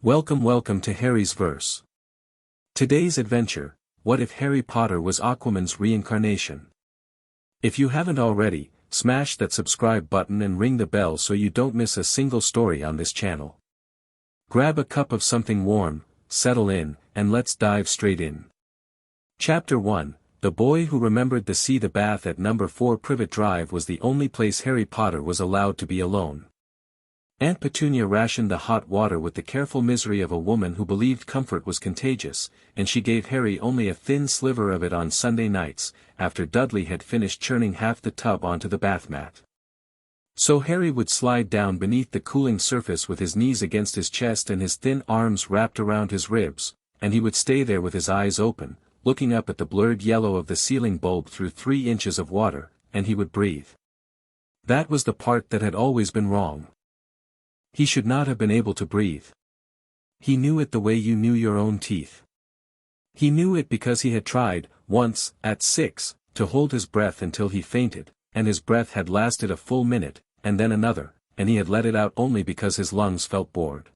Welcome to Harry's Verse. Today's adventure, what if Harry Potter was Aquaman's reincarnation? If you haven't already, smash that subscribe button and ring the bell so you don't miss a single story on this channel. Grab a cup of something warm, settle in, and let's dive straight in. Chapter 1, The Boy Who Remembered to See the Bath at No. 4 Privet Drive was the only place Harry Potter was allowed to be alone. Aunt Petunia rationed the hot water with the careful misery of a woman who believed comfort was contagious, and she gave Harry only a thin sliver of it on Sunday nights, after Dudley had finished churning half the tub onto the bath mat. So Harry would slide down beneath the cooling surface with his knees against his chest and his thin arms wrapped around his ribs, and he would stay there with his eyes open, looking up at the blurred yellow of the ceiling bulb through 3 inches of water, and he would breathe. That was the part that had always been wrong. He should not have been able to breathe. He knew it the way you knew your own teeth. He knew it because he had tried, once, at 6, to hold his breath until he fainted, and his breath had lasted a full minute, and then another, and he had let it out only because his lungs felt bored.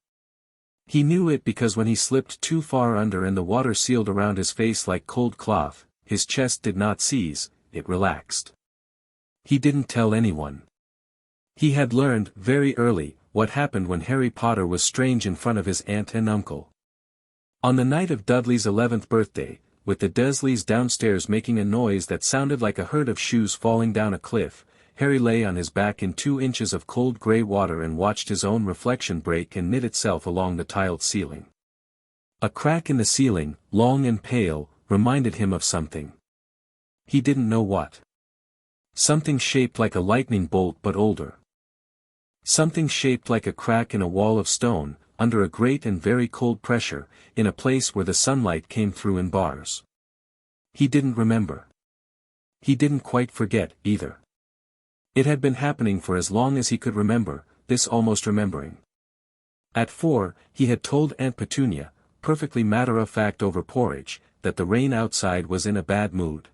He knew it because when he slipped too far under and the water sealed around his face like cold cloth, his chest did not seize, it relaxed. He didn't tell anyone. He had learned, very early, what happened when Harry Potter was strange in front of his aunt and uncle. On the night of Dudley's 11th birthday, with the Dursleys downstairs making a noise that sounded like a herd of shoes falling down a cliff, Harry lay on his back in 2 inches of cold grey water and watched his own reflection break and knit itself along the tiled ceiling. A crack in the ceiling, long and pale, reminded him of something. He didn't know what. Something shaped like a lightning bolt but older. Something shaped like a crack in a wall of stone, under a great and very cold pressure, in a place where the sunlight came through in bars. He didn't remember. He didn't quite forget, either. It had been happening for as long as he could remember, this almost remembering. At 4, he had told Aunt Petunia, perfectly matter-of-fact over porridge, that the rain outside was in a bad mood.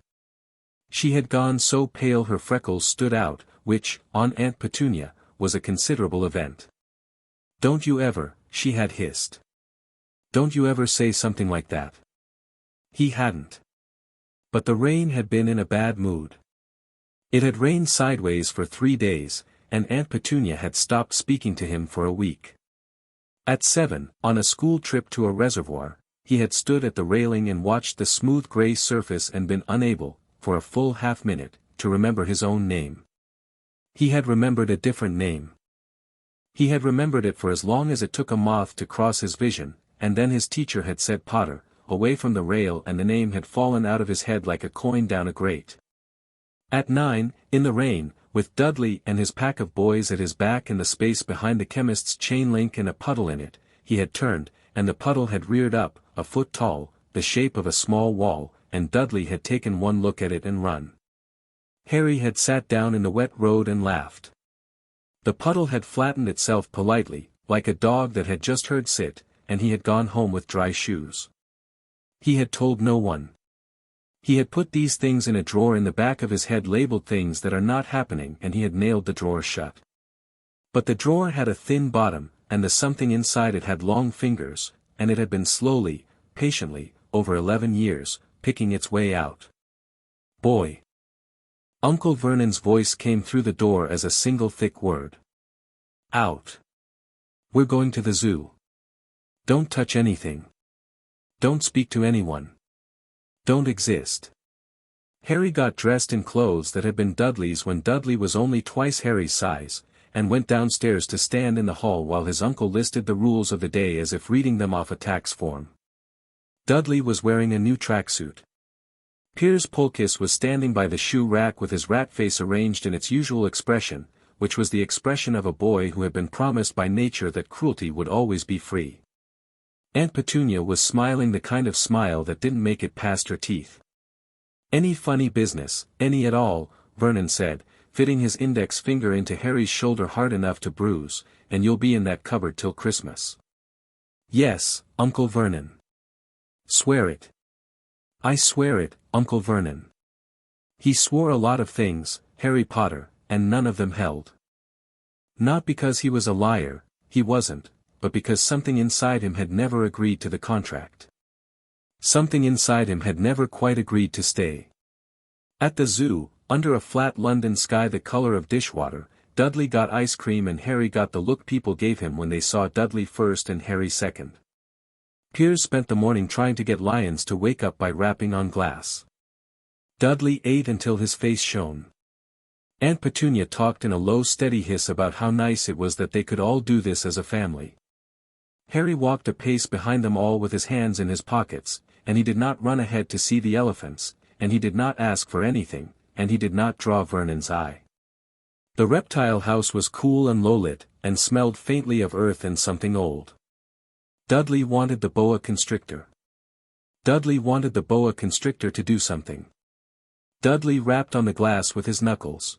She had gone so pale her freckles stood out, which, on Aunt Petunia, was a considerable event. "Don't you ever," she had hissed. "Don't you ever say something like that." He hadn't. But the rain had been in a bad mood. It had rained sideways for 3 days, and Aunt Petunia had stopped speaking to him for a week. At 7, on a school trip to a reservoir, he had stood at the railing and watched the smooth grey surface and been unable, for a full half-minute, to remember his own name. He had remembered a different name. He had remembered it for as long as it took a moth to cross his vision, and then his teacher had said Potter, away from the rail, and the name had fallen out of his head like a coin down a grate. At 9, in the rain, with Dudley and his pack of boys at his back and the space behind the chemist's chain link and a puddle in it, he had turned, and the puddle had reared up, a foot tall, the shape of a small wall, and Dudley had taken one look at it and run. Harry had sat down in the wet road and laughed. The puddle had flattened itself politely, like a dog that had just heard sit, and he had gone home with dry shoes. He had told no one. He had put these things in a drawer in the back of his head labeled things that are not happening, and he had nailed the drawer shut. But the drawer had a thin bottom, and the something inside it had long fingers, and it had been slowly, patiently, over 11 years, picking its way out. "Boy." Uncle Vernon's voice came through the door as a single thick word. "Out. We're going to the zoo. Don't touch anything. Don't speak to anyone. Don't exist." Harry got dressed in clothes that had been Dudley's when Dudley was only twice Harry's size, and went downstairs to stand in the hall while his uncle listed the rules of the day as if reading them off a tax form. Dudley was wearing a new tracksuit. Piers Polkiss was standing by the shoe rack with his rat face arranged in its usual expression, which was the expression of a boy who had been promised by nature that cruelty would always be free. Aunt Petunia was smiling the kind of smile that didn't make it past her teeth. "Any funny business, any at all," Vernon said, fitting his index finger into Harry's shoulder hard enough to bruise, "and you'll be in that cupboard till Christmas." "Yes, Uncle Vernon." "Swear it." "I swear it, Uncle Vernon." He swore a lot of things, Harry Potter, and none of them held. Not because he was a liar, he wasn't, but because something inside him had never agreed to the contract. Something inside him had never quite agreed to stay. At the zoo, under a flat London sky the color of dishwater, Dudley got ice cream and Harry got the look people gave him when they saw Dudley first and Harry second. Piers spent the morning trying to get lions to wake up by rapping on glass. Dudley ate until his face shone. Aunt Petunia talked in a low steady hiss about how nice it was that they could all do this as a family. Harry walked a pace behind them all with his hands in his pockets, and he did not run ahead to see the elephants, and he did not ask for anything, and he did not draw Vernon's eye. The reptile house was cool and low-lit, and smelled faintly of earth and something old. Dudley wanted the boa constrictor. Dudley wanted the boa constrictor to do something. Dudley rapped on the glass with his knuckles.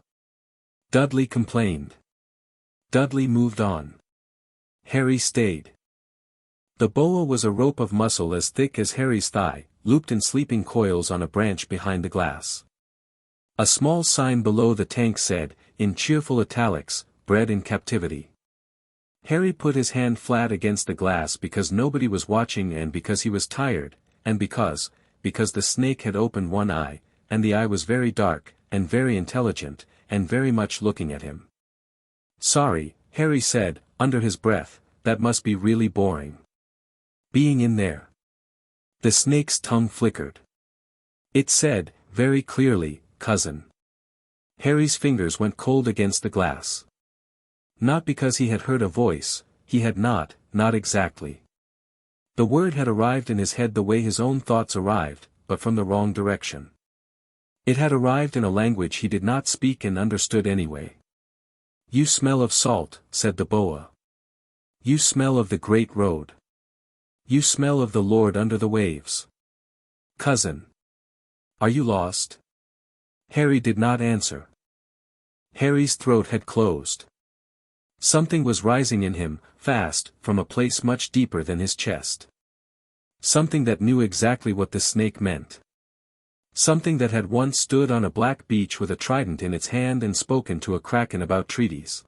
Dudley complained. Dudley moved on. Harry stayed. The boa was a rope of muscle as thick as Harry's thigh, looped in sleeping coils on a branch behind the glass. A small sign below the tank said, in cheerful italics, "Bred in captivity." Harry put his hand flat against the glass because nobody was watching and because he was tired, and because the snake had opened one eye, and the eye was very dark, and very intelligent, and very much looking at him. "Sorry," Harry said, under his breath, "that must be really boring. Being in there." The snake's tongue flickered. It said, very clearly, "Cousin." Harry's fingers went cold against the glass. Not because he had heard a voice, he had not exactly. The word had arrived in his head the way his own thoughts arrived, but from the wrong direction. It had arrived in a language he did not speak and understood anyway. "You smell of salt," said the boa. "You smell of the great road. You smell of the Lord under the waves. Cousin. Are you lost?" Harry did not answer. Harry's throat had closed. Something was rising in him, fast, from a place much deeper than his chest. Something that knew exactly what the snake meant. Something that had once stood on a black beach with a trident in its hand and spoken to a kraken about treaties.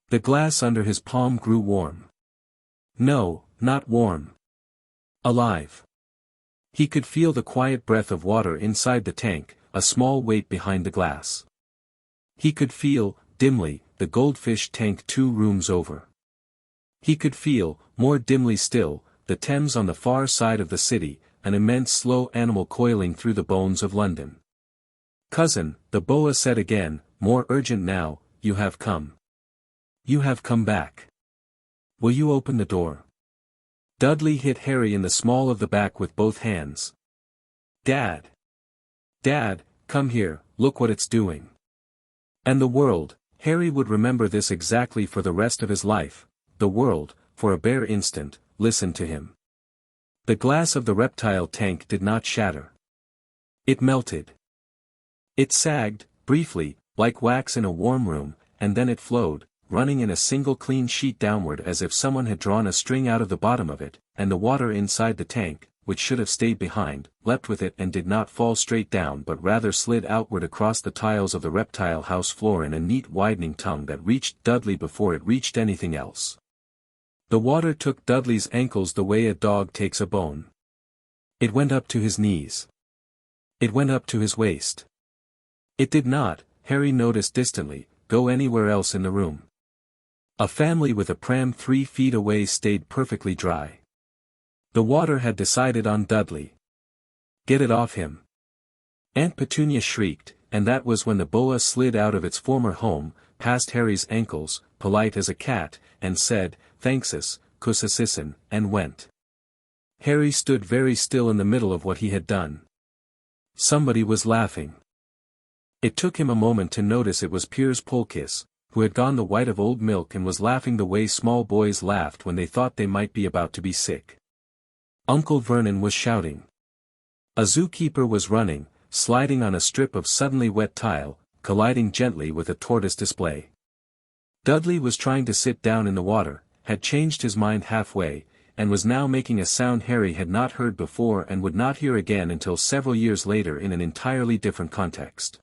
The glass under his palm grew warm. No, not warm. Alive. He could feel the quiet breath of water inside the tank, a small weight behind the glass. He could feel, dimly, the goldfish tank 2 rooms over. He could feel, more dimly still, the Thames on the far side of the city, an immense slow animal coiling through the bones of London. "Cousin," the boa said again, more urgent now, "you have come. You have come back. Will you open the door?" Dudley hit Harry in the small of the back with both hands. "Dad! Dad, come here, look what it's doing." And the world, Harry would remember this exactly for the rest of his life, the world, for a bare instant, listened to him. The glass of the reptile tank did not shatter. It melted. It sagged, briefly, like wax in a warm room, and then it flowed, running in a single clean sheet downward as if someone had drawn a string out of the bottom of it, and the water inside the tank, which should have stayed behind, leapt with it and did not fall straight down but rather slid outward across the tiles of the reptile house floor in a neat widening tongue that reached Dudley before it reached anything else. The water took Dudley's ankles the way a dog takes a bone. It went up to his knees. It went up to his waist. It did not, Harry noticed distantly, go anywhere else in the room. A family with a pram 3 feet away stayed perfectly dry. The water had decided on Dudley. Get it off him. Aunt Petunia shrieked, and that was when the boa slid out of its former home, past Harry's ankles, polite as a cat, and said, "Thanksus, Kussasissin," and went. Harry stood very still in the middle of what he had done. Somebody was laughing. It took him a moment to notice it was Piers Polkiss, who had gone the white of old milk and was laughing the way small boys laughed when they thought they might be about to be sick. Uncle Vernon was shouting. A zookeeper was running, sliding on a strip of suddenly wet tile, colliding gently with a tortoise display. Dudley was trying to sit down in the water, had changed his mind halfway, and was now making a sound Harry had not heard before and would not hear again until several years later in an entirely different context.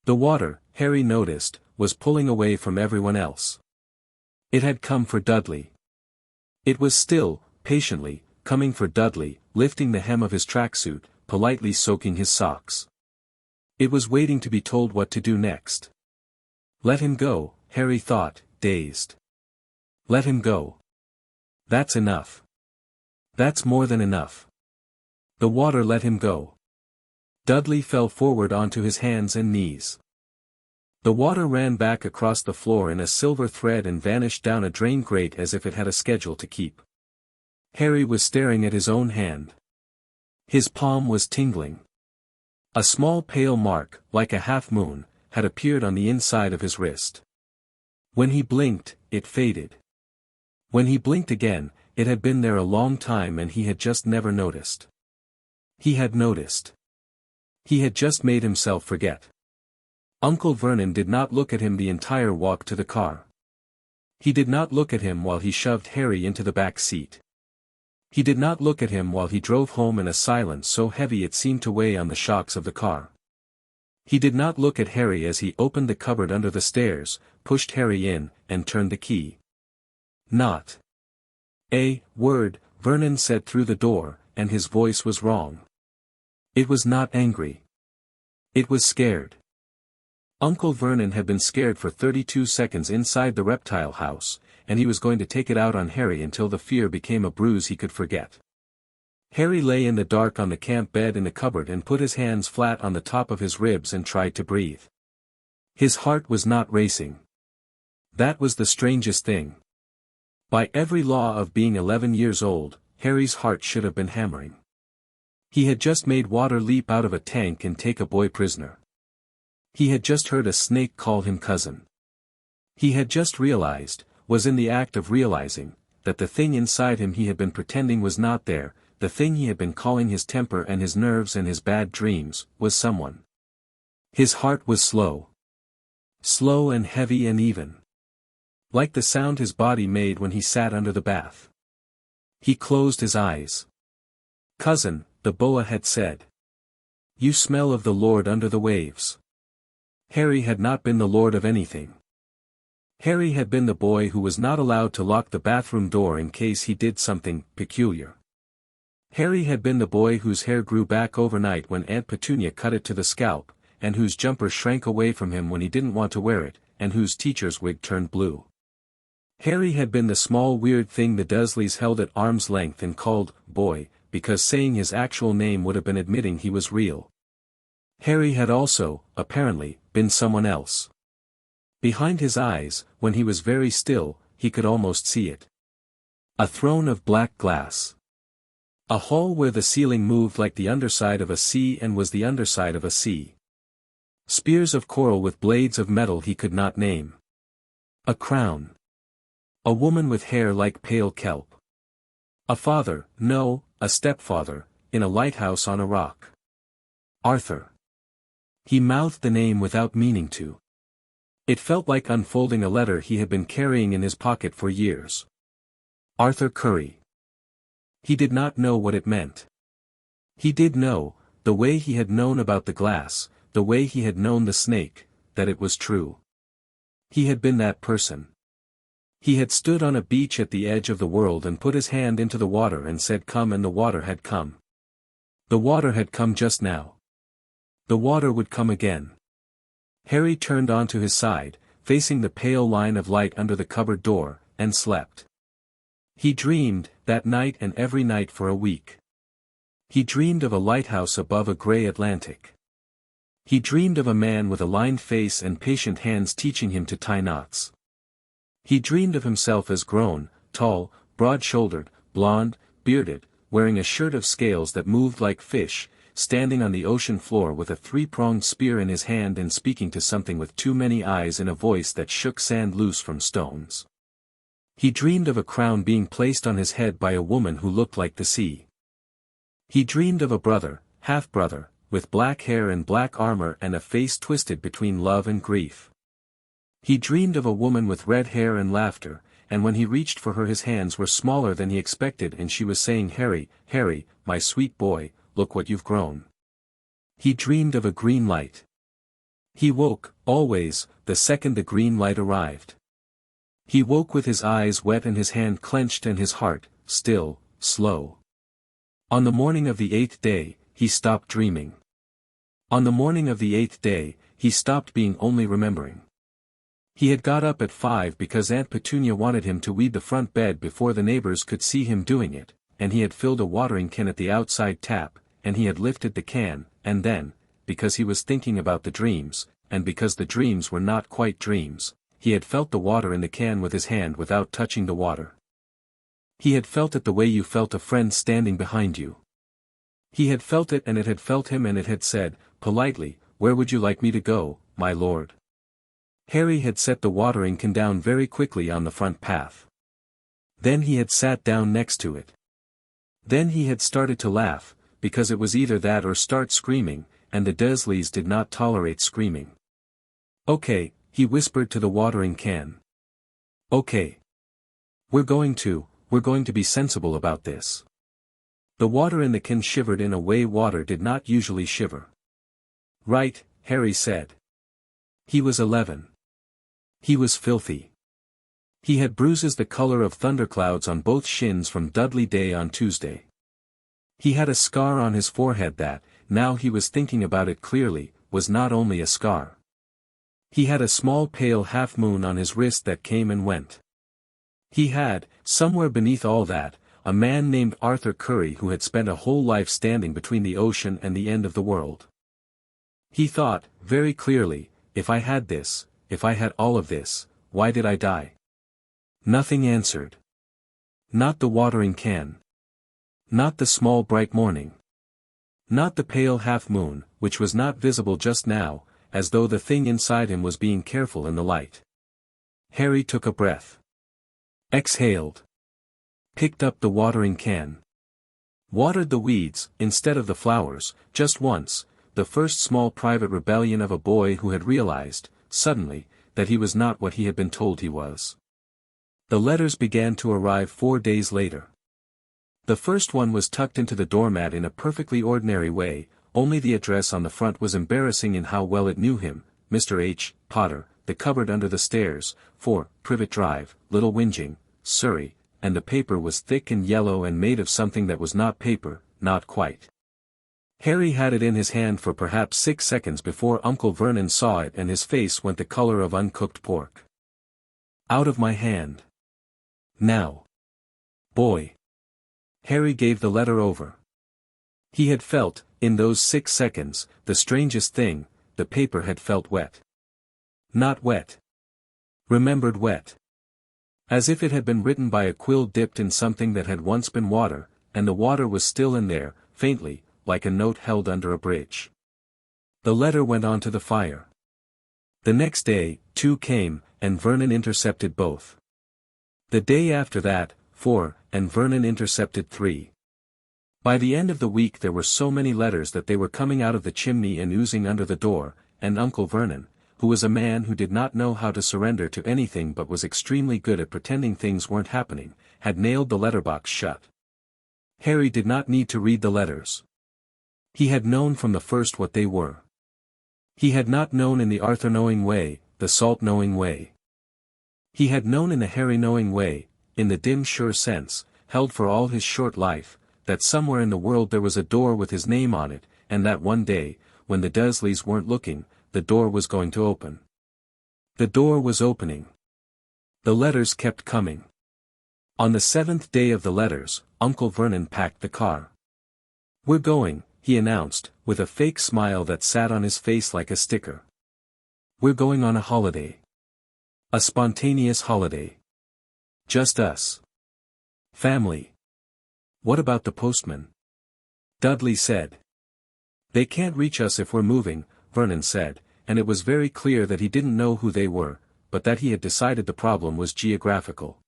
The water, Harry noticed, was pulling away from everyone else. It had come for Dudley. It was still, patiently, coming for Dudley, lifting the hem of his tracksuit, politely soaking his socks. It was waiting to be told what to do next. Let him go, Harry thought, dazed. Let him go. That's enough. That's more than enough. The water let him go. Dudley fell forward onto his hands and knees. The water ran back across the floor in a silver thread and vanished down a drain grate as if it had a schedule to keep. Harry was staring at his own hand. His palm was tingling. A small pale mark, like a half-moon, had appeared on the inside of his wrist. When he blinked, it faded. When he blinked again, it had been there a long time and he had just never noticed. He had noticed. He had just made himself forget. Uncle Vernon did not look at him the entire walk to the car. He did not look at him while he shoved Harry into the back seat. He did not look at him while he drove home in a silence so heavy it seemed to weigh on the shocks of the car. He did not look at Harry as he opened the cupboard under the stairs, pushed Harry in, and turned the key. Not a word, Vernon said through the door, and his voice was wrong. It was not angry. It was scared. Uncle Vernon had been scared for 32 seconds inside the reptile house, and he was going to take it out on Harry until the fear became a bruise he could forget. Harry lay in the dark on the camp bed in the cupboard and put his hands flat on the top of his ribs and tried to breathe. His heart was not racing. That was the strangest thing. By every law of being 11 years old, Harry's heart should have been hammering. He had just made water leap out of a tank and take a boy prisoner. He had just heard a snake call him cousin. He had just realized, was in the act of realizing, that the thing inside him he had been pretending was not there, the thing he had been calling his temper and his nerves and his bad dreams, was someone. His heart was slow. Slow and heavy and even. Like the sound his body made when he sat under the bath. He closed his eyes. Cousin, the boa had said. You smell of the Lord under the waves. Harry had not been the lord of anything. Harry had been the boy who was not allowed to lock the bathroom door in case he did something peculiar. Harry had been the boy whose hair grew back overnight when Aunt Petunia cut it to the scalp, and whose jumper shrank away from him when he didn't want to wear it, and whose teacher's wig turned blue. Harry had been the small weird thing the Dursleys held at arm's length and called boy, because saying his actual name would have been admitting he was real. Harry had also, apparently, been someone else. Behind his eyes, when he was very still, he could almost see it. A throne of black glass. A hall where the ceiling moved like the underside of a sea and was the underside of a sea. Spears of coral with blades of metal he could not name. A crown. A woman with hair like pale kelp. A father, no, a stepfather, in a lighthouse on a rock. Arthur. He mouthed the name without meaning to. It felt like unfolding a letter he had been carrying in his pocket for years. Arthur Curry. He did not know what it meant. He did know, the way he had known about the glass, the way he had known the snake, that it was true. He had been that person. He had stood on a beach at the edge of the world and put his hand into the water and said come, and the water had come. The water had come just now. The water would come again. Harry turned onto his side, facing the pale line of light under the cupboard door, and slept. He dreamed, that night and every night for a week. He dreamed of a lighthouse above a grey Atlantic. He dreamed of a man with a lined face and patient hands teaching him to tie knots. He dreamed of himself as grown, tall, broad-shouldered, blonde, bearded, wearing a shirt of scales that moved like fish, standing on the ocean floor with a three-pronged spear in his hand and speaking to something with too many eyes in a voice that shook sand loose from stones. He dreamed of a crown being placed on his head by a woman who looked like the sea. He dreamed of a brother, half-brother, with black hair and black armor and a face twisted between love and grief. He dreamed of a woman with red hair and laughter, and when he reached for her his hands were smaller than he expected and she was saying, Harry, Harry, my sweet boy, look what you've grown. He dreamed of a green light. He woke, always, the second the green light arrived. He woke with his eyes wet and his hand clenched and his heart, still, slow. On the morning of the 8th day, he stopped dreaming. On the morning of the 8th day, he stopped being only remembering. He had got up at 5 because Aunt Petunia wanted him to weed the front bed before the neighbors could see him doing it, and he had filled a watering can at the outside tap, and he had lifted the can, and then, because he was thinking about the dreams, and because the dreams were not quite dreams, he had felt the water in the can with his hand without touching the water. He had felt it the way you felt a friend standing behind you. He had felt it and it had felt him and it had said, politely, "Where would you like me to go, my lord?" Harry had set the watering can down very quickly on the front path. Then he had sat down next to it. Then he had started to laugh, because it was either that or start screaming, and the Dursleys did not tolerate screaming. "Okay," he whispered to the watering can. "Okay. We're going to be sensible about this." The water in the can shivered in a way water did not usually shiver. "Right," Harry said. He was 11. He was filthy. He had bruises the color of thunderclouds on both shins from Dudley Day on Tuesday. He had a scar on his forehead that, now he was thinking about it clearly, was not only a scar. He had a small pale half-moon on his wrist that came and went. He had, somewhere beneath all that, a man named Arthur Curry who had spent a whole life standing between the ocean and the end of the world. He thought, very clearly, if I had this, if I had all of this, why did I die? Nothing answered. Not the watering can. Not the small bright morning. Not the pale half-moon, which was not visible just now, as though the thing inside him was being careful in the light. Harry took a breath. Exhaled. Picked up the watering can. Watered the weeds, instead of the flowers, just once, the first small private rebellion of a boy who had realized, suddenly, that he was not what he had been told he was. The letters began to arrive 4 days later. The first one was tucked into the doormat in a perfectly ordinary way, only the address on the front was embarrassing in how well it knew him, Mr. H. Potter, the cupboard under the stairs, 4, Privet Drive, Little Whinging, Surrey, and the paper was thick and yellow and made of something that was not paper, not quite. Harry had it in his hand for perhaps 6 seconds before Uncle Vernon saw it and his face went the color of uncooked pork. "Out of my hand. Now. Boy." Harry gave the letter over. He had felt, in those 6 seconds, the strangest thing, the paper had felt wet. Not wet. Remembered wet. As if it had been written by a quill dipped in something that had once been water, and the water was still in there, faintly, like a note held under a bridge. The letter went on to the fire. The next day, 2 came, and Vernon intercepted both. The day after that, 4, and Vernon intercepted 3. By the end of the week there were so many letters that they were coming out of the chimney and oozing under the door, and Uncle Vernon, who was a man who did not know how to surrender to anything but was extremely good at pretending things weren't happening, had nailed the letterbox shut. Harry did not need to read the letters. He had known from the first what they were. He had not known in the Arthur-knowing way, the Salt-knowing way. He had known in the Harry-knowing way, in the dim sure sense, held for all his short life, that somewhere in the world there was a door with his name on it, and that one day, when the Dursleys weren't looking, the door was going to open. The door was opening. The letters kept coming. On the 7th day of the letters, Uncle Vernon packed the car. "We're going," he announced, with a fake smile that sat on his face like a sticker. "We're going on a holiday. A spontaneous holiday. Just us. Family." "What about the postman?" Dudley said. "They can't reach us if we're moving," Vernon said, and it was very clear that he didn't know who they were, but that he had decided the problem was geographical.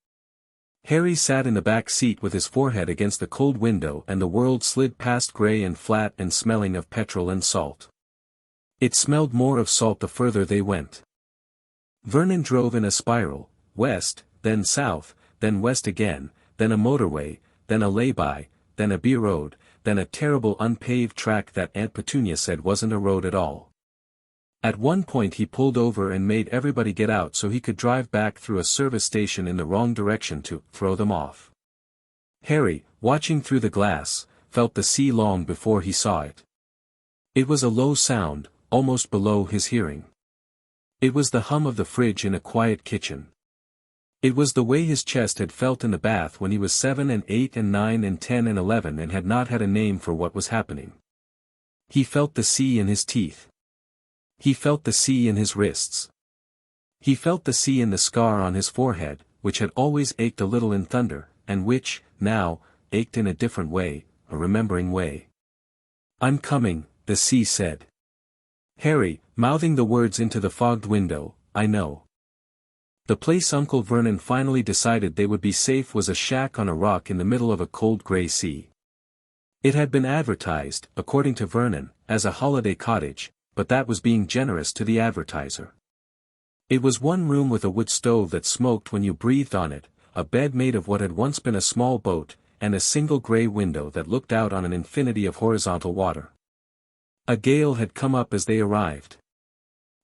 Harry sat in the back seat with his forehead against the cold window and the world slid past grey and flat and smelling of petrol and salt. It smelled more of salt the further they went. Vernon drove in a spiral, west, then south, then west again, then a motorway, then a lay-by, then a B-road, then a terrible unpaved track that Aunt Petunia said wasn't a road at all. At one point he pulled over and made everybody get out so he could drive back through a service station in the wrong direction to throw them off. Harry, watching through the glass, felt the sea long before he saw it. It was a low sound, almost below his hearing. It was the hum of the fridge in a quiet kitchen. It was the way his chest had felt in the bath when he was 7 and 8 and 9 and 10 and 11 and had not had a name for what was happening. He felt the sea in his teeth. He felt the sea in his wrists. He felt the sea in the scar on his forehead, which had always ached a little in thunder, and which, now, ached in a different way, a remembering way. "I'm coming," the sea said. Harry, mouthing the words into the fogged window, "I know." The place Uncle Vernon finally decided they would be safe was a shack on a rock in the middle of a cold gray sea. It had been advertised, according to Vernon, as a holiday cottage, but that was being generous to the advertiser. It was one room with a wood stove that smoked when you breathed on it, a bed made of what had once been a small boat, and a single gray window that looked out on an infinity of horizontal water. A gale had come up as they arrived.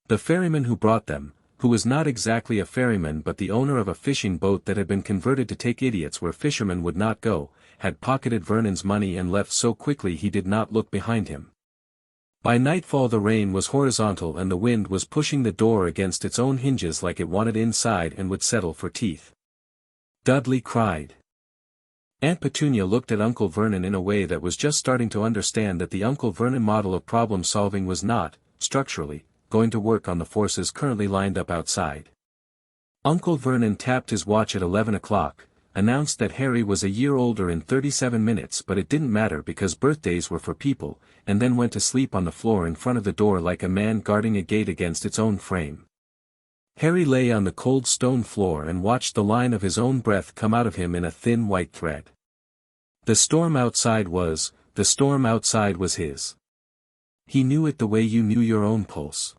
The ferryman who brought them, who was not exactly a ferryman but the owner of a fishing boat that had been converted to take idiots where fishermen would not go, had pocketed Vernon's money and left so quickly he did not look behind him. By nightfall the rain was horizontal and the wind was pushing the door against its own hinges like it wanted inside and would settle for teeth. Dudley cried. Aunt Petunia looked at Uncle Vernon in a way that was just starting to understand that the Uncle Vernon model of problem-solving was not, structurally, going to work on the forces currently lined up outside. Uncle Vernon tapped his watch at 11 o'clock, announced that Harry was a year older in 37 minutes but it didn't matter because birthdays were for people, and then went to sleep on the floor in front of the door like a man guarding a gate against its own frame. Harry lay on the cold stone floor and watched the line of his own breath come out of him in a thin white thread. The storm outside was his. He knew it the way you knew your own pulse.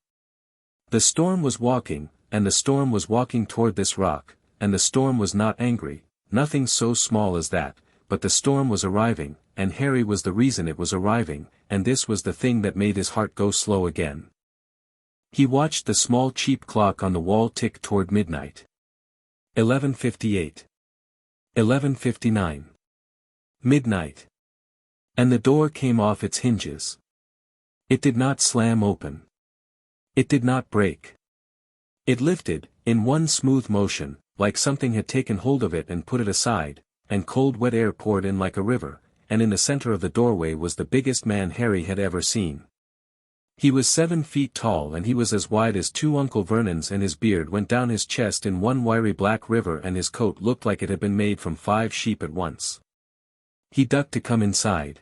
The storm was walking, and the storm was walking toward this rock, and the storm was not angry, nothing so small as that, but the storm was arriving, and Harry was the reason it was arriving, and this was the thing that made his heart go slow again. He watched the small cheap clock on the wall tick toward midnight. 11:58. 11:59. Midnight. And the door came off its hinges. It did not slam open. It did not break. It lifted, in one smooth motion, like something had taken hold of it and put it aside, and cold wet air poured in like a river, and in the center of the doorway was the biggest man Harry had ever seen. He was 7 feet tall and he was as wide as 2 Uncle Vernons and his beard went down his chest in one wiry black river and his coat looked like it had been made from 5 sheep at once. He ducked to come inside.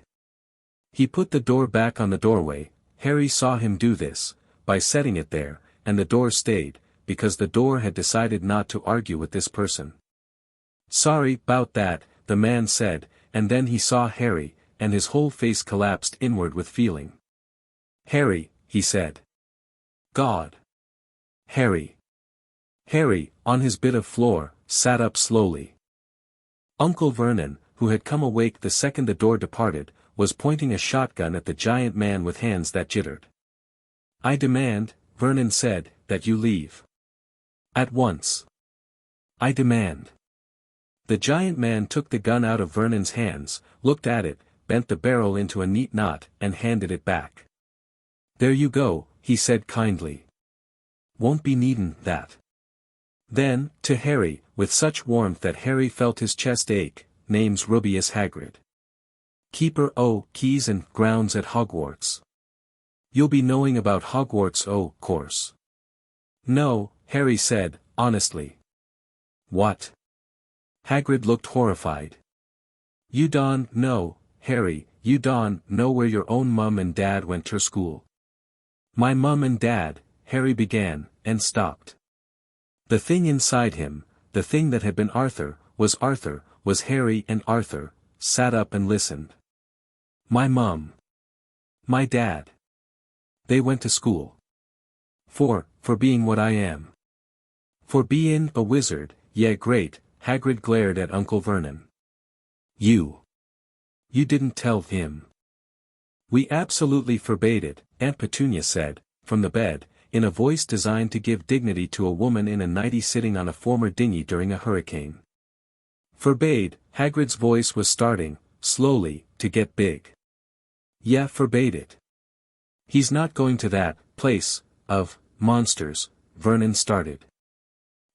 He put the door back on the doorway. Harry saw him do this, by setting it there, and the door stayed, because the door had decided not to argue with this person. "Sorry 'bout that," the man said, and then he saw Harry, and his whole face collapsed inward with feeling. "Harry," he said. "God." Harry. Harry, on his bit of floor, sat up slowly. Uncle Vernon, who had come awake the second the door departed, was pointing a shotgun at the giant man with hands that jittered. "I demand," Vernon said, "that you leave. At once. I demand." The giant man took the gun out of Vernon's hands, looked at it, bent the barrel into a neat knot, and handed it back. "There you go," he said kindly. "Won't be needin' that." Then, to Harry, with such warmth that Harry felt his chest ache, "Name's Rubeus Hagrid. Keeper o' keys and grounds at Hogwarts. You'll be knowing about Hogwarts course." "No," Harry said, honestly. "What?" Hagrid looked horrified. "You don't know, Harry, you don't know where your own mum and dad went to school." "My mum and dad," Harry began, and stopped. The thing inside him, the thing that had been Arthur, was Harry and Arthur, sat up and listened. "My mum. My dad. They went to school. For being what I am. For being a wizard, yeah great," Hagrid glared at Uncle Vernon. You didn't tell him." "We absolutely forbade it," Aunt Petunia said, from the bed, in a voice designed to give dignity to a woman in a nightie sitting on a former dinghy during a hurricane. Forbade, Hagrid's voice was starting, slowly, to get big. Yeah, forbade it. He's not going to that place of monsters, Vernon started.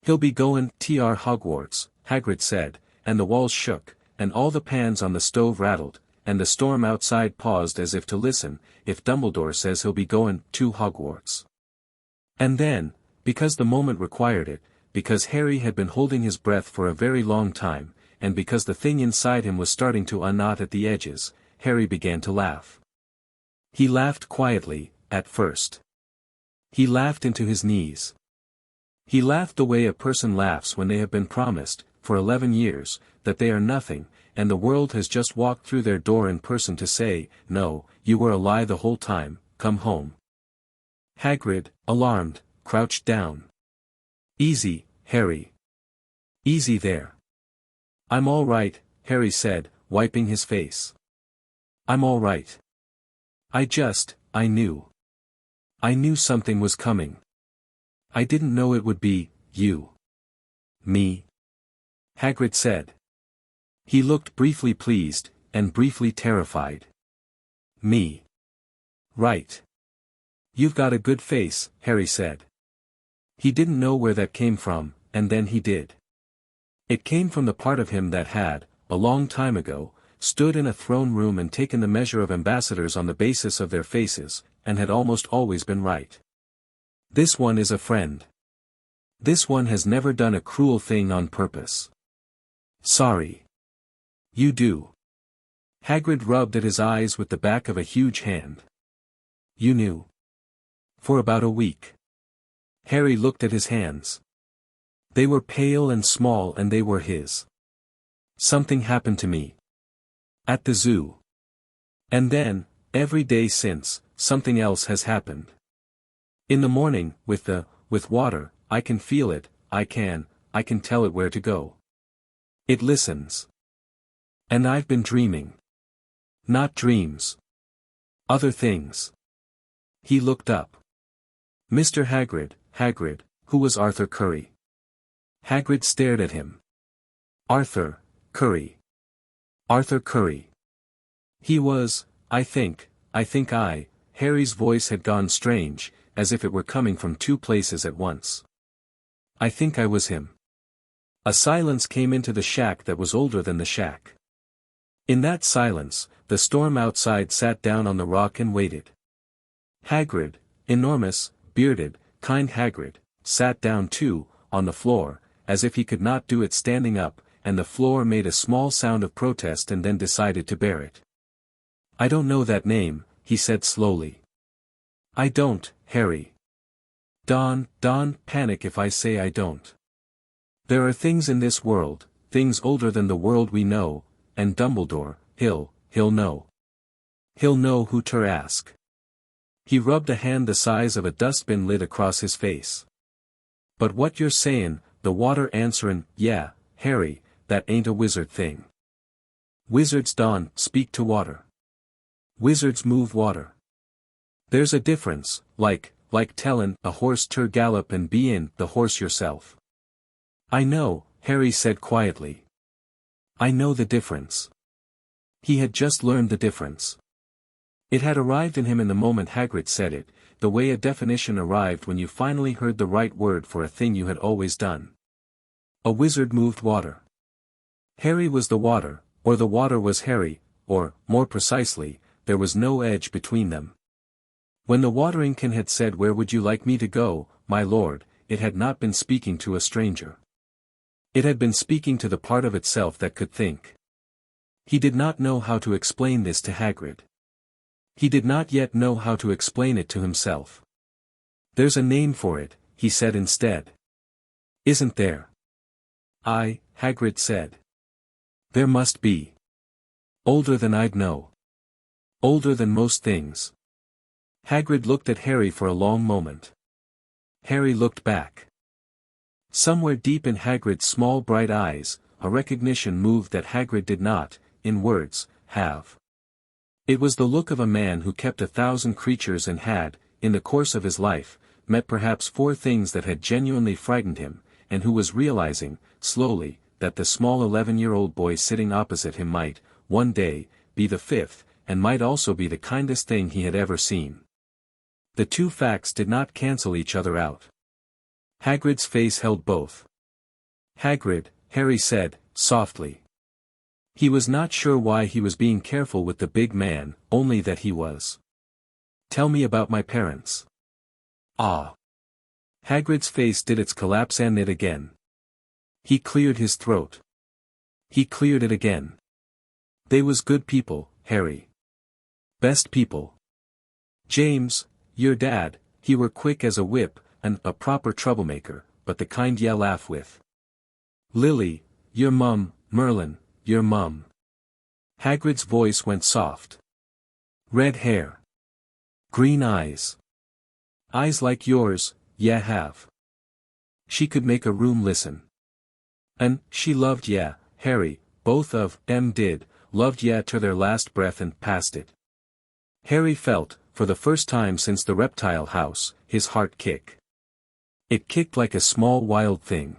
He'll be goin' to Hogwarts, Hagrid said, and the walls shook, and all the pans on the stove rattled, and the storm outside paused as if to listen. If Dumbledore says he'll be goin' to Hogwarts. And then, because the moment required it, because Harry had been holding his breath for a very long time, and because the thing inside him was starting to unknot at the edges, Harry began to laugh. He laughed quietly, at first. He laughed into his knees. He laughed the way a person laughs when they have been promised, for 11 years, that they are nothing, and the world has just walked through their door in person to say, "No, you were a lie the whole time, come home." Hagrid, alarmed, crouched down. "Easy, Harry. Easy there." "I'm all right," Harry said, wiping his face. "I'm all right. I knew. I knew something was coming. I didn't know it would be, you." "Me?" Hagrid said. He looked briefly pleased, and briefly terrified. "Me. Right. You've got a good face," Harry said. He didn't know where that came from, and then he did. It came from the part of him that had, a long time ago, stood in a throne room and taken the measure of ambassadors on the basis of their faces, and had almost always been right. This one is a friend. This one has never done a cruel thing on purpose. Sorry. You do. Hagrid rubbed at his eyes with the back of a huge hand. You knew. For about a week. Harry looked at his hands. They were pale and small and they were his. Something happened to me. At the zoo. And then, every day since, something else has happened. In the morning, with water, I can feel it, I can tell it where to go. It listens. And I've been dreaming. Not dreams. Other things. He looked up. Mr. Hagrid, who was Arthur Curry? Hagrid stared at him. Arthur Curry. Arthur Curry. He was, I think, Harry's voice had gone strange, as if it were coming from two places at once. I think I was him. A silence came into the shack that was older than the shack. In that silence, the storm outside sat down on the rock and waited. Hagrid, enormous, bearded, kind Hagrid, sat down too, on the floor, as if he could not do it standing up, and the floor made a small sound of protest and then decided to bear it. I don't know that name, he said slowly. I don't, Harry. Don't panic if I say I don't. There are things in this world, things older than the world we know, and Dumbledore, he'll know. He'll know who to ask. He rubbed a hand the size of a dustbin lid across his face. But what you're sayin', the water answerin', yeah, Harry, that ain't a wizard thing. Wizards don't speak to water. Wizards move water. There's a difference, like tellin' a horse to gallop and be in the horse yourself. I know, Harry said quietly. I know the difference. He had just learned the difference. It had arrived in him in the moment Hagrid said it, the way a definition arrived when you finally heard the right word for a thing you had always done. A wizard moved water. Harry was the water, or the water was Harry, or, more precisely, there was no edge between them. When the watering can had said where would you like me to go, my lord, it had not been speaking to a stranger. It had been speaking to the part of itself that could think. He did not know how to explain this to Hagrid. He did not yet know how to explain it to himself. There's a name for it, he said instead. Isn't there? Hagrid said. There must be. Older than I'd know. Older than most things. Hagrid looked at Harry for a long moment. Harry looked back. Somewhere deep in Hagrid's small bright eyes, a recognition moved that Hagrid did not, in words, have. It was the look of a man who kept 1,000 creatures and had, in the course of his life, met perhaps 4 things that had genuinely frightened him, and who was realizing, slowly, that the small 11-year-old boy sitting opposite him might, one day, be the 5th, and might also be the kindest thing he had ever seen. The 2 facts did not cancel each other out. Hagrid's face held both. "Hagrid," Harry said, softly. He was not sure why he was being careful with the big man, only that he was. "Tell me about my parents." "Ah." Hagrid's face did its collapse and knit again. He cleared his throat. He cleared it again. "They was good people, Harry. Best people. James, your dad, he were quick as a whip, and a proper troublemaker, but the kind ye laugh with. Lily, your mum, Merlin, your mum." Hagrid's voice went soft. "Red hair. Green eyes. Eyes like yours, ye have." She could make a room listen. "And she loved ye, Harry, both of 'em did, loved ye to their last breath and past it." Harry felt, for the first time since the reptile house, his heart kick. It kicked like a small wild thing.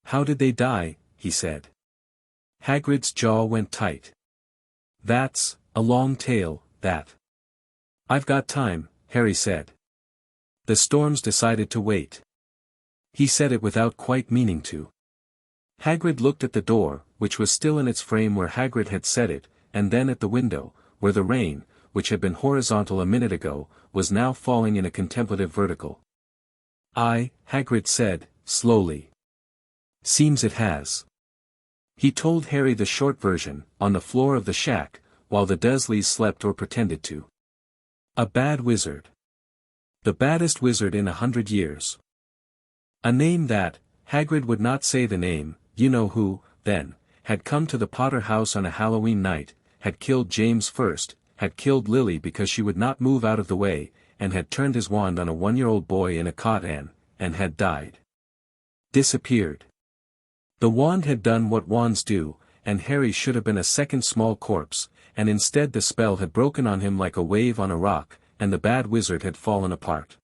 "How did they die?" he said. Hagrid's jaw went tight. "That's a long tale, that." "I've got time," Harry said. The storms decided to wait. He said it without quite meaning to. Hagrid looked at the door, which was still in its frame where Hagrid had said it, and then at the window, where the rain, which had been horizontal a minute ago, was now falling in a contemplative vertical. Hagrid said, slowly. "Seems it has." He told Harry the short version, on the floor of the shack, while the Dursleys slept or pretended to. A bad wizard. The baddest wizard in 100 years. A name that, Hagrid would not say the name, you know who, then, had come to the Potter house on a Halloween night, had killed James first, had killed Lily because she would not move out of the way, and had turned his wand on a 1-year-old boy in a cot and had died. Disappeared. The wand had done what wands do, and Harry should have been a second small corpse, and instead the spell had broken on him like a wave on a rock, and the bad wizard had fallen apart.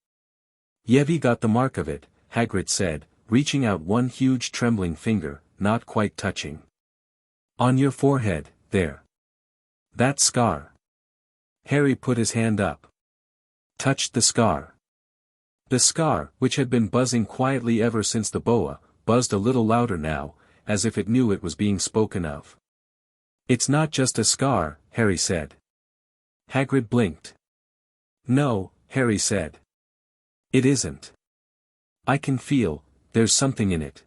"Ye've got the mark of it," Hagrid said, reaching out one huge trembling finger, not quite touching. "On your forehead, there. That scar." Harry put his hand up. Touched the scar. The scar, which had been buzzing quietly ever since the boa, buzzed a little louder now, as if it knew it was being spoken of. "It's not just a scar," Harry said. Hagrid blinked. "No," Harry said. "It isn't. I can feel, there's something in it.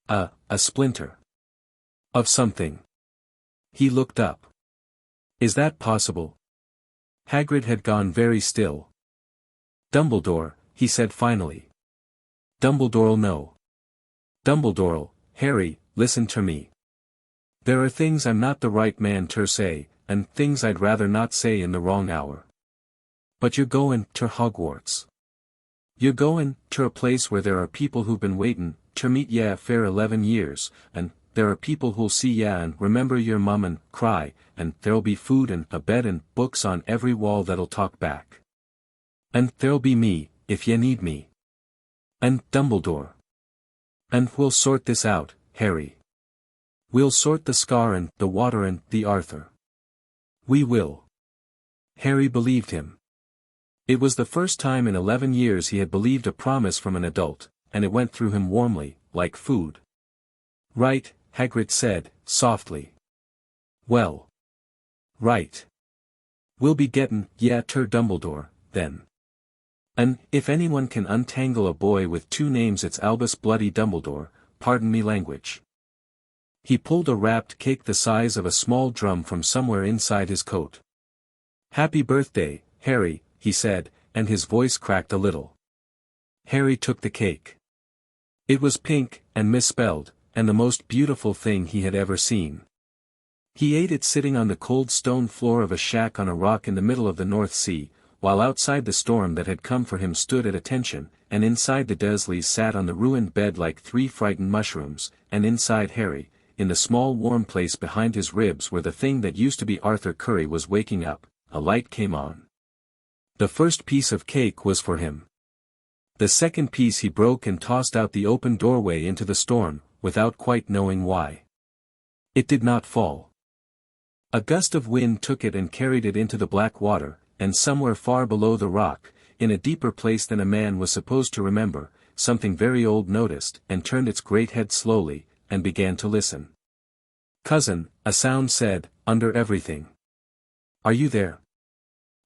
A splinter. Of something." He looked up. "Is that possible?" Hagrid had gone very still. "Dumbledore," he said finally. "Dumbledore'll know. Dumbledore'll, Harry, listen to me. There are things I'm not the right man ter say, and things I'd rather not say in the wrong hour. But you're goin' ter Hogwarts. You're goin' ter a place where there are people who've been waitin' ter meet ye for 11 years, and there are people who'll see ye and remember your mum and cry, and there'll be food and a bed and books on every wall that'll talk back. And there'll be me, if ye need me. And Dumbledore. And we'll sort this out, Harry. We'll sort the scar and the water and the Arthur. We will." Harry believed him. It was the first time in 11 years he had believed a promise from an adult, and it went through him warmly, like food. "Right," Hagrid said, softly. "Well. Right. We'll be gettin' ye ter Dumbledore, then. And if anyone can untangle a boy with 2 names it's Albus Bloody Dumbledore, pardon me language." He pulled a wrapped cake the size of a small drum from somewhere inside his coat. "Happy birthday, Harry," he said, and his voice cracked a little. Harry took the cake. It was pink, and misspelled, and the most beautiful thing he had ever seen. He ate it sitting on the cold stone floor of a shack on a rock in the middle of the North Sea, while outside the storm that had come for him stood at attention, and inside the Dursleys sat on the ruined bed like 3 frightened mushrooms, and inside Harry, in the small warm place behind his ribs where the thing that used to be Arthur Curry was waking up, a light came on. The first piece of cake was for him. The second piece he broke and tossed out the open doorway into the storm, without quite knowing why. It did not fall. A gust of wind took it and carried it into the black water, and somewhere far below the rock, in a deeper place than a man was supposed to remember, something very old noticed, and turned its great head slowly, and began to listen. "Cousin," a sound said, "under everything. Are you there?"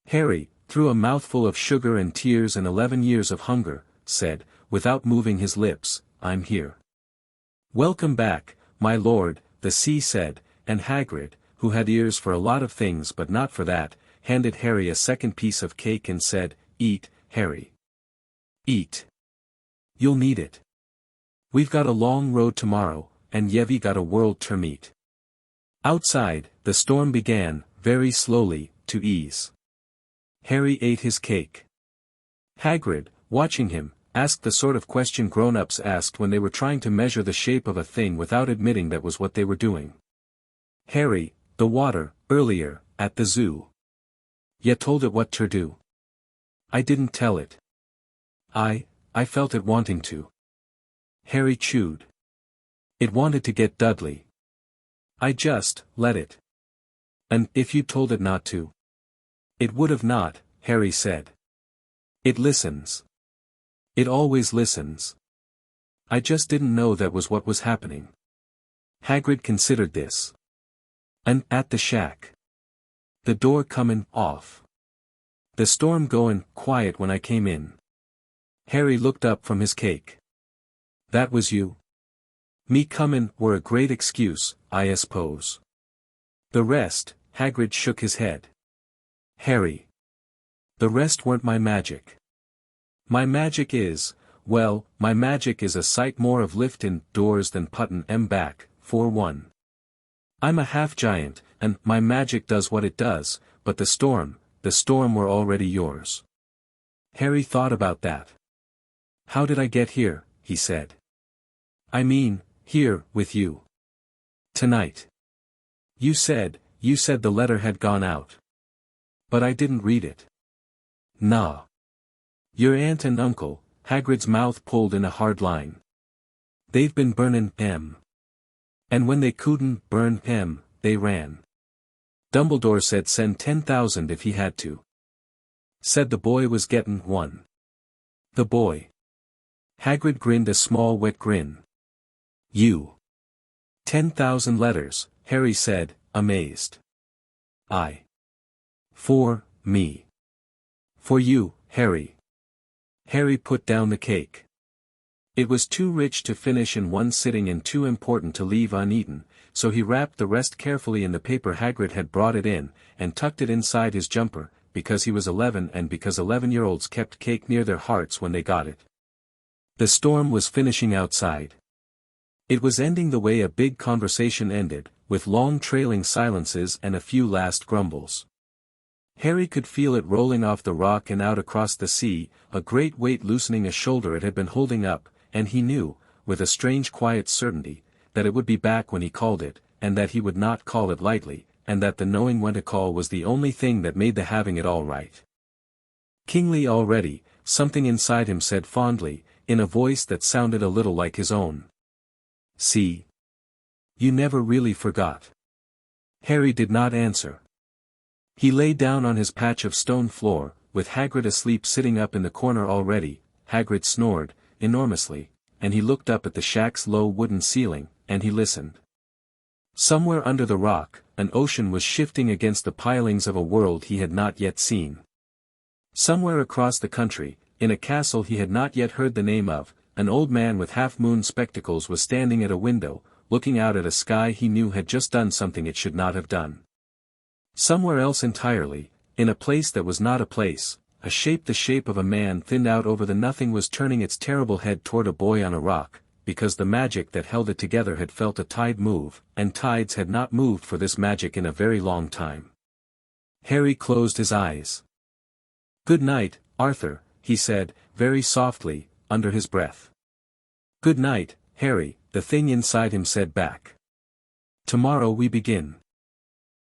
Harry, through a mouthful of sugar and tears and 11 years of hunger, said, without moving his lips, "I'm here." "Welcome back, my lord," the sea said, and Hagrid, who had ears for a lot of things but not for that, handed Harry a second piece of cake and said, "Eat, Harry. Eat. You'll need it. We've got a long road tomorrow, and Yevi got a world termite." Outside, the storm began, very slowly, to ease. Harry ate his cake. Hagrid, watching him, asked the sort of question grown-ups asked when they were trying to measure the shape of a thing without admitting that was what they were doing. "Harry, the water, earlier, at the zoo. Ya told it what ter do." "I didn't tell it. I felt it wanting to." Harry chewed. "It wanted to get Dudley. I just, let it. And, if you told it not to?" "It would have not," Harry said. "It listens. It always listens. I just didn't know that was what was happening." Hagrid considered this. "And, at the shack. The door comin' off. The storm goin' quiet when I came in." Harry looked up from his cake. "That was you?" "Me comin' were a great excuse, I suppose. The rest," Hagrid shook his head. "Harry. The rest weren't my magic. My magic is, well, my magic is a sight more of liftin' doors than puttin' 'em back, for one. I'm a half-giant, and my magic does what it does, but the storm were already yours." Harry thought about that. "How did I get here?" he said. "I mean, here, with you. Tonight. You said the letter had gone out. But I didn't read it." "Nah. Your aunt and uncle," Hagrid's mouth pulled in a hard line. "They've been burnin' 'em. And when they couldn't burn 'em, they ran. Dumbledore said send 10,000 if he had to. Said the boy was gettin' one." "The boy?" Hagrid grinned a small wet grin. "You. 10,000 letters," Harry said, amazed. For me. For you, Harry." Harry put down the cake. It was too rich to finish in one sitting and too important to leave uneaten, so he wrapped the rest carefully in the paper Hagrid had brought it in, and tucked it inside his jumper, because he was 11 and because 11-year-olds kept cake near their hearts when they got it. The storm was finishing outside. It was ending the way a big conversation ended, with long trailing silences and a few last grumbles. Harry could feel it rolling off the rock and out across the sea, a great weight loosening a shoulder it had been holding up, and he knew, with a strange quiet certainty, that it would be back when he called it, and that he would not call it lightly, and that the knowing when to call was the only thing that made the having it all right. "Kingly already," something inside him said fondly, in a voice that sounded a little like his own. "See? You never really forgot." Harry did not answer. He lay down on his patch of stone floor, with Hagrid asleep sitting up in the corner already. Hagrid snored, enormously, and he looked up at the shack's low wooden ceiling, and he listened. Somewhere under the rock, an ocean was shifting against the pilings of a world he had not yet seen. Somewhere across the country, in a castle he had not yet heard the name of, an old man with half-moon spectacles was standing at a window, looking out at a sky he knew had just done something it should not have done. Somewhere else entirely, in a place that was not a place, a shape the shape of a man thinned out over the nothing was turning its terrible head toward a boy on a rock, because the magic that held it together had felt a tide move, and tides had not moved for this magic in a very long time. Harry closed his eyes. "Good night, Arthur," he said, very softly, under his breath. "Good night, Harry," the thing inside him said back. "Tomorrow we begin."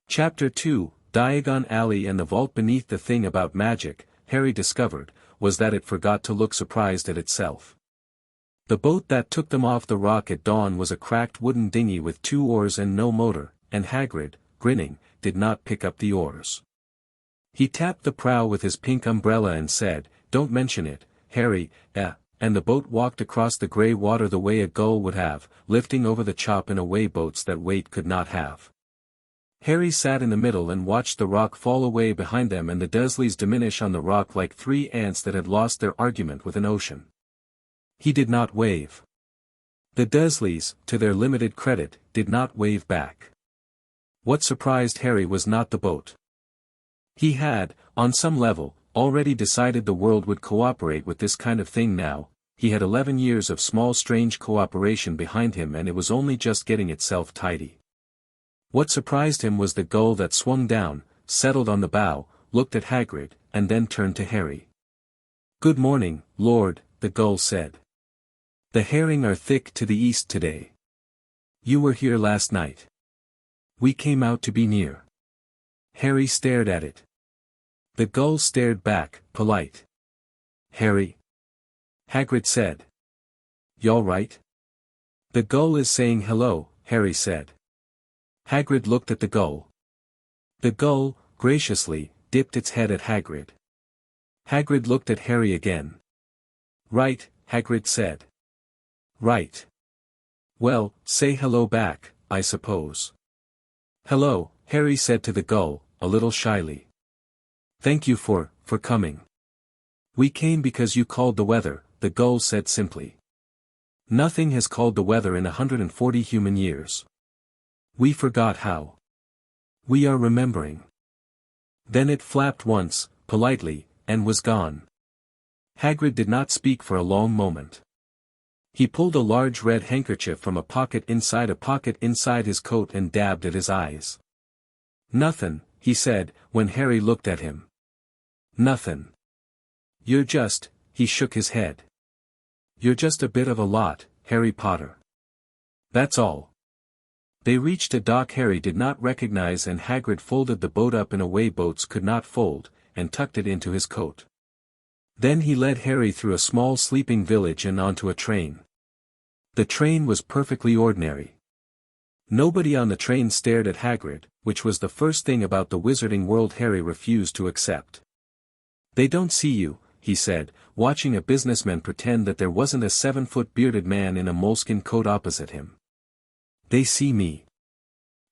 Chapter 2, Diagon Alley and the Vault. Beneath the thing about magic, Harry discovered, was that it forgot to look surprised at itself. The boat that took them off the rock at dawn was a cracked wooden dinghy with 2 oars and no motor, and Hagrid, grinning, did not pick up the oars. He tapped the prow with his pink umbrella and said, "Don't mention it, Harry, and the boat walked across the grey water the way a gull would have, lifting over the chop in a way boats that weight could not have. Harry sat in the middle and watched the rock fall away behind them and the Dursleys diminish on the rock like 3 ants that had lost their argument with an ocean. He did not wave. The Dursleys, to their limited credit, did not wave back. What surprised Harry was not the boat. He had, on some level, already decided the world would cooperate with this kind of thing now. He had 11 years of small strange cooperation behind him and it was only just getting itself tidy. What surprised him was the gull that swung down, settled on the bow, looked at Hagrid, and then turned to Harry. "Good morning, Lord," the gull said. "The herring are thick to the east today. You were here last night." "We came out to be near." Harry stared at it. The gull stared back, polite. "Harry?" Hagrid said. "Y'all right?" "The gull is saying hello," Harry said. Hagrid looked at the gull. The gull, graciously, dipped its head at Hagrid. Hagrid looked at Harry again. "Right," Hagrid said. "Right. Well, say hello back, I suppose." "Hello," Harry said to the gull, a little shyly. "Thank you for coming." "We came because you called the weather," the gull said simply. "Nothing has called the weather in 140 human years. We forgot how. We are remembering." Then it flapped once, politely, and was gone. Hagrid did not speak for a long moment. He pulled a large red handkerchief from a pocket inside his coat and dabbed at his eyes. "Nothin'," he said, when Harry looked at him. "Nothin'. You're just," he shook his head. "You're just a bit of a lot, Harry Potter. That's all." They reached a dock Harry did not recognize and Hagrid folded the boat up in a way boats could not fold, and tucked it into his coat. Then he led Harry through a small sleeping village and onto a train. The train was perfectly ordinary. Nobody on the train stared at Hagrid, which was the first thing about the wizarding world Harry refused to accept. "They don't see you," he said, watching a businessman pretend that there wasn't a 7-foot bearded man in a moleskin coat opposite him. "They see me."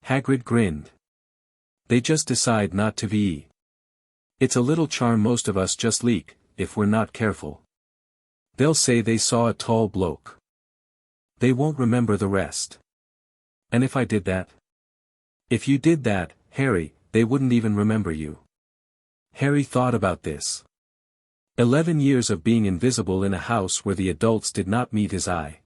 Hagrid grinned. "They just decide not to be. It's a little charm most of us just leak, if we're not careful. They'll say they saw a tall bloke. They won't remember the rest. And if I did that? If you did that, Harry, they wouldn't even remember you." Harry thought about this. 11 years of being invisible in a house where the adults did not meet his eye.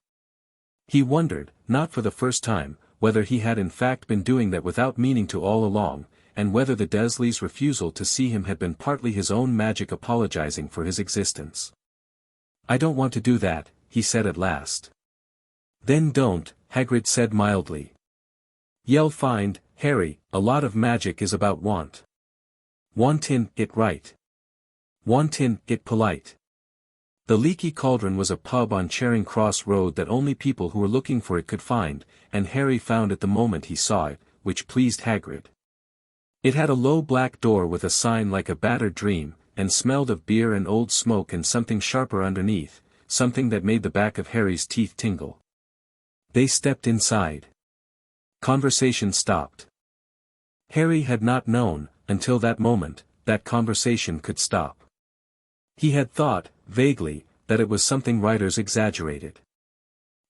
He wondered, not for the first time, whether he had in fact been doing that without meaning to all along, and whether the Dursleys' refusal to see him had been partly his own magic apologizing for his existence. "I don't want to do that," he said at last. "Then don't," Hagrid said mildly. "You'll find, Harry, a lot of magic is about want. Wantin' it right. Wantin' it polite." The Leaky Cauldron was a pub on Charing Cross Road that only people who were looking for it could find, and Harry found it the moment he saw it, which pleased Hagrid. It had a low black door with a sign like a battered dream, and smelled of beer and old smoke and something sharper underneath, something that made the back of Harry's teeth tingle. They stepped inside. Conversation stopped. Harry had not known, until that moment, that conversation could stop. He had thought, vaguely, that it was something writers exaggerated.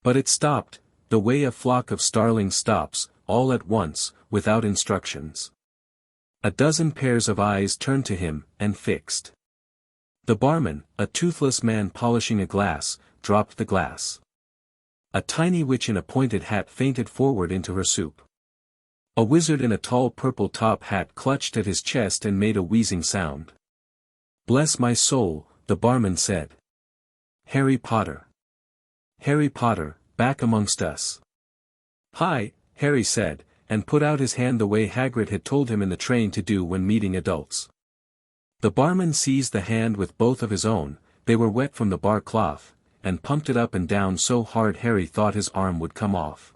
But it stopped, the way a flock of starlings stops, all at once, without instructions. A dozen pairs of eyes turned to him, and fixed. The barman, a toothless man polishing a glass, dropped the glass. A tiny witch in a pointed hat fainted forward into her soup. A wizard in a tall purple top hat clutched at his chest and made a wheezing sound. "Bless my soul," the barman said. "Harry Potter. Harry Potter, back amongst us." "Hi," Harry said, and put out his hand the way Hagrid had told him in the train to do when meeting adults. The barman seized the hand with both of his own, They were wet from the bar cloth, and pumped it up and down so hard Harry thought his arm would come off.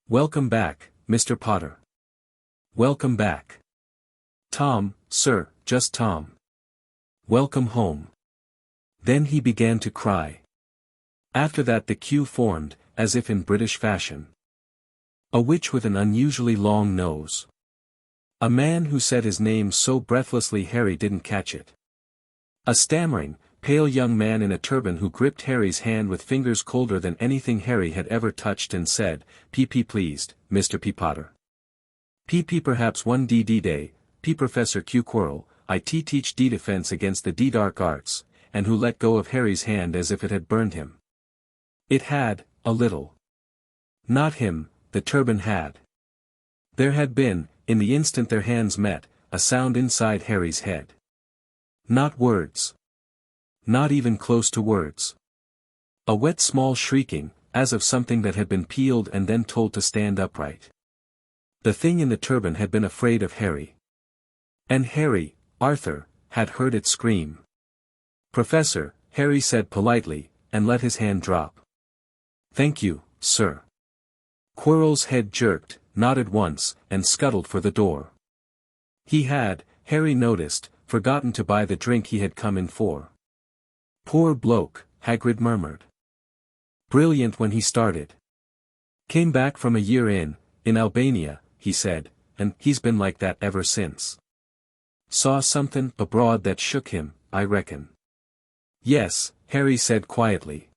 "Welcome back, Mr. Potter." "Welcome back." "Tom, sir, just Tom." "Welcome home." Then he began to cry. After that the queue formed, as if in British fashion. A witch with an unusually long nose. A man who said his name so breathlessly Harry didn't catch it. A stammering, pale young man in a turban who gripped Harry's hand with fingers colder than anything Harry had ever touched and said, "P.P. pleased, Mr. P. Potter. P.P. perhaps one D.D. day, P. Professor Q. Quirrell, I.T. teach D. defense against the D. dark arts," and who let go of Harry's hand as if it had burned him. It had, a little. Not him, the turban had. There had been, in the instant their hands met, a sound inside Harry's head. Not words. Not even close to words. A wet small shrieking, as of something that had been peeled and then told to stand upright. The thing in the turban had been afraid of Harry. And Harry, Arthur, had heard it scream. "Professor," Harry said politely, and let his hand drop. "Thank you, sir." Quirrell's head jerked, nodded once, and scuttled for the door. He had, Harry noticed, forgotten to buy the drink he had come in for. "Poor bloke," Hagrid murmured. "Brilliant when he started. Came back from a year in Albania," he said, "and he's been like that ever since. Saw something abroad that shook him, I reckon." "Yes," Harry said quietly.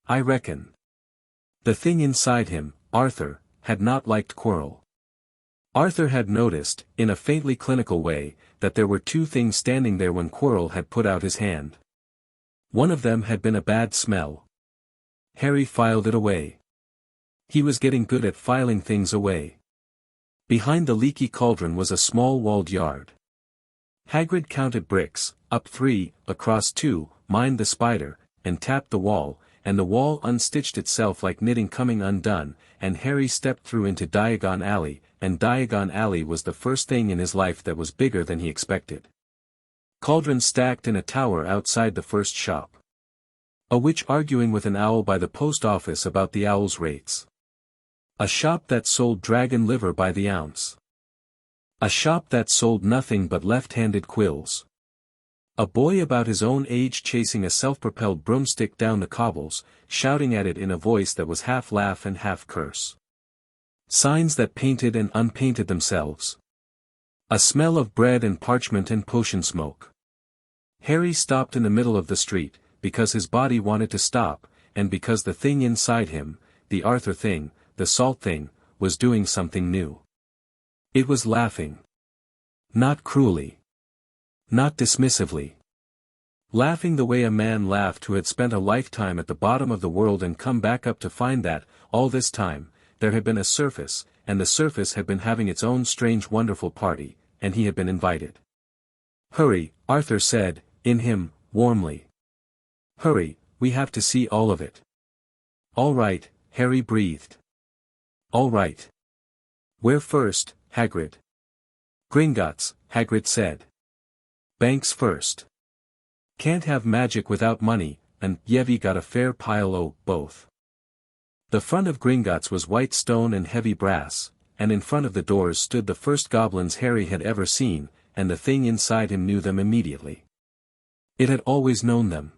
"I reckon." The thing inside him, Arthur, had not liked Quirrell. Arthur had noticed, in a faintly clinical way, that there were two things standing there when Quirrell had put out his hand. One of them had been a bad smell. Harry filed it away. He was getting good at filing things away. Behind the leaky cauldron was a small walled yard. Hagrid counted bricks, up 3, across 2, mined the spider, and tapped the wall, and the wall unstitched itself like knitting coming undone, and Harry stepped through into Diagon Alley, and Diagon Alley was the first thing in his life that was bigger than he expected. Cauldrons stacked in a tower outside the first shop. A witch arguing with an owl by the post office about the owl's rates. A shop that sold dragon liver by the ounce. A shop that sold nothing but left-handed quills. A boy about his own age chasing a self-propelled broomstick down the cobbles, shouting at it in a voice that was half laugh and half curse. Signs that painted and unpainted themselves. A smell of bread and parchment and potion smoke. Harry stopped in the middle of the street, because his body wanted to stop, and because the thing inside him, the Arthur thing, the salt thing, was doing something new. It was laughing. Not cruelly. Not dismissively. Laughing the way a man laughed who had spent a lifetime at the bottom of the world and come back up to find that, all this time, there had been a surface, and the surface had been having its own strange wonderful party, and he had been invited. "Hurry," Arthur said, in him, warmly. "Hurry, we have to see all of it." "All right," Harry breathed. "All right. Where first, Hagrid?" "Gringotts," Hagrid said. "Banks first. Can't have magic without money, and Yevi got a fair pile o' both." The front of Gringotts was white stone and heavy brass, and in front of the doors stood the first goblins Harry had ever seen, and the thing inside him knew them immediately. It had always known them.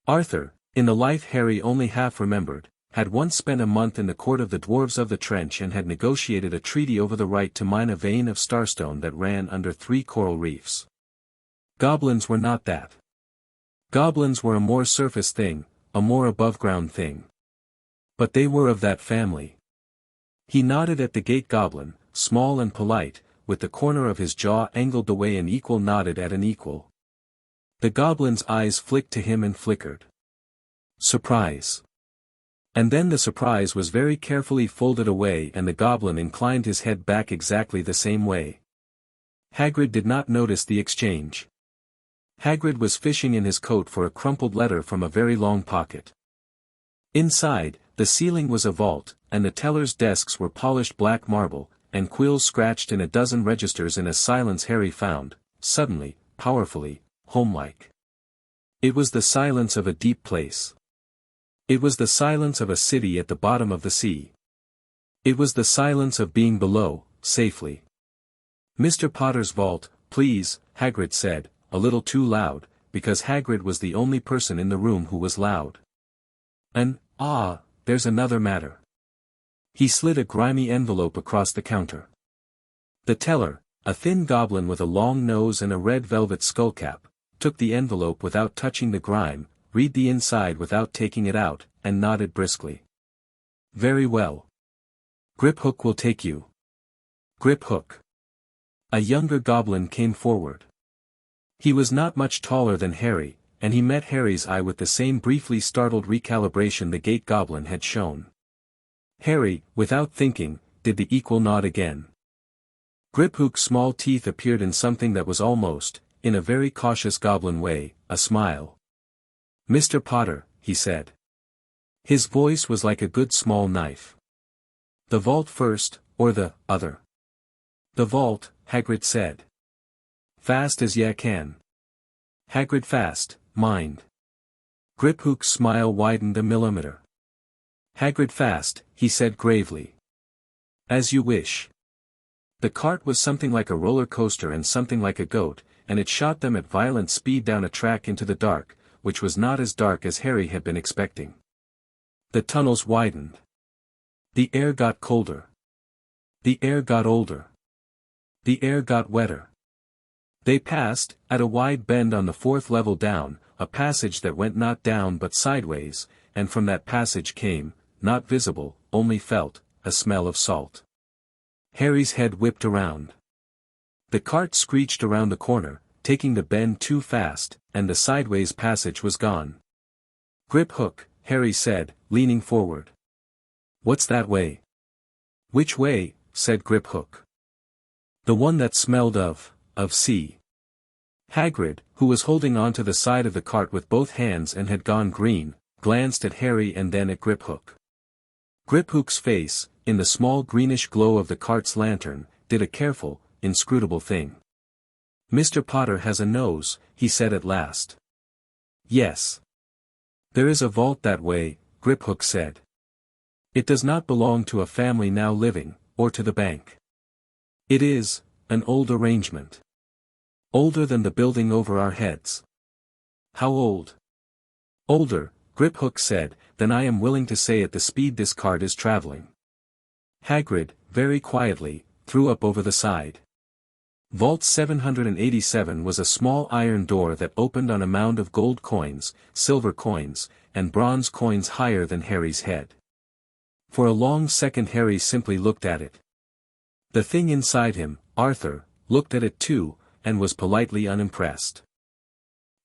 Arthur, in the life Harry only half remembered, had once spent a month in the court of the dwarves of the trench and had negotiated a treaty over the right to mine a vein of starstone that ran under 3 coral reefs. Goblins were not that. Goblins were a more surface thing, a more above-ground thing. But they were of that family. He nodded at the gate goblin, small and polite, with the corner of his jaw angled the way an equal nodded at an equal. The goblin's eyes flicked to him and flickered. Surprise. And then the surprise was very carefully folded away and the goblin inclined his head back exactly the same way. Hagrid did not notice the exchange. Hagrid was fishing in his coat for a crumpled letter from a very long pocket. Inside, the ceiling was a vault, and the tellers' desks were polished black marble, and quills scratched in a dozen registers in a silence Harry found, suddenly, powerfully, homelike. It was the silence of a deep place. It was the silence of a city at the bottom of the sea. It was the silence of being below, safely. "Mr. Potter's vault, please," Hagrid said, a little too loud, because Hagrid was the only person in the room who was loud. There's another matter." He slid a grimy envelope across the counter. The teller, a thin goblin with a long nose and a red velvet skullcap, took the envelope without touching the grime, read the inside without taking it out, and nodded briskly. "Very well. Griphook will take you." Griphook. A younger goblin came forward. He was not much taller than Harry, and he met Harry's eye with the same briefly startled recalibration the gate goblin had shown. Harry, without thinking, did the equal nod again. Griphook's small teeth appeared in something that was almost, in a very cautious goblin way, a smile. "Mr. Potter," he said. His voice was like a good small knife. "The vault first, or the other?" "The vault," Hagrid said. "Fast as ya can." Hagrid fast, mind. Griphook's smile widened a millimeter. "Hagrid fast," he said gravely. "As you wish." The cart was something like a roller coaster and something like a goat, and it shot them at violent speed down a track into the dark, which was not as dark as Harry had been expecting. The tunnels widened. The air got colder. The air got older. The air got wetter. They passed, at a wide bend on the fourth level down, a passage that went not down but sideways, and from that passage came, not visible, only felt, a smell of salt. Harry's head whipped around. The cart screeched around the corner, taking the bend too fast, and the sideways passage was gone. "Griphook," Harry said, leaning forward. "What's that way?" "Which way?" said Griphook. "The one that smelled of sea." Hagrid, who was holding on to the side of the cart with both hands and had gone green, glanced at Harry and then at Griphook. Griphook's face, in the small greenish glow of the cart's lantern, did a careful, inscrutable thing. "Mr. Potter has a nose," he said at last. "Yes. There is a vault that way," Griphook said. "It does not belong to a family now living, or to the bank. It is an old arrangement. Older than the building over our heads." "How old?" "Older," Griphook said, "than I am willing to say at the speed this cart is traveling." Hagrid, very quietly, threw up over the side. Vault 787 was a small iron door that opened on a mound of gold coins, silver coins, and bronze coins higher than Harry's head. For a long second Harry simply looked at it. The thing inside him, Arthur, looked at it too, and was politely unimpressed.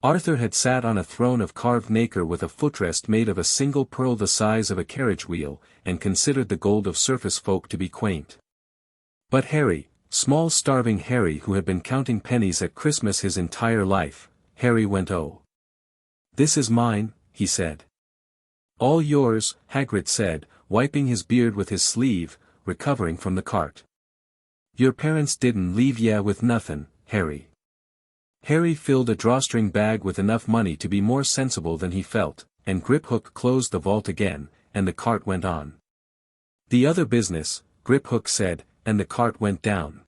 Arthur had sat on a throne of carved nacre with a footrest made of a single pearl the size of a carriage wheel, and considered the gold of surface folk to be quaint. But Harry, small starving Harry who had been counting pennies at Christmas his entire life, Harry went, "Oh. This is mine," he said. "All yours," Hagrid said, wiping his beard with his sleeve, recovering from the cart. "Your parents didn't leave ya with nothin', Harry." Harry filled a drawstring bag with enough money to be more sensible than he felt, and Griphook closed the vault again, and the cart went on. "The other business," Griphook said, and the cart went down.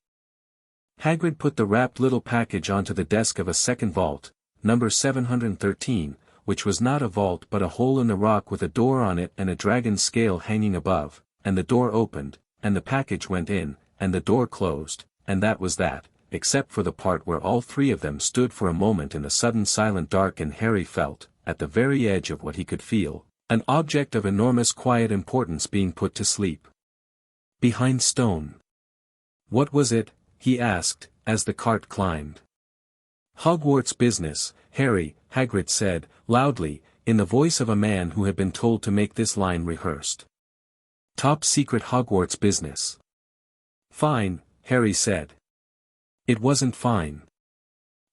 Hagrid put the wrapped little package onto the desk of a second vault, number 713, which was not a vault but a hole in the rock with a door on it and a dragon's scale hanging above, and the door opened, and the package went in, and the door closed, and that was that, except for the part where all three of them stood for a moment in the sudden silent dark and Harry felt, at the very edge of what he could feel, an object of enormous quiet importance being put to sleep. Behind stone. "What was it?" he asked, as the cart climbed. "Hogwarts business, Harry," Hagrid said, loudly, in the voice of a man who had been told to make this line rehearsed. "Top secret Hogwarts business." "Fine," Harry said. It wasn't fine.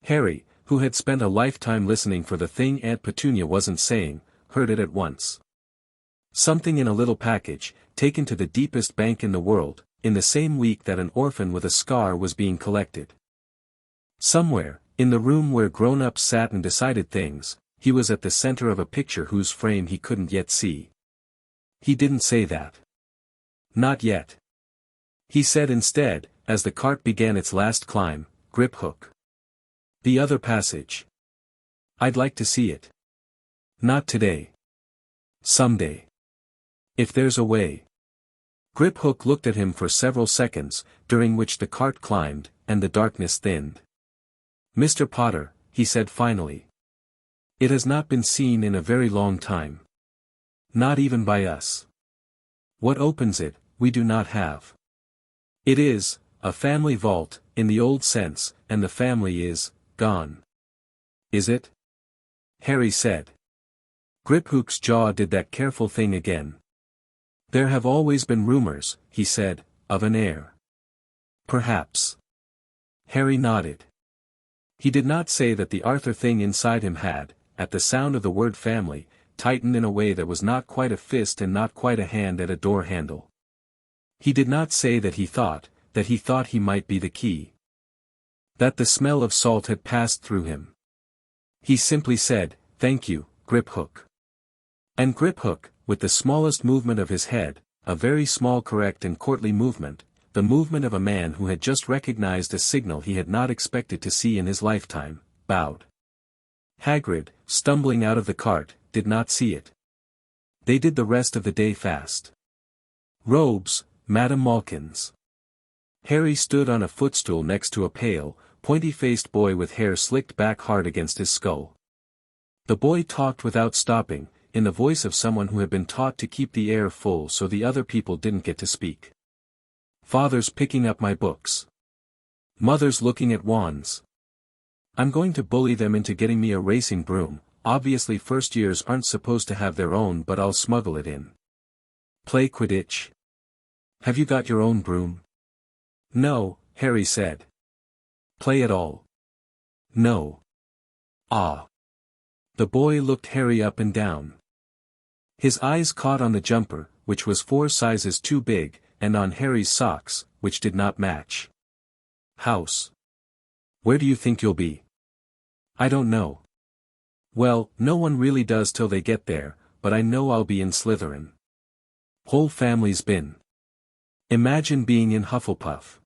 Harry, who had spent a lifetime listening for the thing Aunt Petunia wasn't saying, heard it at once. Something in a little package, taken to the deepest bank in the world, in the same week that an orphan with a scar was being collected. Somewhere, in the room where grown-ups sat and decided things, he was at the center of a picture whose frame he couldn't yet see. He didn't say that. Not yet. He said instead, as the cart began its last climb, "Grip hook. The other passage. I'd like to see it. Not today. Someday. If there's a way." Grip hook looked at him for several seconds, during which the cart climbed, and the darkness thinned. "Mr. Potter," he said finally. "It has not been seen in a very long time. Not even by us. What opens it, we do not have. It is a family vault, in the old sense, and the family is gone." "Is it?" Harry said. Griphook's jaw did that careful thing again. "There have always been rumors," he said, "of an heir. Perhaps." Harry nodded. He did not say that the Arthur thing inside him had, at the sound of the word family, tightened in a way that was not quite a fist and not quite a hand at a door handle. He did not say that he thought he might be the key. That the smell of salt had passed through him. He simply said, "Thank you, Griphook." And Griphook, with the smallest movement of his head, a very small correct and courtly movement, the movement of a man who had just recognized a signal he had not expected to see in his lifetime, bowed. Hagrid, stumbling out of the cart, did not see it. They did the rest of the day fast. Robes, Madame Malkin's. Harry stood on a footstool next to a pale, pointy-faced boy with hair slicked back hard against his skull. The boy talked without stopping, in the voice of someone who had been taught to keep the air full so the other people didn't get to speak. "Father's picking up my books. Mother's looking at wands. I'm going to bully them into getting me a racing broom. Obviously first years aren't supposed to have their own, but I'll smuggle it in. Play Quidditch. Have you got your own broom?" "No," Harry said. "Play at all?" "No." "Ah." The boy looked Harry up and down. His eyes caught on the jumper, which was 4 sizes too big, and on Harry's socks, which did not match. "House. Where do you think you'll be?" "I don't know." "Well, no one really does till they get there, but I know I'll be in Slytherin. Whole family's been. Imagine being in Hufflepuff.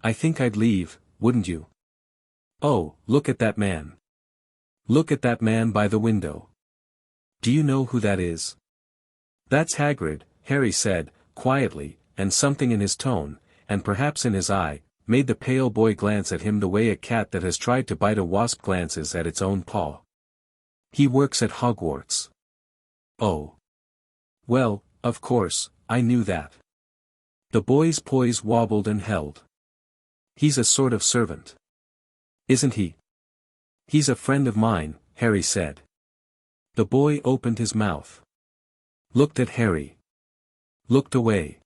I think I'd leave, wouldn't you? Oh, look at that man. Look at that man by the window. Do you know who that is?" "That's Hagrid," Harry said, quietly, and something in his tone, and perhaps in his eye, made the pale boy glance at him the way a cat that has tried to bite a wasp glances at its own paw. "He works at Hogwarts." "Oh. Well, of course, I knew that." The boy's poise wobbled and held. "He's a sort of servant. Isn't he?" "He's a friend of mine," Harry said. The boy opened his mouth. Looked at Harry. Looked away.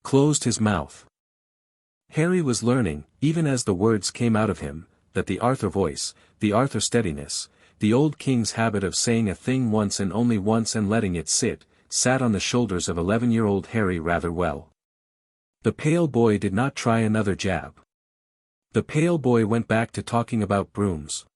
Closed his mouth. Harry was learning, even as the words came out of him, that the Arthur voice, the Arthur steadiness, the old king's habit of saying a thing once and only once and letting it sit, sat on the shoulders of 11-year-old Harry rather well. The pale boy did not try another jab. The pale boy went back to talking about brooms.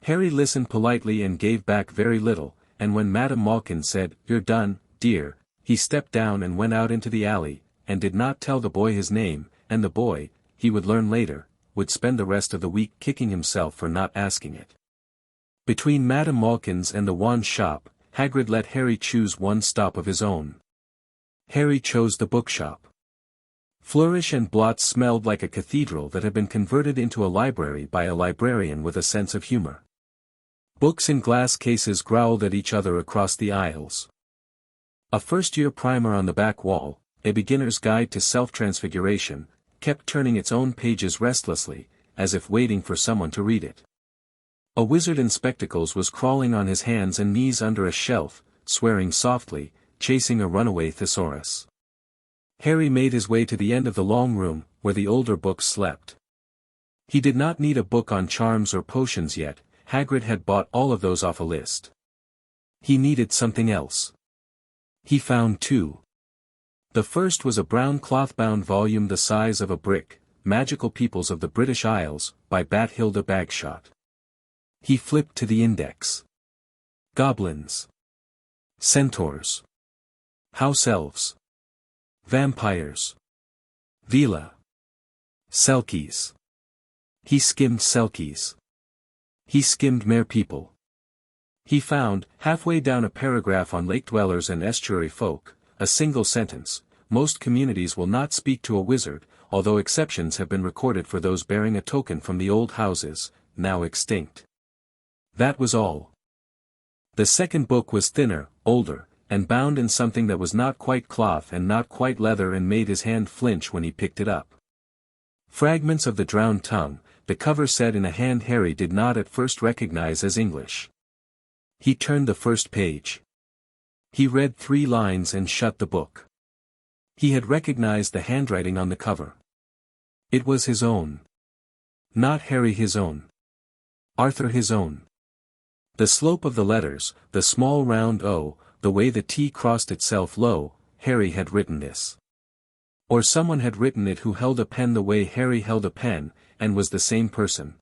Harry listened politely and gave back very little, and when Madame Malkin said, "You're done, dear," he stepped down and went out into the alley, and did not tell the boy his name, and the boy, he would learn later, would spend the rest of the week kicking himself for not asking it. Between Madame Malkin's and the wand shop, Hagrid let Harry choose one stop of his own. Harry chose the bookshop. Flourish and Blotts smelled like a cathedral that had been converted into a library by a librarian with a sense of humor. Books in glass cases growled at each other across the aisles. A first-year primer on the back wall, A Beginner's Guide to Self-Transfiguration, kept turning its own pages restlessly, as if waiting for someone to read it. A wizard in spectacles was crawling on his hands and knees under a shelf, swearing softly, chasing a runaway thesaurus. Harry made his way to the end of the long room, where the older books slept. He did not need a book on charms or potions yet, Hagrid had bought all of those off a list. He needed something else. He found 2. The first was a brown cloth-bound volume the size of a brick, Magical Peoples of the British Isles, by Bathilda Bagshot. He flipped to the index. Goblins. Centaurs. House elves. Vampires. Vila. Selkies. He skimmed Selkies. He skimmed mere people. He found, halfway down a paragraph on lake dwellers and estuary folk, a single sentence: most communities will not speak to a wizard, although exceptions have been recorded for those bearing a token from the old houses, now extinct. That was all. The second book was thinner, older, and bound in something that was not quite cloth and not quite leather, and made his hand flinch when he picked it up. Fragments of the Drowned Tongue, the cover said in a hand Harry did not at first recognize as English. He turned the first page. He read 3 lines and shut the book. He had recognized the handwriting on the cover. It was his own. Not Harry his own. Arthur his own. The slope of the letters, the small round O, the way the T crossed itself low, Harry had written this. Or someone had written it who held a pen the way Harry held a pen, and was the same person.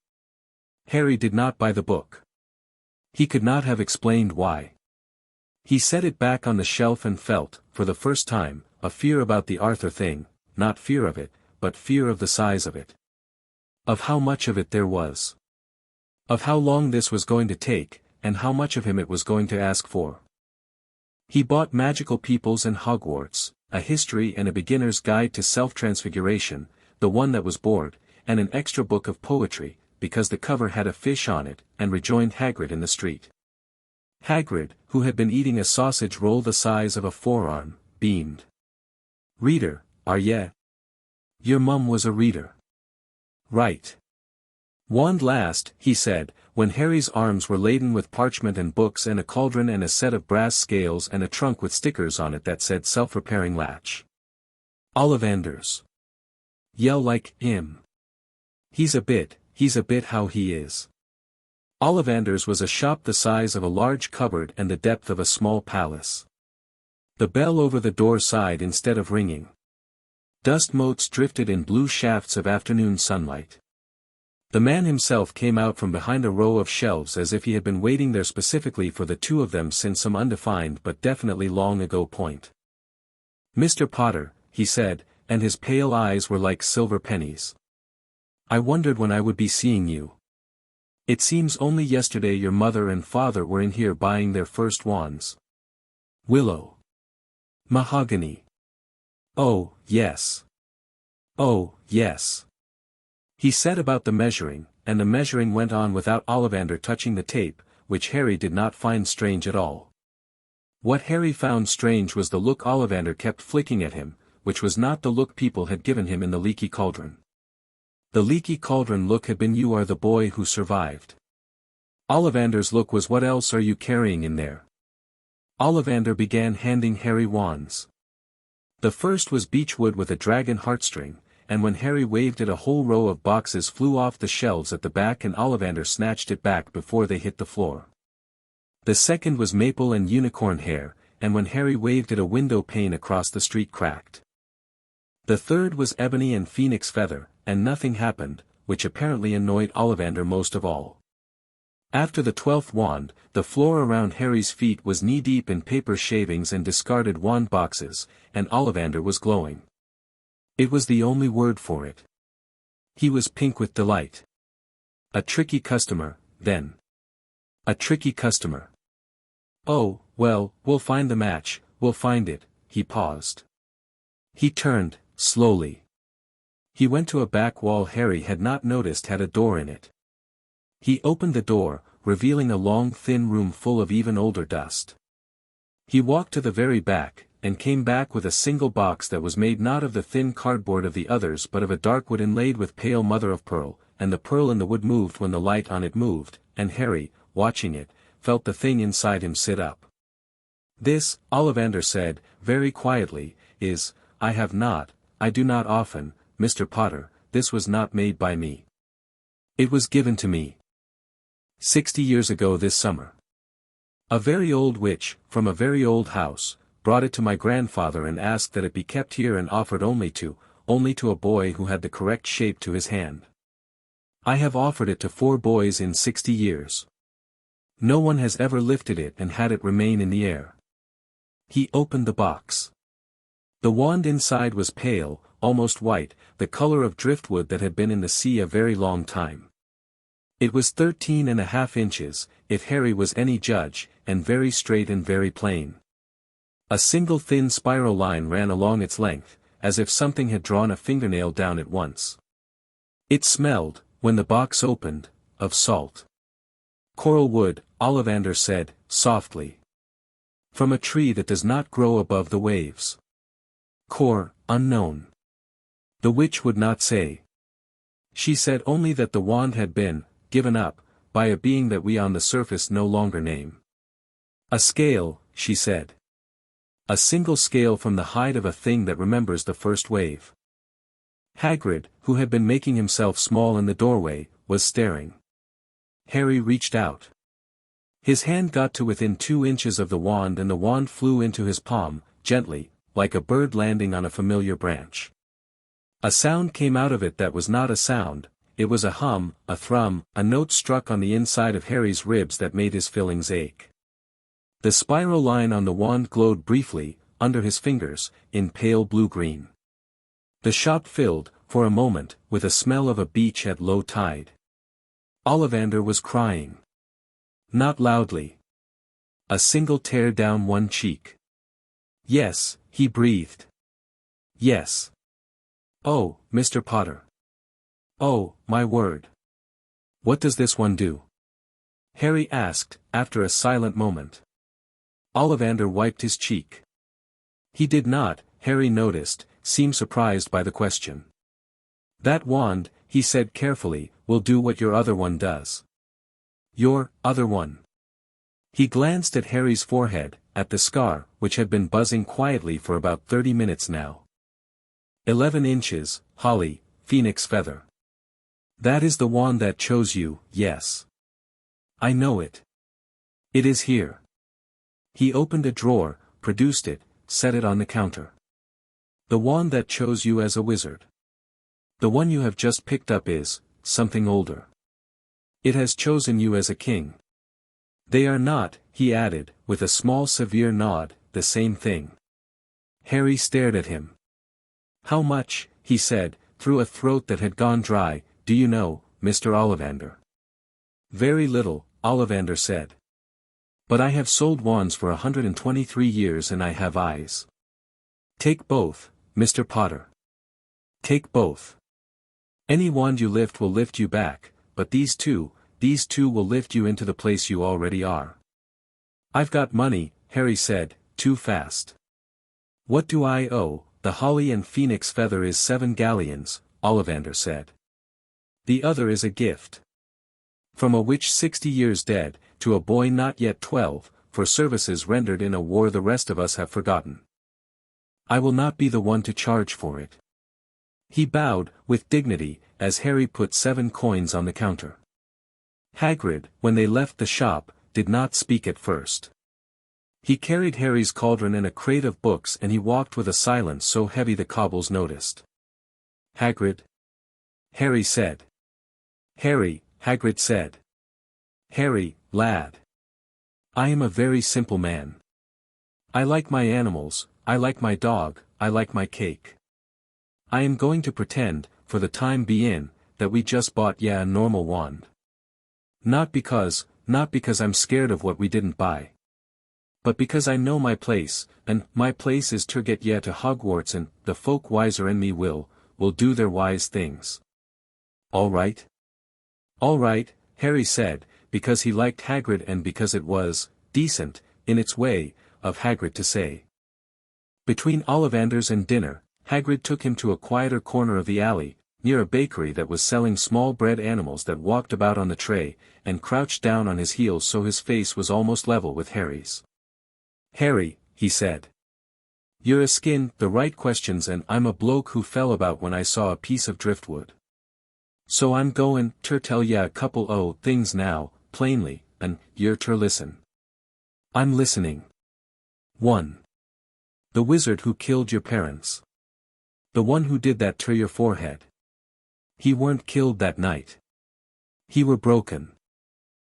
Harry did not buy the book. He could not have explained why. He set it back on the shelf and felt, for the first time, a fear about the Arthur thing, not fear of it, but fear of the size of it. Of how much of it there was. Of how long this was going to take, and how much of him it was going to ask for. He bought Magical Peoples and Hogwarts, a history and a beginner's guide to self-transfiguration, the one that was bored, and an extra book of poetry, because the cover had a fish on it, and rejoined Hagrid in the street. Hagrid, who had been eating a sausage roll the size of a forearm, beamed. "Reader, are ye? Your mum was a reader." "Right. Wand last," he said, when Harry's arms were laden with parchment and books and a cauldron and a set of brass scales and a trunk with stickers on it that said self-repairing latch. "Ollivanders. Yell like him. He's a bit how he is." Ollivanders was a shop the size of a large cupboard and the depth of a small palace. The bell over the door sighed instead of ringing. Dust motes drifted in blue shafts of afternoon sunlight. The man himself came out from behind a row of shelves as if he had been waiting there specifically for the two of them since some undefined but definitely long ago point. "Mr. Potter," he said, and his pale eyes were like silver pennies. "I wondered when I would be seeing you. It seems only yesterday your mother and father were in here buying their first wands. Willow. Mahogany. Oh, yes. Oh, yes." He set about the measuring, and the measuring went on without Ollivander touching the tape, which Harry did not find strange at all. What Harry found strange was the look Ollivander kept flicking at him, which was not the look people had given him in the Leaky Cauldron. The Leaky Cauldron look had been "You are the boy who survived." Ollivander's look was "What else are you carrying in there?" Ollivander began handing Harry wands. The first was beechwood with a dragon heartstring, and when Harry waved it a whole row of boxes flew off the shelves at the back and Ollivander snatched it back before they hit the floor. The second was maple and unicorn hair, and when Harry waved it a window pane across the street cracked. The third was ebony and phoenix feather, and nothing happened, which apparently annoyed Ollivander most of all. After the 12th wand, the floor around Harry's feet was knee-deep in paper shavings and discarded wand boxes, and Ollivander was glowing. It was the only word for it. He was pink with delight. A tricky customer, then. A tricky customer. "Oh, well, we'll find the match, we'll find it," he paused. He turned, slowly. He went to a back wall Harry had not noticed had a door in it. He opened the door, revealing a long thin room full of even older dust. He walked to the very back, and came back with a single box that was made not of the thin cardboard of the others but of a dark wood inlaid with pale mother-of-pearl, and the pearl in the wood moved when the light on it moved, and Harry, watching it, felt the thing inside him sit up. "This," Ollivander said, very quietly, I do not often, Mr. Potter, this was not made by me. It was given to me 60 years ago this summer. A very old witch, from a very old house, brought it to my grandfather and asked that it be kept here and offered only to a boy who had the correct shape to his hand. I have offered it to 4 boys in 60 years. No one has ever lifted it and had it remain in the air. He opened the box. The wand inside was pale, almost white, the color of driftwood that had been in the sea a very long time. It was 13.5 inches, if Harry was any judge, and very straight and very plain. A single thin spiral line ran along its length, as if something had drawn a fingernail down it once. It smelled, when the box opened, of salt. Coral wood, Ollivander said, softly. From a tree that does not grow above the waves. Cor, unknown. The witch would not say. She said only that the wand had been, given up, by a being that we on the surface no longer name. A scale, she said. A single scale from the hide of a thing that remembers the first wave. Hagrid, who had been making himself small in the doorway, was staring. Harry reached out. His hand got to within 2 inches of the wand and the wand flew into his palm, gently, like a bird landing on a familiar branch. A sound came out of it that was not a sound, it was a hum, a thrum, a note struck on the inside of Harry's ribs that made his fillings ache. The spiral line on the wand glowed briefly, under his fingers, in pale blue-green. The shop filled, for a moment, with a smell of a beach at low tide. Ollivander was crying. Not loudly. A single tear down one cheek. Yes, he breathed. Yes. Oh, Mr. Potter. Oh, my word. What does this one do? Harry asked, after a silent moment. Ollivander wiped his cheek. He did not, Harry noticed, seem surprised by the question. That wand, he said carefully, will do what your other one does. Your other one. He glanced at Harry's forehead, at the scar, which had been buzzing quietly for about 30 minutes now. 11 inches, holly, phoenix feather. That is the wand that chose you, yes. I know it. It is here. He opened a drawer, produced it, set it on the counter. The wand that chose you as a wizard. The one you have just picked up is, something older. It has chosen you as a king. They are not, he added, with a small severe nod, the same thing. Harry stared at him. How much, he said, through a throat that had gone dry, do you know, Mr. Ollivander? Very little, Ollivander said. But I have sold wands for 123 years and I have eyes. Take both, Mr. Potter. Take both. Any wand you lift will lift you back, but these two will lift you into the place you already are. I've got money, Harry said, too fast. What do I owe? The holly and phoenix feather is 7 galleons, Ollivander said. The other is a gift. From a witch 60 years dead, to a boy not yet 12, for services rendered in a war the rest of us have forgotten. I will not be the one to charge for it. He bowed, with dignity, as Harry put 7 coins on the counter. Hagrid, when they left the shop, did not speak at first. He carried Harry's cauldron and a crate of books and he walked with a silence so heavy the cobbles noticed. Hagrid? Harry said. Harry, Hagrid said. Harry, lad. I am a very simple man. I like my animals, I like my dog, I like my cake. I am going to pretend, for the time being, that we just bought a normal wand. Not because I'm scared of what we didn't buy. But because I know my place, and my place is to get to Hogwarts and the folk wiser than me will do their wise things. All right? All right, Harry said, because he liked Hagrid and because it was, decent, in its way, of Hagrid to say. Between Ollivanders and dinner, Hagrid took him to a quieter corner of the alley, near a bakery that was selling small bread animals that walked about on the tray, and crouched down on his heels so his face was almost level with Harry's. Harry, he said. You're askin' the right questions and I'm a bloke who fell about when I saw a piece of driftwood. So I'm goin' ter tell ya a couple o' things now, plainly, and you're ter listen. I'm listening. 1. The wizard who killed your parents. The one who did that ter your forehead. He weren't killed that night. He were broken.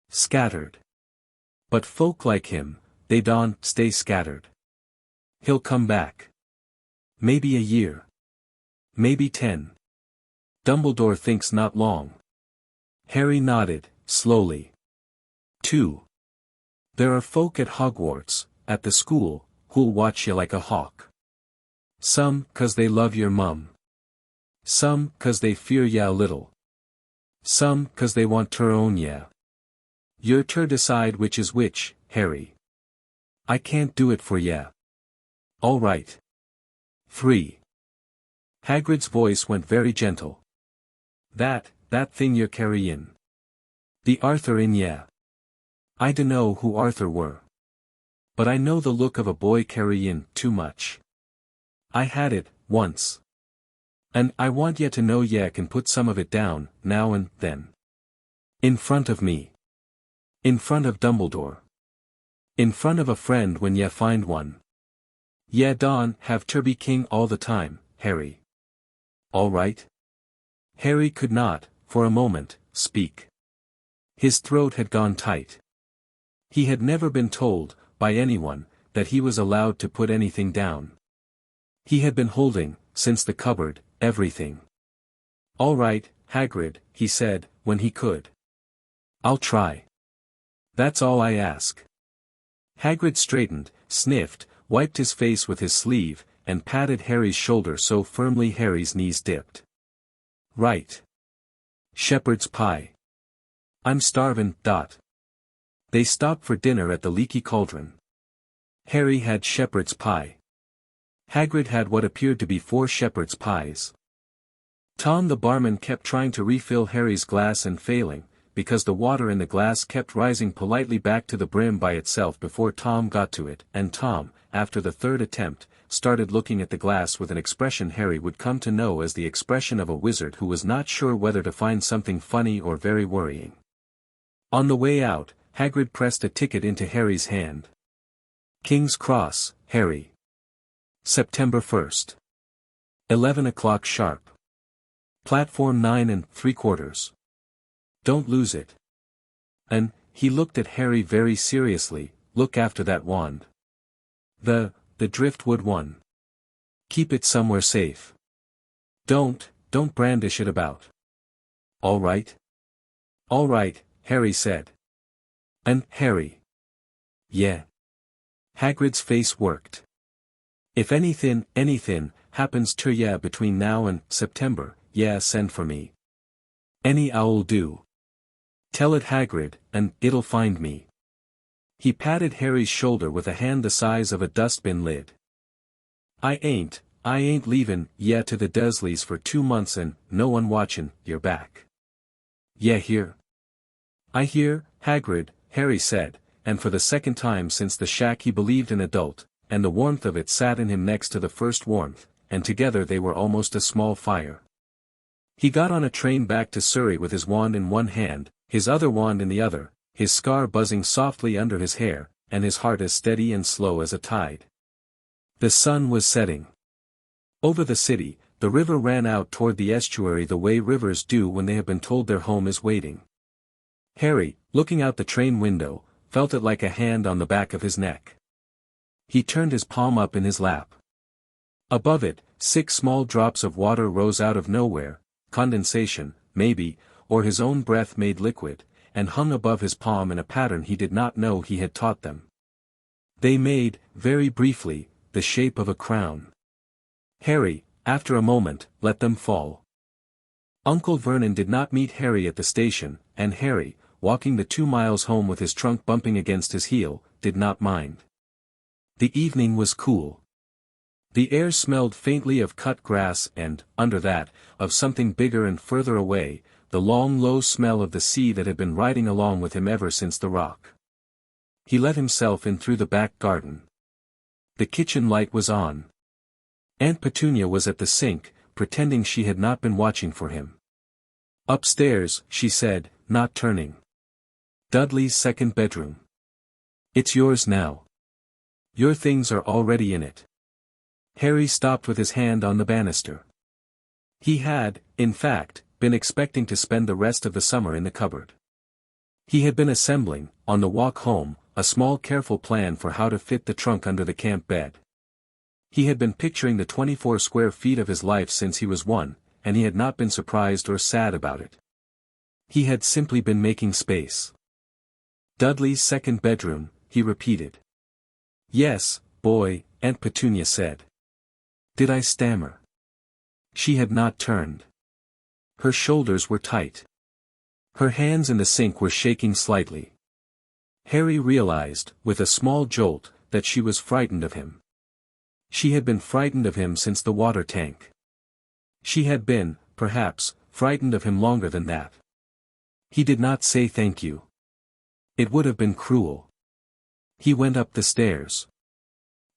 Scattered. But folk like him, they don't stay scattered. He'll come back. Maybe a year. Maybe 10. Dumbledore thinks not long. Harry nodded, slowly. 2. There are folk at Hogwarts, at the school, who'll watch you like a hawk. Some, 'cause they love your mum. Some, 'cause they fear ya a little. Some, 'cause they want ter own ya. You're ter decide which is which, Harry. I can't do it for ya. All right. 3. Hagrid's voice went very gentle. That thing you're carryin'. The Arthur in ya. I dunno who Arthur were. But I know the look of a boy carryin' too much. I had it, once. And I want ye to know ye can put some of it down, now and then. In front of me. In front of Dumbledore. In front of a friend when ye find one. Ye don't have ter be king all the time, Harry. All right? Harry could not, for a moment, speak. His throat had gone tight. He had never been told, by anyone, that he was allowed to put anything down. He had been holding, since the cupboard, everything. All right, Hagrid, he said, when he could. I'll try. That's all I ask. Hagrid straightened, sniffed, wiped his face with his sleeve, and patted Harry's shoulder so firmly Harry's knees dipped. Right. Shepherd's pie. I'm starvin'. They stopped for dinner at the Leaky Cauldron. Harry had shepherd's pie. Hagrid had what appeared to be 4 shepherd's pies. Tom the barman kept trying to refill Harry's glass and failing, because the water in the glass kept rising politely back to the brim by itself before Tom got to it, and Tom, after the 3rd attempt, started looking at the glass with an expression Harry would come to know as the expression of a wizard who was not sure whether to find something funny or very worrying. On the way out, Hagrid pressed a ticket into Harry's hand. King's Cross, Harry. September 1st. 11 o'clock sharp. Platform 9 3/4. Don't lose it. And, he looked at Harry very seriously, look after that wand. The driftwood one. Keep it somewhere safe. Don't brandish it about. All right? All right, Harry said. And, Harry. Yeah. Hagrid's face worked. If anything happens to ya between now and September, send for me. Any owl'll do. Tell it Hagrid, and it'll find me. He patted Harry's shoulder with a hand the size of a dustbin lid. I ain't leavin' ya to the Dursleys for 2 months and no one watchin' your back. Ya hear? I hear, Hagrid, Harry said, and for the second time since the shack he believed an adult, and the warmth of it sat in him next to the first warmth, and together they were almost a small fire. He got on a train back to Surrey with his wand in one hand, his other wand in the other, his scar buzzing softly under his hair, and his heart as steady and slow as a tide. The sun was setting. Over the city, the river ran out toward the estuary the way rivers do when they have been told their home is waiting. Harry, looking out the train window, felt it like a hand on the back of his neck. He turned his palm up in his lap. Above it, 6 small drops of water rose out of nowhere, condensation, maybe, or his own breath made liquid, and hung above his palm in a pattern he did not know he had taught them. They made, very briefly, the shape of a crown. Harry, after a moment, let them fall. Uncle Vernon did not meet Harry at the station, and Harry, walking the 2 miles home with his trunk bumping against his heel, did not mind. The evening was cool. The air smelled faintly of cut grass and, under that, of something bigger and further away, the long low smell of the sea that had been riding along with him ever since the rock. He let himself in through the back garden. The kitchen light was on. Aunt Petunia was at the sink, pretending she had not been watching for him. Upstairs, she said, not turning. Dudley's 2nd bedroom. It's yours now. Your things are already in it. Harry stopped with his hand on the banister. He had, in fact, been expecting to spend the rest of the summer in the cupboard. He had been assembling, on the walk home, a small careful plan for how to fit the trunk under the camp bed. He had been picturing the 24 square feet of his life since he was 1, and he had not been surprised or sad about it. He had simply been making space. Dudley's second bedroom, he repeated. Yes, boy, Aunt Petunia said. Did I stammer? She had not turned. Her shoulders were tight. Her hands in the sink were shaking slightly. Harry realized, with a small jolt, that she was frightened of him. She had been frightened of him since the water tank. She had been, perhaps, frightened of him longer than that. He did not say thank you. It would have been cruel. He went up the stairs.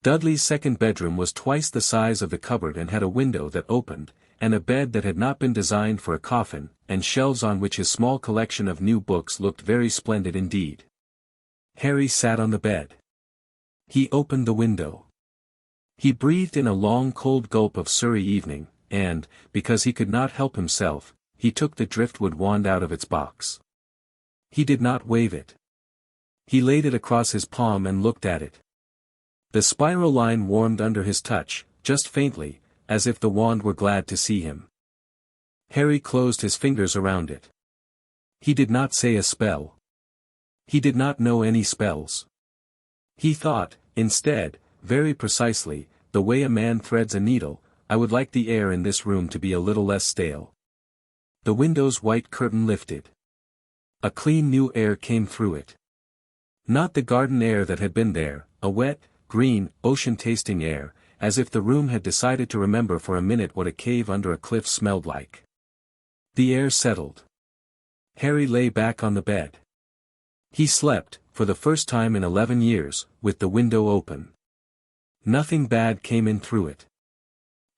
Dudley's second bedroom was twice the size of the cupboard and had a window that opened, and a bed that had not been designed for a coffin, and shelves on which his small collection of new books looked very splendid indeed. Harry sat on the bed. He opened the window. He breathed in a long cold gulp of Surrey evening, and, because he could not help himself, he took the driftwood wand out of its box. He did not wave it. He laid it across his palm and looked at it. The spiral line warmed under his touch, just faintly, as if the wand were glad to see him. Harry closed his fingers around it. He did not say a spell. He did not know any spells. He thought, instead, very precisely, the way a man threads a needle, I would like the air in this room to be a little less stale. The window's white curtain lifted. A clean new air came through it. Not the garden air that had been there, a wet, green, ocean-tasting air, as if the room had decided to remember for a minute what a cave under a cliff smelled like. The air settled. Harry lay back on the bed. He slept, for the first time in 11 years, with the window open. Nothing bad came in through it.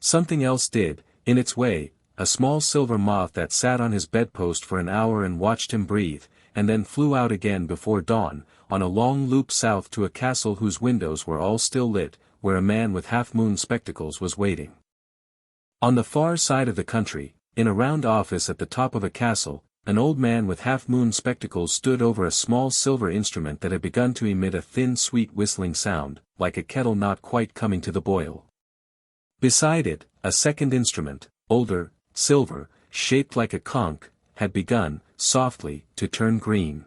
Something else did, in its way, a small silver moth that sat on his bedpost for an hour and watched him breathe, and then flew out again before dawn, on a long loop south to a castle whose windows were all still lit, where a man with half-moon spectacles was waiting. On the far side of the country, in a round office at the top of a castle, an old man with half-moon spectacles stood over a small silver instrument that had begun to emit a thin sweet whistling sound, like a kettle not quite coming to the boil. Beside it, a second instrument, older, silver, shaped like a conch, had begun, softly, to turn green.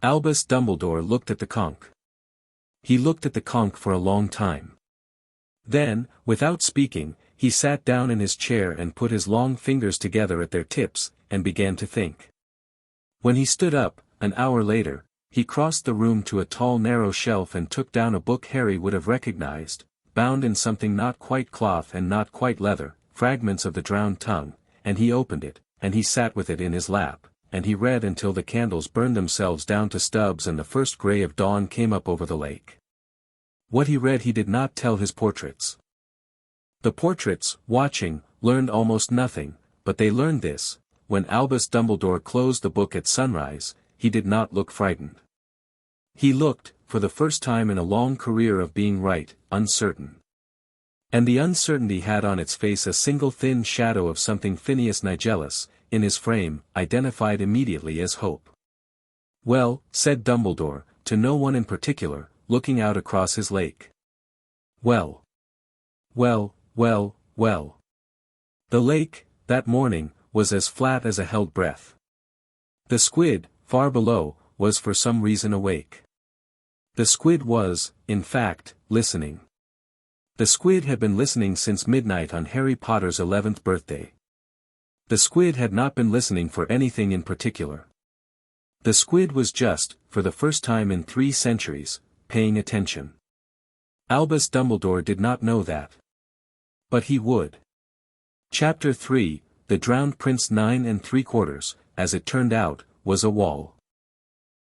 Albus Dumbledore looked at the conch. He looked at the conch for a long time. Then, without speaking, he sat down in his chair and put his long fingers together at their tips, and began to think. When he stood up, an hour later, he crossed the room to a tall narrow shelf and took down a book Harry would have recognized, bound in something not quite cloth and not quite leather, fragments of the drowned tongue, and he opened it, and he sat with it in his lap, and he read until the candles burned themselves down to stubs and the first gray of dawn came up over the lake. What he read he did not tell his portraits. The portraits, watching, learned almost nothing, but they learned this: when Albus Dumbledore closed the book at sunrise, he did not look frightened. He looked, for the first time in a long career of being right, uncertain. And the uncertainty had on its face a single thin shadow of something Phineas Nigellus, in his frame, identified immediately as hope. Well, said Dumbledore, to no one in particular, looking out across his lake. Well. Well. The lake, that morning, was as flat as a held breath. The squid, far below, was for some reason awake. The squid was, in fact, listening. The squid had been listening since midnight on Harry Potter's 11th birthday. The squid had not been listening for anything in particular. The squid was just, for the first time in 3 centuries, paying attention. Albus Dumbledore did not know that. But he would. Chapter 3, The Drowned Prince 9 3/4, as it turned out, was a wall.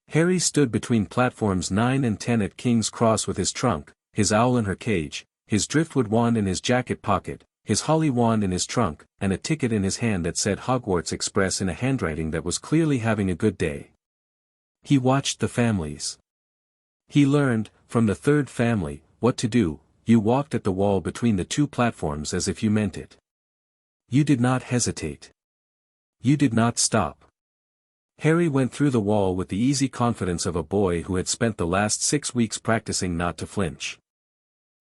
Harry stood between platforms 9 and 10 at King's Cross with his trunk, his owl in her cage, his driftwood wand in his jacket pocket, his holly wand in his trunk, and a ticket in his hand that said Hogwarts Express in a handwriting that was clearly having a good day. He watched the families. He learned, from the 3rd family, what to do. You walked at the wall between the 2 platforms as if you meant it. You did not hesitate. You did not stop. Harry went through the wall with the easy confidence of a boy who had spent the last 6 weeks practicing not to flinch.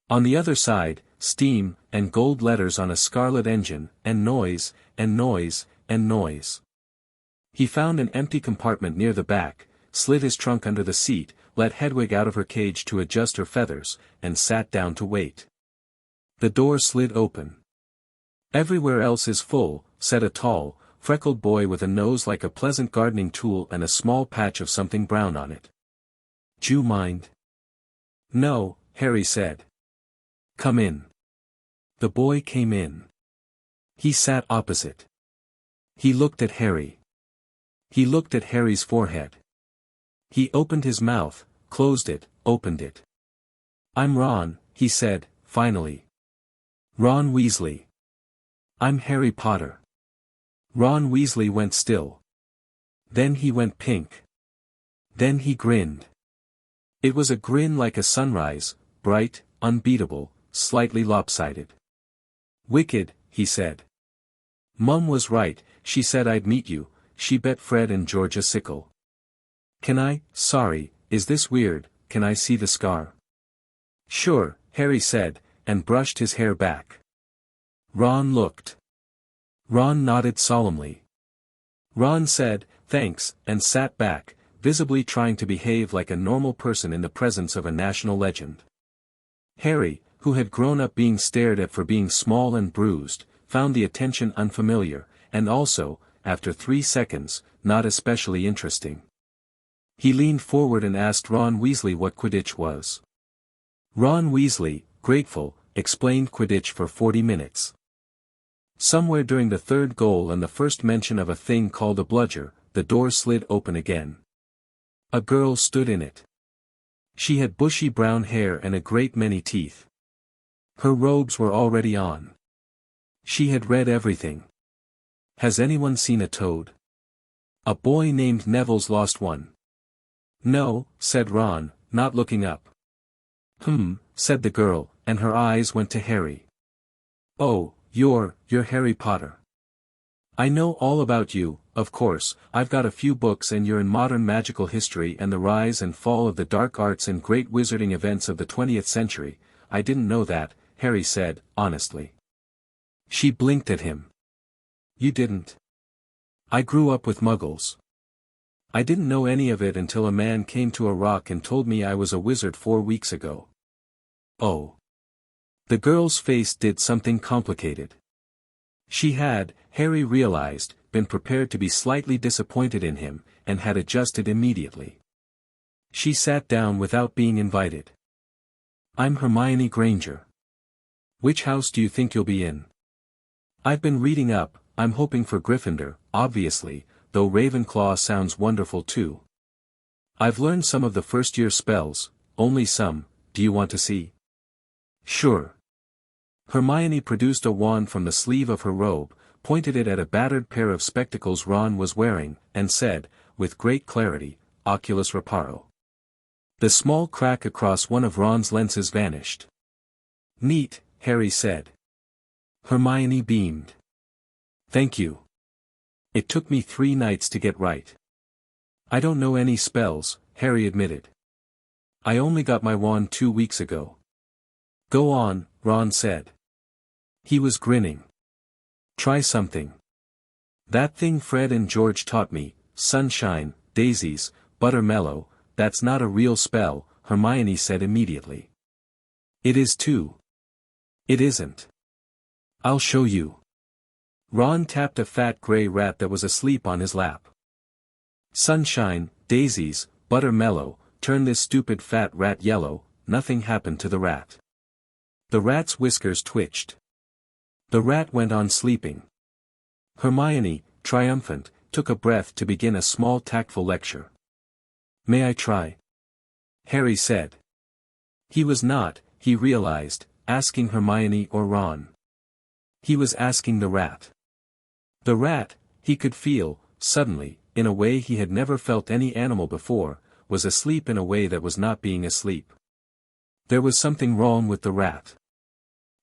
On the other side, steam, and gold letters on a scarlet engine, and noise, and noise, and noise. He found an empty compartment near the back, slid his trunk under the seat, let Hedwig out of her cage to adjust her feathers, and sat down to wait. The door slid open. "Everywhere else is full," said a tall, freckled boy with a nose like a pleasant gardening tool and a small patch of something brown on it. "D'you mind?" "No," Harry said. "Come in." The boy came in. He sat opposite. He looked at Harry. He looked at Harry's forehead. He opened his mouth, closed it, opened it. "I'm Ron," he said, finally. "Ron Weasley." "I'm Harry Potter." Ron Weasley went still. Then he went pink. Then he grinned. It was a grin like a sunrise, bright, unbeatable, slightly lopsided. "Wicked," he said. "Mum was right, she said I'd meet you, she bet Fred and George a sickle. Sorry, is this weird, can I see the scar?" "Sure," Harry said, and brushed his hair back. Ron looked. Ron nodded solemnly. Ron said, "Thanks," and sat back, visibly trying to behave like a normal person in the presence of a national legend. Harry, who had grown up being stared at for being small and bruised, found the attention unfamiliar, and also, after 3 seconds, not especially interesting. He leaned forward and asked Ron Weasley what Quidditch was. Ron Weasley, grateful, explained Quidditch for 40 minutes. Somewhere during the third goal and the first mention of a thing called a bludger, the door slid open again. A girl stood in it. She had bushy brown hair and a great many teeth. Her robes were already on. She had read everything. Has anyone seen a toad? A boy named Neville's lost one. No, said Ron, not looking up. Said the girl, and her eyes went to Harry. Oh, you're Harry Potter. I know all about you, of course, I've got a few books and you're in modern magical history and the rise and fall of the dark arts and great wizarding events of the 20th century. I didn't know that, Harry said, honestly. She blinked at him. You didn't? I grew up with muggles. I didn't know any of it until a man came to a rock and told me I was a wizard 4 weeks ago. Oh. The girl's face did something complicated. She had, Harry realized, been prepared to be slightly disappointed in him, and had adjusted immediately. She sat down without being invited. I'm Hermione Granger. Which house do you think you'll be in? I've been reading up, I'm hoping for Gryffindor, obviously, though Ravenclaw sounds wonderful too. I've learned some of the first-year spells, only some, do you want to see? Sure. Hermione produced a wand from the sleeve of her robe, pointed it at a battered pair of spectacles Ron was wearing, and said, with great clarity, Oculus Reparo. The small crack across one of Ron's lenses vanished. Neat, Harry said. Hermione beamed. Thank you. It took me 3 nights to get right. I don't know any spells, Harry admitted. I only got my wand 2 weeks ago. Go on, Ron said. He was grinning. Try something. That thing Fred and George taught me, sunshine, daisies, buttermellow, that's not a real spell, Hermione said immediately. It is too. It isn't. I'll show you. Ron tapped a fat gray rat that was asleep on his lap. Sunshine, daisies, buttermellow, turn this stupid fat rat yellow, nothing happened to the rat. The rat's whiskers twitched. The rat went on sleeping. Hermione, triumphant, took a breath to begin a small tactful lecture. May I try? Harry said. He was not, he realized, asking Hermione or Ron. He was asking the rat. The rat, he could feel, suddenly, in a way he had never felt any animal before, was asleep in a way that was not being asleep. There was something wrong with the rat.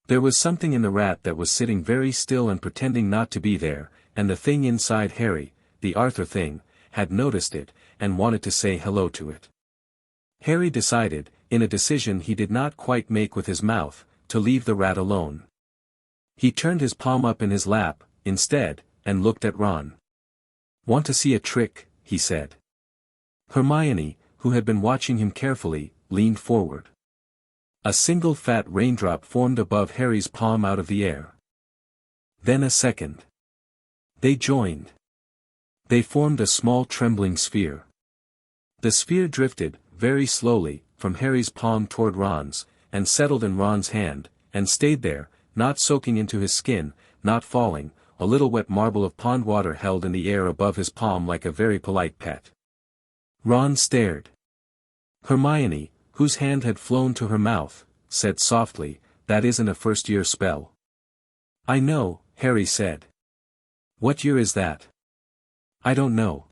There was something in the rat that was sitting very still and pretending not to be there, and the thing inside Harry, the Arthur thing, had noticed it, and wanted to say hello to it. Harry decided, in a decision he did not quite make with his mouth, to leave the rat alone. He turned his palm up in his lap, instead, and looked at Ron. "Want to see a trick?" he said. Hermione, who had been watching him carefully, leaned forward. A single fat raindrop formed above Harry's palm out of the air. Then a second. They joined. They formed a small trembling sphere. The sphere drifted, very slowly, from Harry's palm toward Ron's, and settled in Ron's hand, and stayed there, not soaking into his skin, not falling, a little wet marble of pond water held in the air above his palm like a very polite pet. Ron stared. Hermione, whose hand had flown to her mouth, said softly, "That isn't a first-year spell." "I know," Harry said. "What year is that?" "I don't know.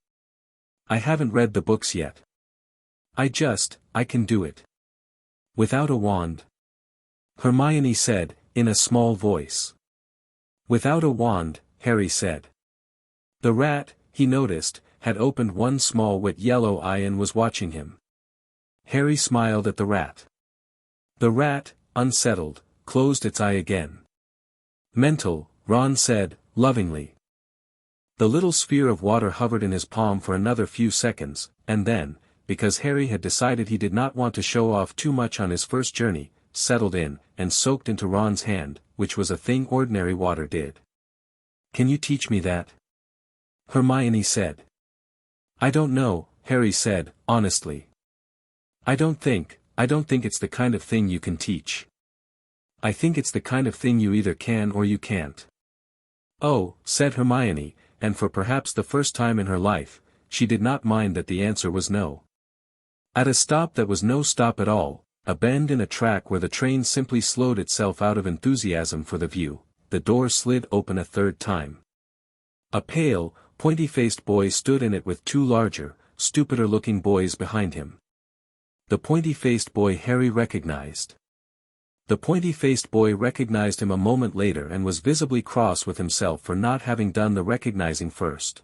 I haven't read the books yet. I can do it." "Without a wand?" Hermione said, in a small voice. "Without a wand," Harry said. The rat, he noticed, had opened one small wet yellow eye and was watching him. Harry smiled at the rat. The rat, unsettled, closed its eye again. "Mental," Ron said, lovingly. The little sphere of water hovered in his palm for another few seconds, and then, because Harry had decided he did not want to show off too much on his first journey, settled in, and soaked into Ron's hand, which was a thing ordinary water did. "Can you teach me that?" Hermione said. "I don't know," Harry said, honestly. I don't think it's the kind of thing you can teach. I think it's the kind of thing you either can or you can't." "Oh," said Hermione, and for perhaps the first time in her life, she did not mind that the answer was no. At a stop that was no stop at all, a bend in a track where the train simply slowed itself out of enthusiasm for the view, the door slid open a third time. A pale, pointy-faced boy stood in it with two larger, stupider-looking boys behind him. The pointy-faced boy Harry recognized. The pointy-faced boy recognized him a moment later and was visibly cross with himself for not having done the recognizing first.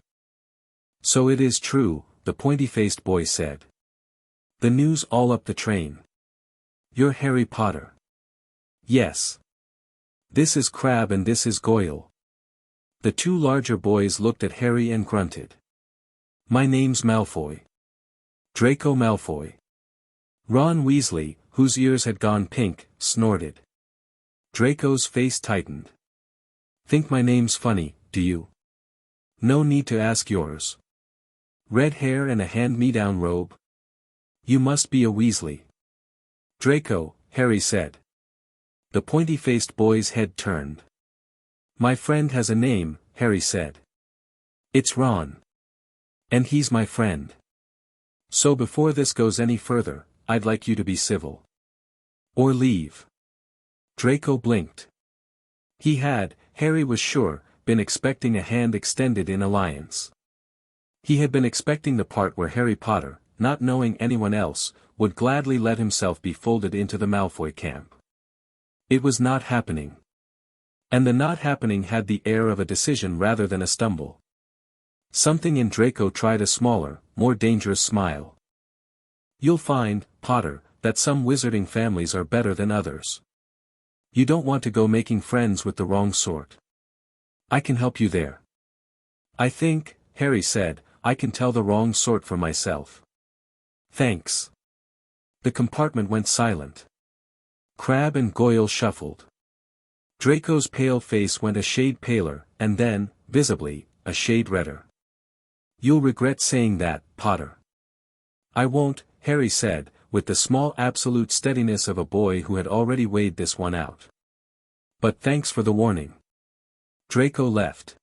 "So it is true," the pointy-faced boy said. "The news all up the train. You're Harry Potter." "Yes. This is Crabbe and this is Goyle." The two larger boys looked at Harry and grunted. "My name's Malfoy. Draco Malfoy." Ron Weasley, whose ears had gone pink, snorted. Draco's face tightened. "Think my name's funny, do you? No need to ask yours. Red hair and a hand-me-down robe? You must be a Weasley." "Draco," Harry said. The pointy-faced boy's head turned. "My friend has a name," Harry said. "It's Ron. And he's my friend. So before this goes any further, I'd like you to be civil. Or leave." Draco blinked. He had, Harry was sure, been expecting a hand extended in alliance. He had been expecting the part where Harry Potter, not knowing anyone else, would gladly let himself be folded into the Malfoy camp. It was not happening. And the not happening had the air of a decision rather than a stumble. Something in Draco tried a smaller, more dangerous smile. "You'll find, Potter, that some wizarding families are better than others. You don't want to go making friends with the wrong sort. I can help you there." "I think," Harry said, "I can tell the wrong sort for myself." "Thanks." The compartment went silent. Crabbe and Goyle shuffled. Draco's pale face went a shade paler, and then, visibly, a shade redder. "You'll regret saying that, Potter." "I won't," Harry said, with the small absolute steadiness of a boy who had already weighed this one out. "But thanks for the warning." Draco left.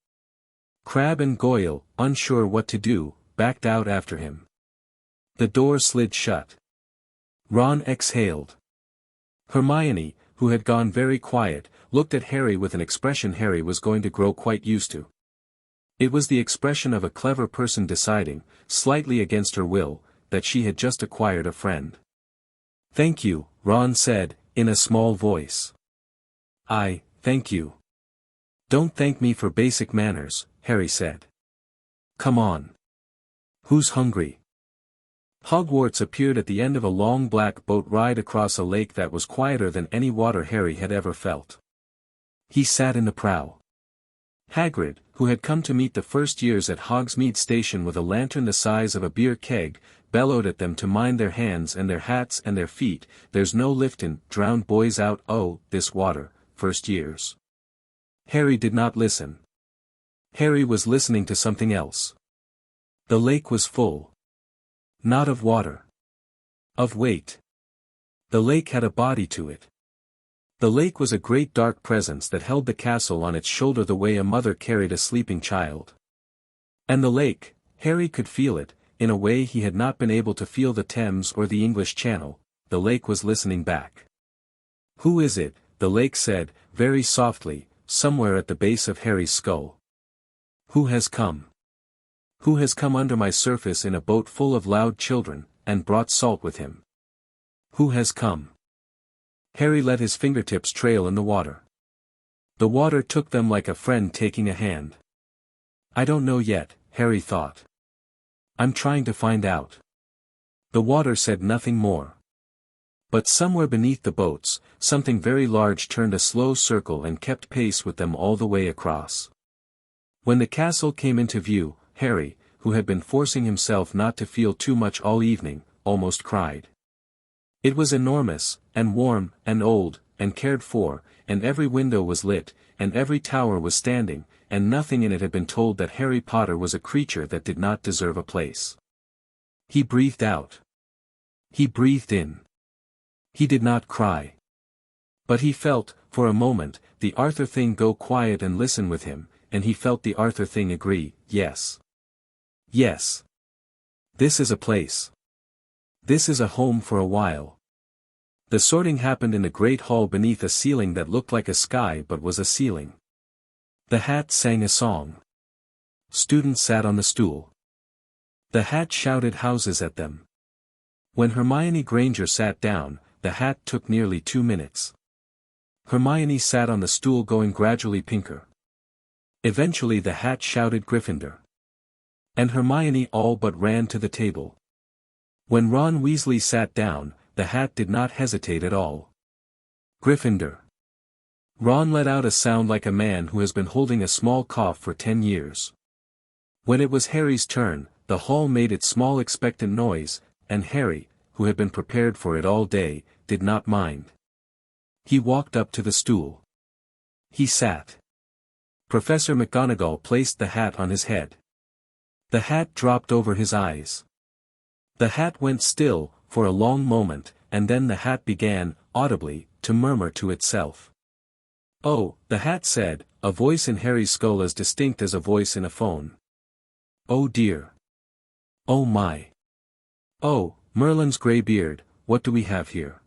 Crabbe and Goyle, unsure what to do, backed out after him. The door slid shut. Ron exhaled. Hermione, who had gone very quiet, looked at Harry with an expression Harry was going to grow quite used to. It was the expression of a clever person deciding, slightly against her will, that she had just acquired a friend. "Thank you," Ron said, in a small voice. Thank you." "Don't thank me for basic manners," Harry said. "Come on. Who's hungry? Hogwarts appeared at the end of a long black boat ride across a lake that was quieter than any water Harry had ever felt. He sat in the prow. Hagrid, who had come to meet the first years at Hogsmeade Station with a lantern the size of a beer keg, bellowed at them to mind their hands and their hats and their feet. "There's no liftin', drowned boys out, oh, this water, first years." Harry did not listen. Harry was listening to something else. The lake was full. Not of water. Of weight. The lake had a body to it. The lake was a great dark presence that held the castle on its shoulder the way a mother carried a sleeping child. And the lake, Harry could feel it, in a way he had not been able to feel the Thames or the English Channel. The lake was listening back. "Who is it?" the lake said, very softly, somewhere at the base of Harry's skull. "Who has come? Who has come under my surface in a boat full of loud children, and brought salt with him? Who has come?" Harry let his fingertips trail in the water. The water took them like a friend taking a hand. "I don't know yet," Harry thought. "I'm trying to find out." The water said nothing more. But somewhere beneath the boats, something very large turned a slow circle and kept pace with them all the way across. When the castle came into view, Harry, who had been forcing himself not to feel too much all evening, almost cried. It was enormous, and warm, and old, and cared for, and every window was lit, and every tower was standing, and nothing in it had been told that Harry Potter was a creature that did not deserve a place. He breathed out. He breathed in. He did not cry. But he felt, for a moment, the Arthur thing go quiet and listen with him, and he felt the Arthur thing agree, yes. Yes. This is a place. This is a home for a while. The sorting happened in the great hall beneath a ceiling that looked like a sky but was a ceiling. The hat sang a song. Students sat on the stool. The hat shouted houses at them. When Hermione Granger sat down, the hat took nearly 2 minutes. Hermione sat on the stool going gradually pinker. Eventually the hat shouted Gryffindor. And Hermione all but ran to the table. When Ron Weasley sat down, the hat did not hesitate at all. Gryffindor. Ron let out a sound like a man who has been holding a small cough for 10 years. When it was Harry's turn, the hall made its small expectant noise, and Harry, who had been prepared for it all day, did not mind. He walked up to the stool. He sat. Professor McGonagall placed the hat on his head. The hat dropped over his eyes. The hat went still, for a long moment, and then the hat began, audibly, to murmur to itself. "Oh," the hat said, a voice in Harry's skull as distinct as a voice in a phone. "Oh dear. Oh my. Oh, Merlin's grey beard, what do we have here?"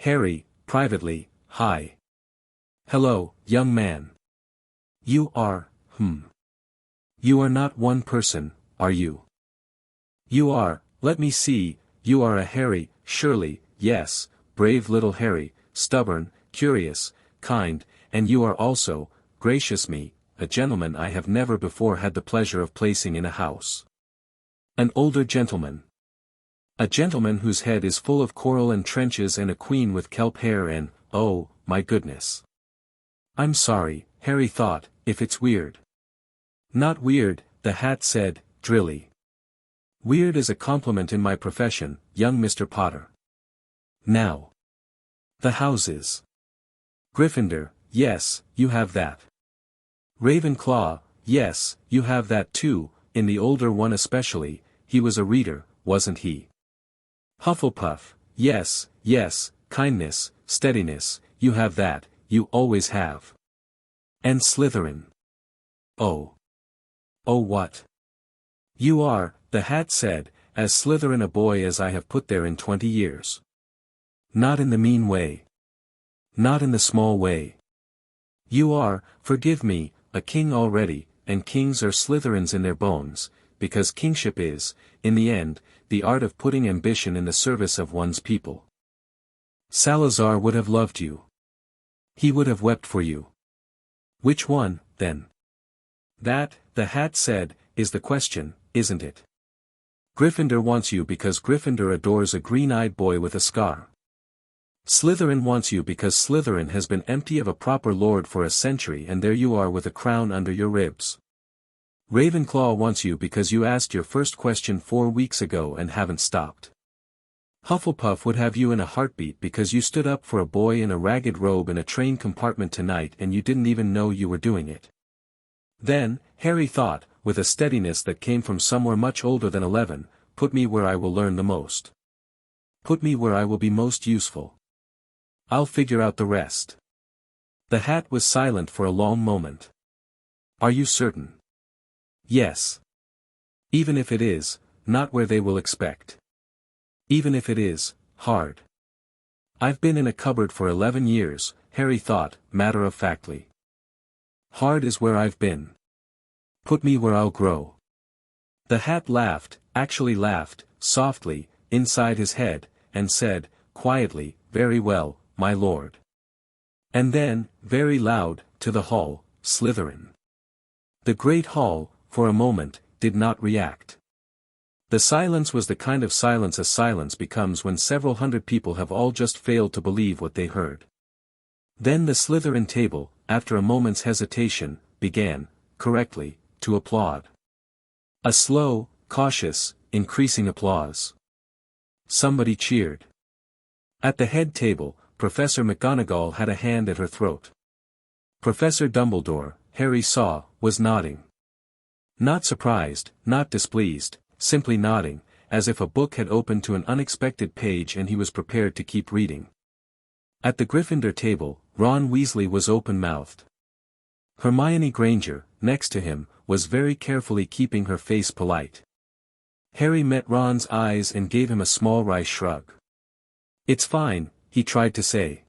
Harry, privately, "Hi. Hello, young man. You are, You are not one person, are you? You are, let me see, you are a Harry, surely, yes, brave little Harry, stubborn, curious, kind, and you are also, gracious me, a gentleman I have never before had the pleasure of placing in a house. An older gentleman. A gentleman whose head is full of coral and trenches and a queen with kelp hair and, oh, my goodness. I'm sorry, Harry thought, if it's weird. Not weird, the hat said, drilly. Weird is a compliment in my profession, young Mr. Potter. Now. The houses. Gryffindor, yes, you have that. Ravenclaw, yes, you have that too, in the older one especially, he was a reader, wasn't he? Hufflepuff, yes, yes, kindness, steadiness, you have that, you always have. And Slytherin. Oh. Oh what? You are, the hat said, as Slytherin a boy as I have put there in 20 years. Not in the mean way. Not in the small way. You are, forgive me, a king already, and kings are Slytherins in their bones, because kingship is, in the end, the art of putting ambition in the service of one's people. Salazar would have loved you. He would have wept for you. Which one, then? That, the hat said, is the question, isn't it? Gryffindor wants you because Gryffindor adores a green-eyed boy with a scar. Slytherin wants you because Slytherin has been empty of a proper lord for a century and there you are with a crown under your ribs. Ravenclaw wants you because you asked your first question 4 weeks ago and haven't stopped. Hufflepuff would have you in a heartbeat because you stood up for a boy in a ragged robe in a train compartment tonight and you didn't even know you were doing it. Then, Harry thought, with a steadiness that came from somewhere much older than 11, put me where I will learn the most. Put me where I will be most useful. I'll figure out the rest. The hat was silent for a long moment. Are you certain? Yes. Even if it is, not where they will expect. Even if it is, hard. I've been in a cupboard for 11 years, Harry thought, matter-of-factly. Hard is where I've been. Put me where I'll grow. The hat laughed, actually laughed, softly, inside his head, and said, quietly, very well, my lord. And then, very loud, to the hall, Slytherin. The great hall, for a moment, did not react. The silence was the kind of silence a silence becomes when several hundred people have all just failed to believe what they heard. Then the Slytherin table, after a moment's hesitation, began, correctly, to applaud. A slow, cautious, increasing applause. Somebody cheered. At the head table, Professor McGonagall had a hand at her throat. Professor Dumbledore, Harry saw, was nodding. Not surprised, not displeased, simply nodding, as if a book had opened to an unexpected page and he was prepared to keep reading. At the Gryffindor table, Ron Weasley was open-mouthed. Hermione Granger, next to him, was very carefully keeping her face polite. Harry met Ron's eyes and gave him a small wry shrug. It's fine, he tried to say.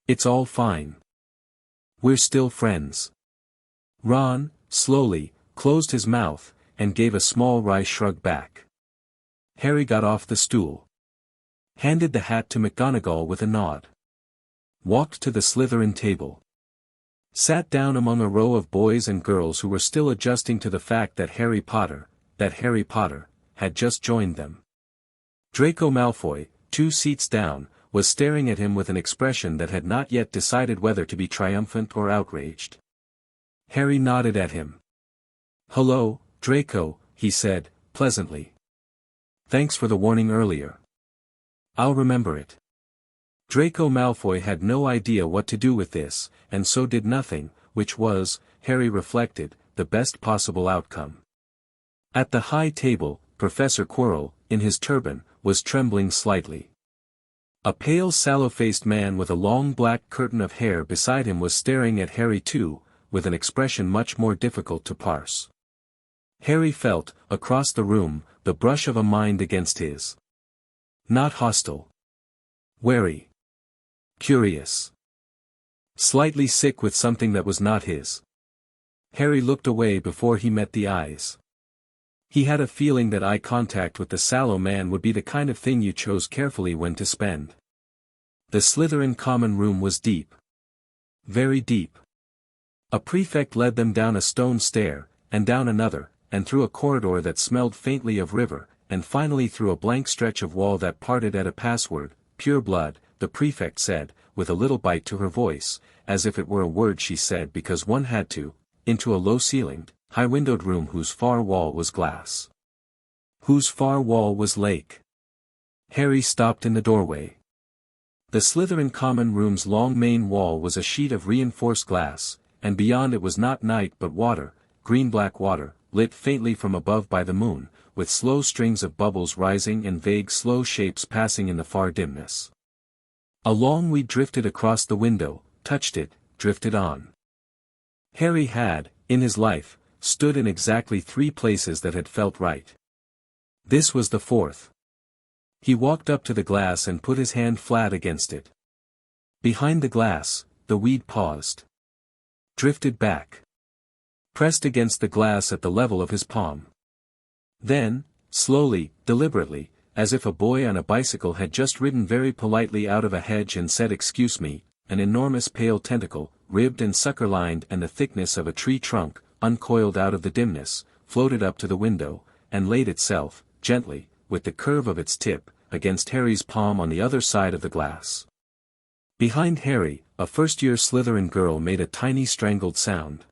It's all fine. We're still friends. Ron, slowly, closed his mouth, and gave a small wry shrug back. Harry got off the stool. Handed the hat to McGonagall with a nod. Walked to the Slytherin table. Sat down among a row of boys and girls who were still adjusting to the fact that Harry Potter, had just joined them. Draco Malfoy, 2 seats down, was staring at him with an expression that had not yet decided whether to be triumphant or outraged. Harry nodded at him. "Hello, Draco," he said, pleasantly. "Thanks for the warning earlier. I'll remember it." Draco Malfoy had no idea what to do with this, and so did nothing, which was, Harry reflected, the best possible outcome. At the high table, Professor Quirrell, in his turban, was trembling slightly. A pale sallow-faced man with a long black curtain of hair beside him was staring at Harry too, with an expression much more difficult to parse. Harry felt, across the room, the brush of a mind against his. Not hostile. Wary. Curious. Slightly sick with something that was not his. Harry looked away before he met the eyes. He had a feeling that eye contact with the sallow man would be the kind of thing you chose carefully when to spend. The Slytherin common room was deep. Very deep. A prefect led them down a stone stair, and down another, and through a corridor that smelled faintly of river, and finally through a blank stretch of wall that parted at a password, "Pure blood," the prefect said, with a little bite to her voice, as if it were a word she said because one had to, into a low-ceilinged, high-windowed room whose far wall was glass. Whose far wall was lake. Harry stopped in the doorway. The Slytherin common room's long main wall was a sheet of reinforced glass, and beyond it was not night but water, green-black water, lit faintly from above by the moon, with slow strings of bubbles rising and vague slow shapes passing in the far dimness. A long weed drifted across the window, touched it, drifted on. Harry had, in his life, stood in exactly 3 places that had felt right. This was the 4th. He walked up to the glass and put his hand flat against it. Behind the glass, the weed paused. Drifted back. Pressed against the glass at the level of his palm. Then, slowly, deliberately, as if a boy on a bicycle had just ridden very politely out of a hedge and said "Excuse me," an enormous pale tentacle, ribbed and sucker-lined and the thickness of a tree trunk, uncoiled out of the dimness, floated up to the window, and laid itself, gently, with the curve of its tip, against Harry's palm on the other side of the glass. Behind Harry, a first-year Slytherin girl made a tiny strangled sound.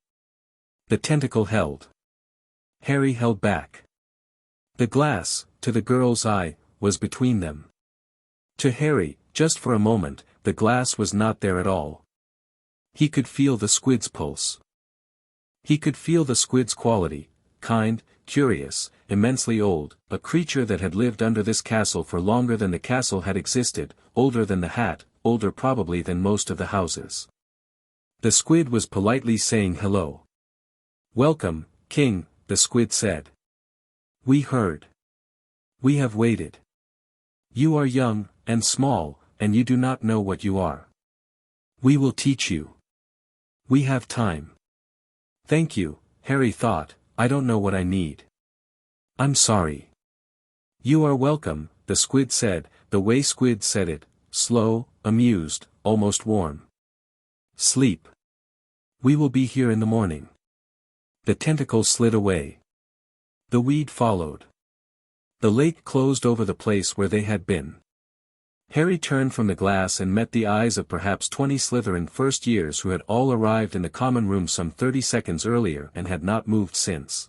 The tentacle held. Harry held back. The glass, to the girl's eye, was between them. To Harry, just for a moment, the glass was not there at all. He could feel the squid's pulse. He could feel the squid's quality, kind, curious, immensely old, a creature that had lived under this castle for longer than the castle had existed, older than the hat, older probably than most of the houses. The squid was politely saying hello. "Welcome, King," the squid said. "We heard. We have waited. You are young, and small, and you do not know what you are. We will teach you. We have time." "Thank you," Harry thought, "I don't know what I need. I'm sorry." "You are welcome," the squid said, the way squids said it, slow, amused, almost warm. "Sleep. We will be here in the morning." The tentacle slid away. The weed followed. The lake closed over the place where they had been. Harry turned from the glass and met the eyes of perhaps 20 Slytherin first years who had all arrived in the common room some 30 seconds earlier and had not moved since.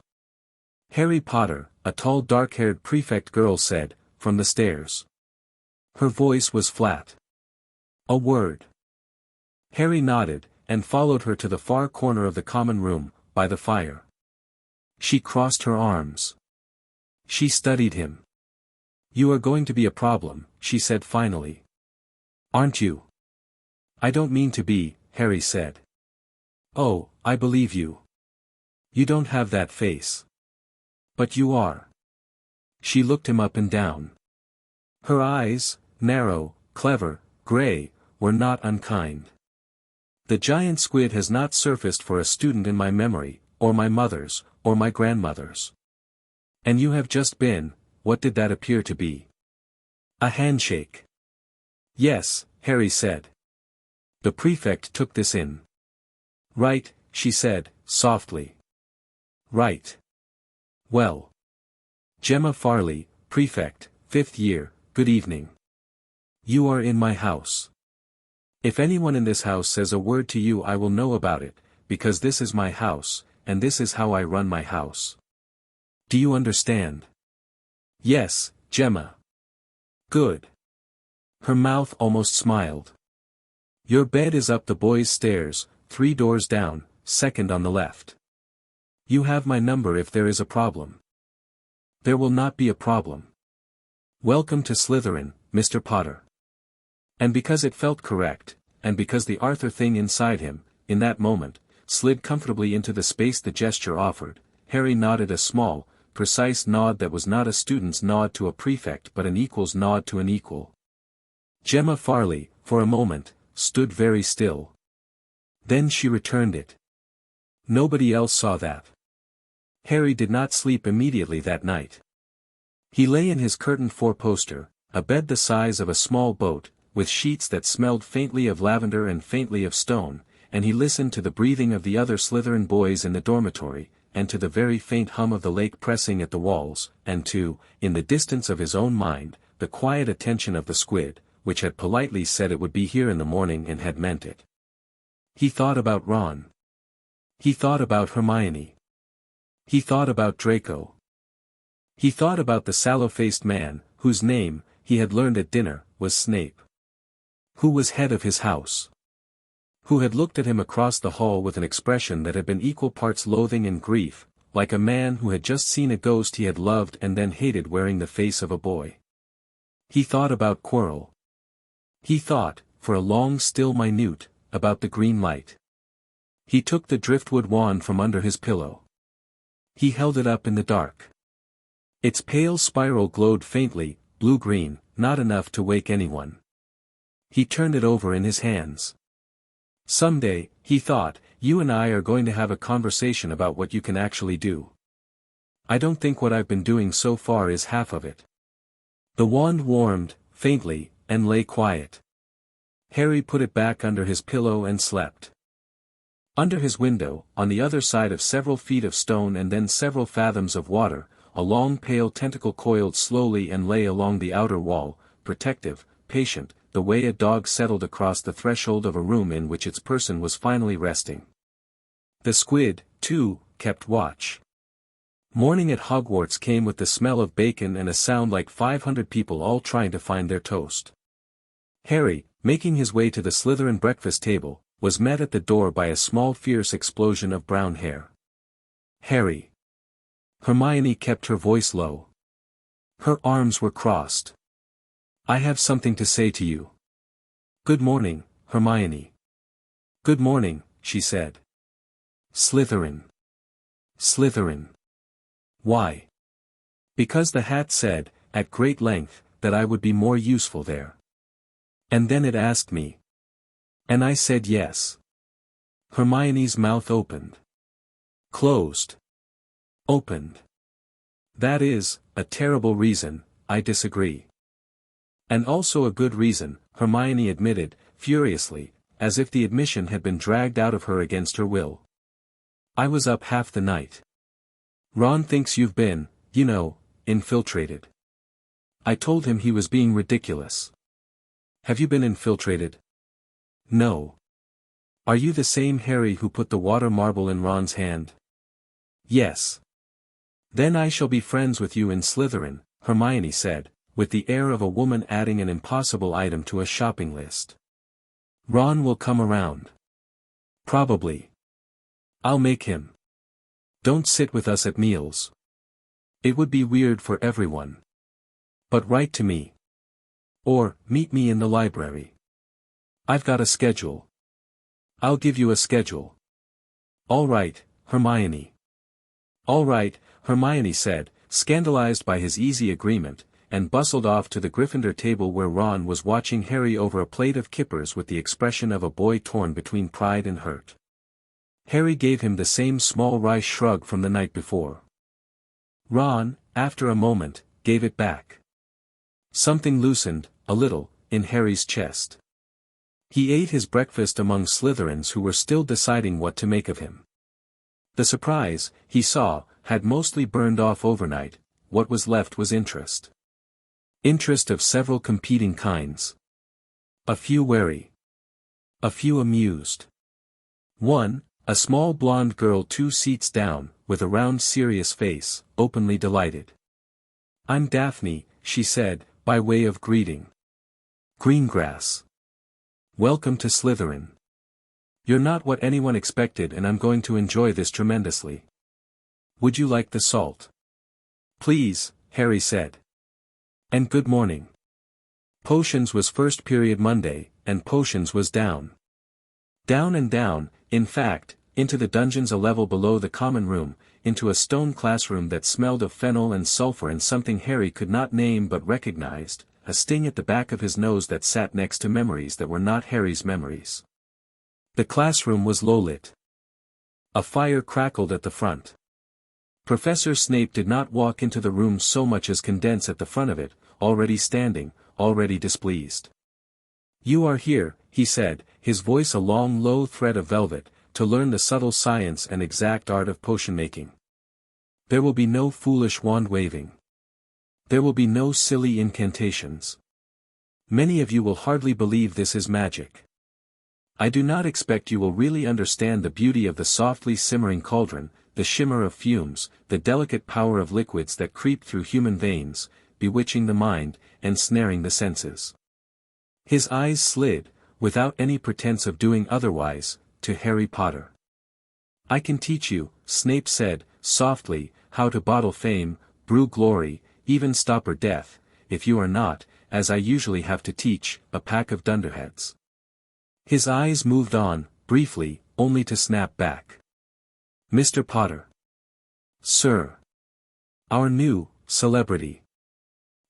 "Harry Potter," a tall dark-haired prefect girl said, from the stairs. Her voice was flat. "A word." Harry nodded, and followed her to the far corner of the common room, by the fire. She crossed her arms. She studied him. "You are going to be a problem," she said finally. "Aren't you?" "I don't mean to be," Harry said. "Oh, I believe you. You don't have that face. But you are." She looked him up and down. Her eyes, narrow, clever, gray, were not unkind. "The giant squid has not surfaced for a student in my memory, or my mother's, or my grandmother's. And you have just been, what did that appear to be?" "A handshake." "Yes," Harry said. The prefect took this in. "Right," she said, softly. "Right. Well. Gemma Farley, prefect, 5th year, good evening. You are in my house. If anyone in this house says a word to you I will know about it, because this is my house, and this is how I run my house. Do you understand?" "Yes, Gemma." "Good." Her mouth almost smiled. "Your bed is up the boys' stairs, 3 doors down, second on the left. You have my number if there is a problem." "There will not be a problem. Welcome to Slytherin, Mr. Potter." And because it felt correct, and because the Arthur thing inside him, in that moment, slid comfortably into the space the gesture offered, Harry nodded a small, precise nod that was not a student's nod to a prefect but an equal's nod to an equal. Gemma Farley, for a moment, stood very still. Then she returned it. Nobody else saw that. Harry did not sleep immediately that night. He lay in his curtained four-poster, a bed the size of a small boat, with sheets that smelled faintly of lavender and faintly of stone, and he listened to the breathing of the other Slytherin boys in the dormitory, and to the very faint hum of the lake pressing at the walls, and to, in the distance of his own mind, the quiet attention of the squid, which had politely said it would be here in the morning and had meant it. He thought about Ron. He thought about Hermione. He thought about Draco. He thought about the sallow-faced man, whose name, he had learned at dinner, was Snape. Who was head of his house. Who had looked at him across the hall with an expression that had been equal parts loathing and grief, like a man who had just seen a ghost he had loved and then hated wearing the face of a boy. He thought about Quirrell. He thought, for a long still minute, about the green light. He took the driftwood wand from under his pillow. He held it up in the dark. Its pale spiral glowed faintly, blue-green, not enough to wake anyone. He turned it over in his hands. "Someday," he thought, "you and I are going to have a conversation about what you can actually do. I don't think what I've been doing so far is half of it." The wand warmed, faintly, and lay quiet. Harry put it back under his pillow and slept. Under his window, on the other side of several feet of stone and then several fathoms of water, a long pale tentacle coiled slowly and lay along the outer wall, protective, patient, the way a dog settled across the threshold of a room in which its person was finally resting. The squid, too, kept watch. Morning at Hogwarts came with the smell of bacon and a sound like 500 people all trying to find their toast. Harry, making his way to the Slytherin breakfast table, was met at the door by a small fierce explosion of brown hair. Harry. Hermione kept her voice low. Her arms were crossed. I have something to say to you. Good morning, Hermione. Good morning, she said. Slytherin. Slytherin. Why? Because the hat said, at great length, that I would be more useful there. And then it asked me. And I said yes. Hermione's mouth opened. Closed. Opened. That is, a terrible reason, I disagree. And also a good reason, Hermione admitted, furiously, as if the admission had been dragged out of her against her will. I was up half the night. Ron thinks you've been, you know, infiltrated. I told him he was being ridiculous. Have you been infiltrated? No. Are you the same Harry who put the water marble in Ron's hand? Yes. Then I shall be friends with you in Slytherin, Hermione said, with the air of a woman adding an impossible item to a shopping list. Ron will come around. Probably. I'll make him. Don't sit with us at meals. It would be weird for everyone. But write to me. Or, meet me in the library. I've got a schedule. I'll give you a schedule. All right, Hermione. All right, Hermione said, scandalized by his easy agreement, and bustled off to the Gryffindor table where Ron was watching Harry over a plate of kippers with the expression of a boy torn between pride and hurt. Harry gave him the same small wry shrug from the night before. Ron, after a moment, gave it back. Something loosened, a little, in Harry's chest. He ate his breakfast among Slytherins who were still deciding what to make of him. The surprise, he saw, had mostly burned off overnight. What was left was interest. Interest of several competing kinds. A few wary. A few amused. One, a small blonde girl 2 seats down, with a round serious face, openly delighted. I'm Daphne, she said, by way of greeting. Greengrass. Welcome to Slytherin. You're not what anyone expected and I'm going to enjoy this tremendously. Would you like the salt? Please, Harry said. And good morning. Potions was first period Monday, and potions was down. Down and down, in fact, into the dungeons a level below the common room, into a stone classroom that smelled of fennel and sulfur and something Harry could not name but recognized, a sting at the back of his nose that sat next to memories that were not Harry's memories. The classroom was low-lit. A fire crackled at the front. Professor Snape did not walk into the room so much as condense at the front of it, already standing, already displeased. You are here, he said, his voice a long low thread of velvet, to learn the subtle science and exact art of potion-making. There will be no foolish wand-waving. There will be no silly incantations. Many of you will hardly believe this is magic. I do not expect you will really understand the beauty of the softly simmering cauldron, the shimmer of fumes, the delicate power of liquids that creep through human veins, bewitching the mind, and snaring the senses. His eyes slid, without any pretense of doing otherwise, to Harry Potter. I can teach you, Snape said, softly, how to bottle fame, brew glory, even stopper death, if you are not, as I usually have to teach, a pack of dunderheads. His eyes moved on, briefly, only to snap back. Mr. Potter. Sir. Our new, celebrity.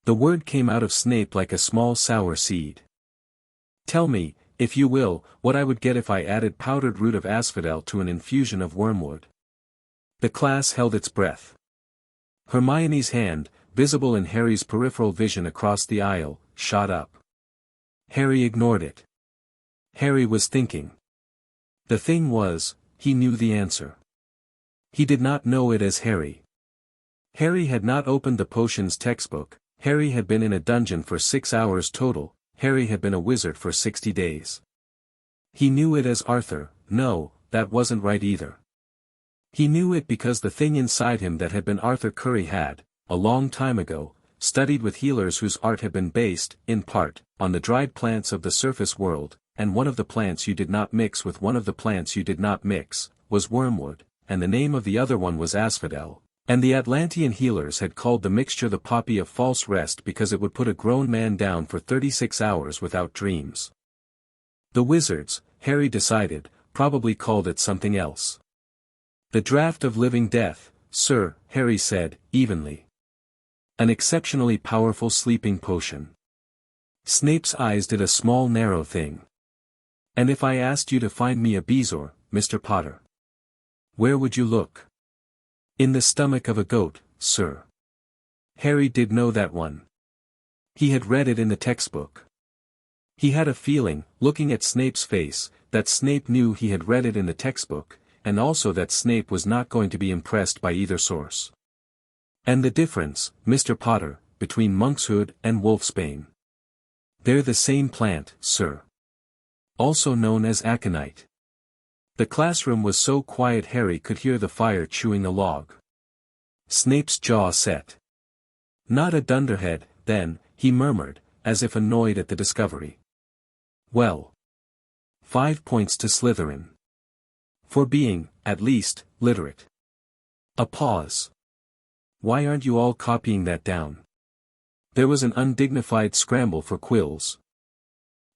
The word came out of Snape like a small sour seed. Tell me, if you will, what I would get if I added powdered root of asphodel to an infusion of wormwood. The class held its breath. Hermione's hand, visible in Harry's peripheral vision across the aisle, shot up. Harry ignored it. Harry was thinking. The thing was, he knew the answer. He did not know it as Harry. Harry had not opened the potions textbook. Harry had been in a dungeon for 6 hours total. Harry had been a wizard for 60 days. He knew it as Arthur. No, that wasn't right either. He knew it because the thing inside him that had been Arthur Curry had, a long time ago, studied with healers whose art had been based, in part, on the dried plants of the surface world, and one of the plants you did not mix with one of the plants you did not mix, was wormwood, and the name of the other one was asphodel, and the Atlantean healers had called the mixture the poppy of false rest because it would put a grown man down for 36 hours without dreams. The wizards, Harry decided, probably called it something else. The draught of living death, sir, Harry said, evenly. An exceptionally powerful sleeping potion. Snape's eyes did a small narrow thing. And if I asked you to find me a bezoar, Mr. Potter? Where would you look? In the stomach of a goat, sir. Harry did know that one. He had read it in the textbook. He had a feeling, looking at Snape's face, that Snape knew he had read it in the textbook, and also that Snape was not going to be impressed by either source. And the difference, Mr. Potter, between monkshood and wolfsbane. They're the same plant, sir. Also known as aconite. The classroom was so quiet Harry could hear the fire chewing a log. Snape's jaw set. Not a dunderhead, then, he murmured, as if annoyed at the discovery. Well. 5 points to Slytherin. For being, at least, literate. A pause. Why aren't you all copying that down? There was an undignified scramble for quills.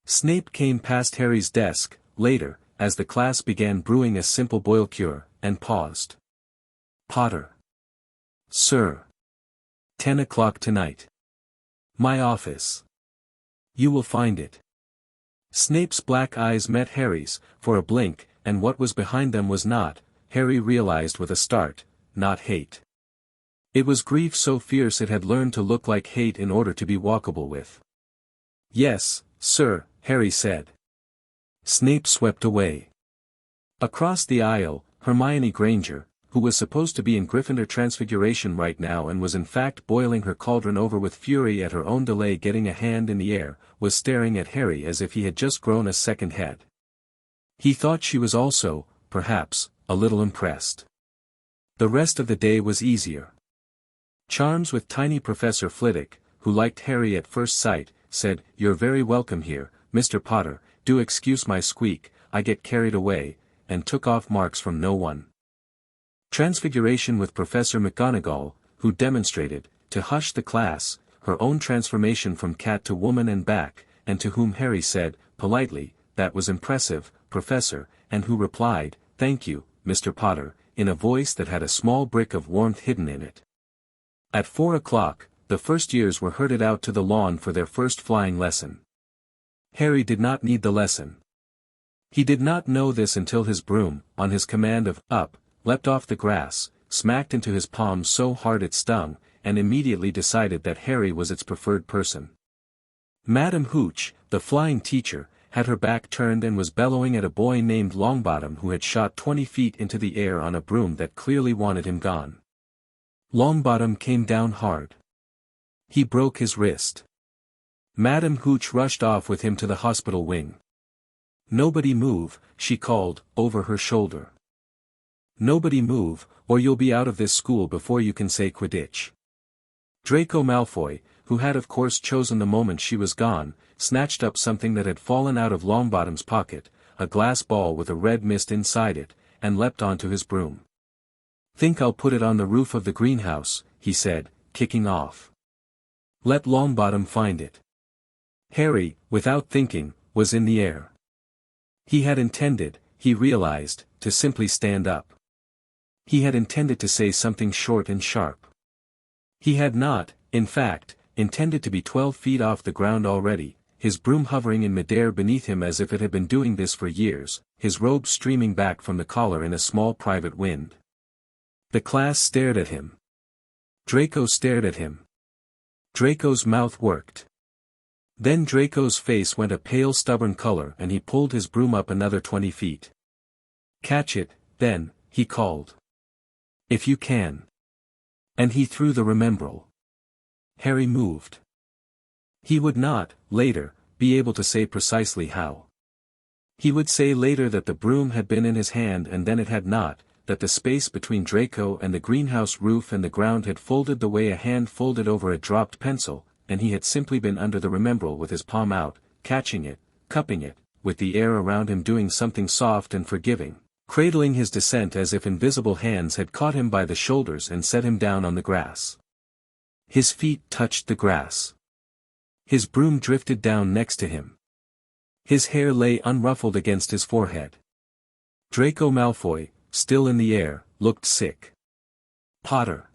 Snape came past Harry's desk, later, as the class began brewing a simple boil cure, and paused. Potter. Sir. 10 o'clock tonight. My office. You will find it. Snape's black eyes met Harry's, for a blink, and what was behind them was not, Harry realized with a start, not hate. It was grief so fierce it had learned to look like hate in order to be walkable with. Yes, sir, Harry said. Snape swept away. Across the aisle, Hermione Granger, who was supposed to be in Gryffindor Transfiguration right now and was in fact boiling her cauldron over with fury at her own delay getting a hand in the air, was staring at Harry as if he had just grown a second head. He thought she was also, perhaps, a little impressed. The rest of the day was easier. Charms with tiny Professor Flitwick, who liked Harry at first sight, said, "You're very welcome here, Mr. Potter, do excuse my squeak, I get carried away," and took off marks from no one. Transfiguration with Professor McGonagall, who demonstrated, to hush the class, her own transformation from cat to woman and back, and to whom Harry said, politely, "That was impressive, Professor," and who replied, "Thank you, Mr. Potter," in a voice that had a small brick of warmth hidden in it. At 4 o'clock, the first years were herded out to the lawn for their first flying lesson. Harry did not need the lesson. He did not know this until his broom, on his command of "up," leapt off the grass, smacked into his palm so hard it stung, and immediately decided that Harry was its preferred person. Madam Hooch, the flying teacher, had her back turned and was bellowing at a boy named Longbottom who had shot 20 feet into the air on a broom that clearly wanted him gone. Longbottom came down hard. He broke his wrist. Madam Hooch rushed off with him to the hospital wing. "Nobody move," she called, over her shoulder. "Nobody move, or you'll be out of this school before you can say Quidditch." Draco Malfoy, who had of course chosen the moment she was gone, snatched up something that had fallen out of Longbottom's pocket, a glass ball with a red mist inside it, and leapt onto his broom. "Think I'll put it on the roof of the greenhouse," he said, kicking off. "Let Longbottom find it." Harry, without thinking, was in the air. He had intended, he realized, to simply stand up. He had intended to say something short and sharp. He had not, in fact, intended to be 12 feet off the ground already, his broom hovering in midair beneath him as if it had been doing this for years, his robe streaming back from the collar in a small private wind. The class stared at him. Draco stared at him. Draco's mouth worked. Then Draco's face went a pale stubborn color and he pulled his broom up another 20 feet. "Catch it, then," he called. "If you can." And he threw the remembrall. Harry moved. He would not, later, be able to say precisely how. He would say later that the broom had been in his hand and then it had not, that the space between Draco and the greenhouse roof and the ground had folded the way a hand folded over a dropped pencil, and he had simply been under the remembrall with his palm out, catching it, cupping it, with the air around him doing something soft and forgiving, cradling his descent as if invisible hands had caught him by the shoulders and set him down on the grass. His feet touched the grass. His broom drifted down next to him. His hair lay unruffled against his forehead. Draco Malfoy, still in the air, looked sick. Potter.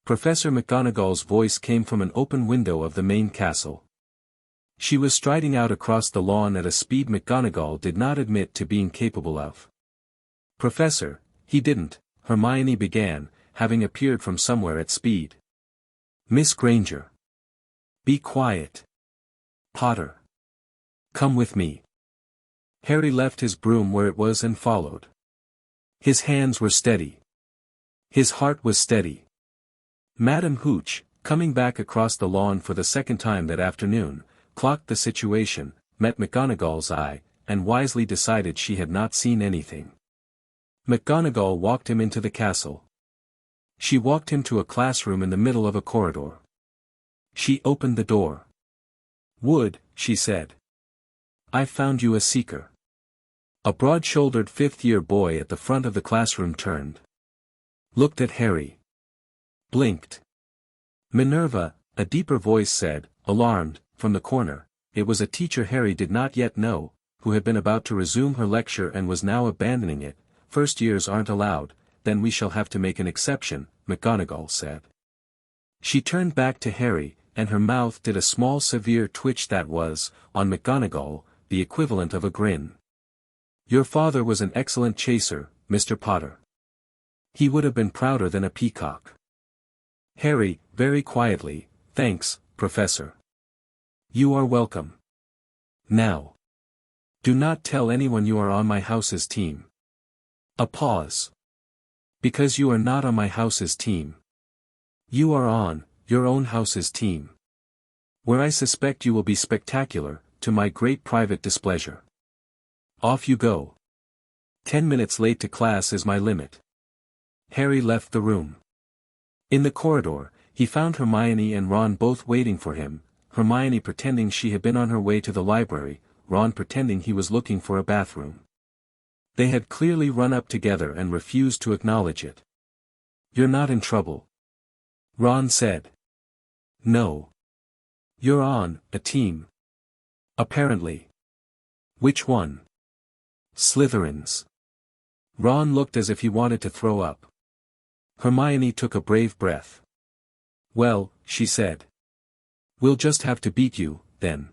Professor McGonagall's voice came from an open window of the main castle. She was striding out across the lawn at a speed McGonagall did not admit to being capable of. Professor, he didn't, Hermione began, having appeared from somewhere at speed. Miss Granger. Be quiet. Potter. Come with me. Harry left his broom where it was and followed. His hands were steady. His heart was steady. Madame Hooch, coming back across the lawn for the second time that afternoon, clocked the situation, met McGonagall's eye, and wisely decided she had not seen anything. McGonagall walked him into the castle. She walked him to a classroom in the middle of a corridor. She opened the door. Wood, she said. I've found you a seeker. A broad-shouldered fifth-year boy at the front of the classroom turned. Looked at Harry. Blinked. Minerva, a deeper voice said, alarmed, from the corner. It was a teacher Harry did not yet know, who had been about to resume her lecture and was now abandoning it. First years aren't allowed, then we shall have to make an exception, McGonagall said. She turned back to Harry, and her mouth did a small severe twitch that was, on McGonagall, the equivalent of a grin. Your father was an excellent chaser, Mr. Potter. He would have been prouder than a peacock. Harry, very quietly, thanks, Professor. You are welcome. Now. Do not tell anyone you are on my house's team. A pause. Because you are not on my house's team. You are on your own house's team. Where I suspect you will be spectacular, to my great private displeasure. Off you go. 10 minutes late to class is my limit. Harry left the room. In the corridor, he found Hermione and Ron both waiting for him, Hermione pretending she had been on her way to the library, Ron pretending he was looking for a bathroom. They had clearly run up together and refused to acknowledge it. You're not in trouble. Ron said. No. You're on a team. Apparently. Which one? Slytherin's. Ron looked as if he wanted to throw up. Hermione took a brave breath. Well, she said. We'll just have to beat you, then.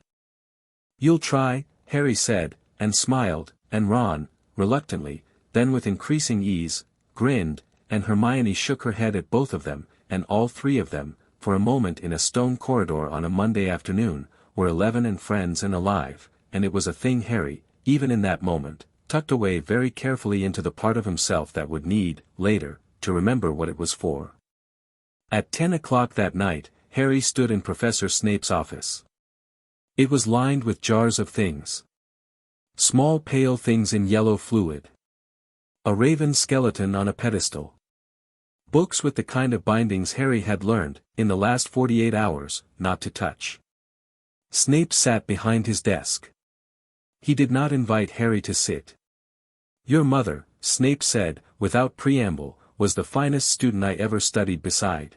You'll try, Harry said, and smiled, and Ron, reluctantly, then with increasing ease, grinned, and Hermione shook her head at both of them, and all three of them, for a moment in a stone corridor on a Monday afternoon, were 11 and friends and alive, and it was a thing Harry, even in that moment, tucked away very carefully into the part of himself that would need, later, to remember what it was for. At 10 o'clock that night, Harry stood in Professor Snape's office. It was lined with jars of things. Small pale things in yellow fluid. A raven skeleton on a pedestal. Books with the kind of bindings Harry had learned, in the last 48 hours, not to touch. Snape sat behind his desk. He did not invite Harry to sit. Your mother, Snape said, without preamble, was the finest student I ever studied beside.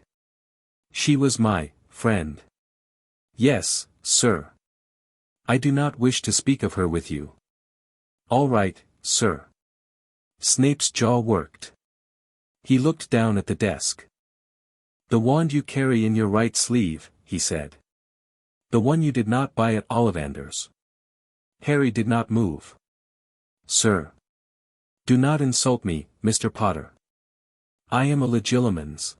She was my friend. Yes, sir. I do not wish to speak of her with you. All right, sir. Snape's jaw worked. He looked down at the desk. The wand you carry in your right sleeve, he said. The one you did not buy at Ollivander's. Harry did not move. Sir. Do not insult me, Mr. Potter. I am a legilimens.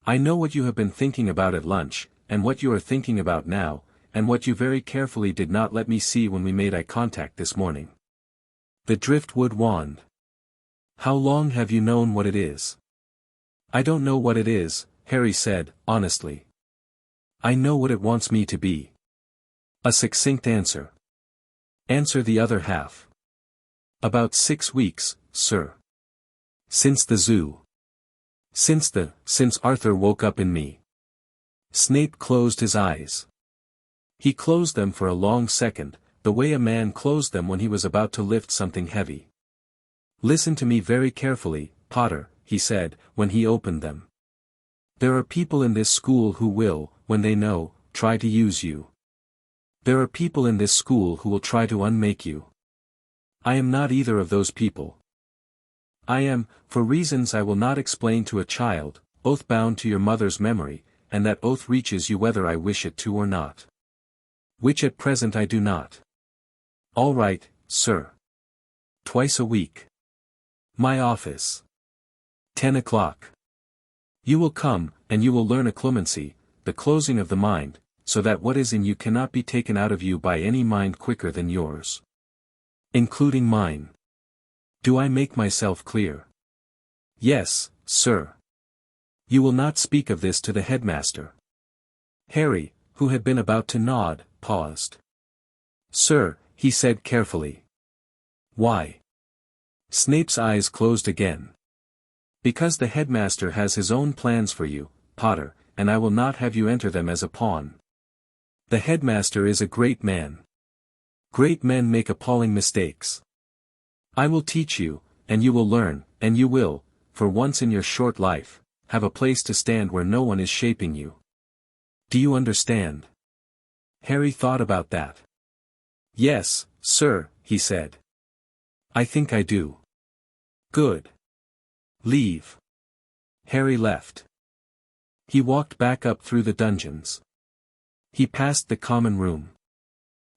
I know what you have been thinking about at lunch, and what you are thinking about now, and what you very carefully did not let me see when we made eye contact this morning. The driftwood wand. How long have you known what it is? I don't know what it is, Harry said, honestly. I know what it wants me to be. A succinct answer. Answer the other half. About 6 weeks, sir. Since the zoo. Since Arthur woke up in me. Snape closed his eyes. He closed them for a long second, the way a man closed them when he was about to lift something heavy. Listen to me very carefully, Potter, he said, when he opened them. There are people in this school who will, when they know, try to use you. There are people in this school who will try to unmake you. I am not either of those people. I am, for reasons I will not explain to a child, oath-bound to your mother's memory, and that oath reaches you whether I wish it to or not. Which at present I do not. All right, sir. Twice a week. My office. 10 o'clock. You will come, and you will learn a clemency, the closing of the mind, so that what is in you cannot be taken out of you by any mind quicker than yours. Including mine. Do I make myself clear? Yes, sir. You will not speak of this to the headmaster. Harry, who had been about to nod, paused. Sir, he said carefully. Why? Snape's eyes closed again. Because the headmaster has his own plans for you, Potter, and I will not have you enter them as a pawn. The headmaster is a great man. Great men make appalling mistakes. I will teach you, and you will learn, and you will, for once in your short life, have a place to stand where no one is shaping you. Do you understand? Harry thought about that. Yes, sir, he said. I think I do. Good. Leave. Harry left. He walked back up through the dungeons. He passed the common room.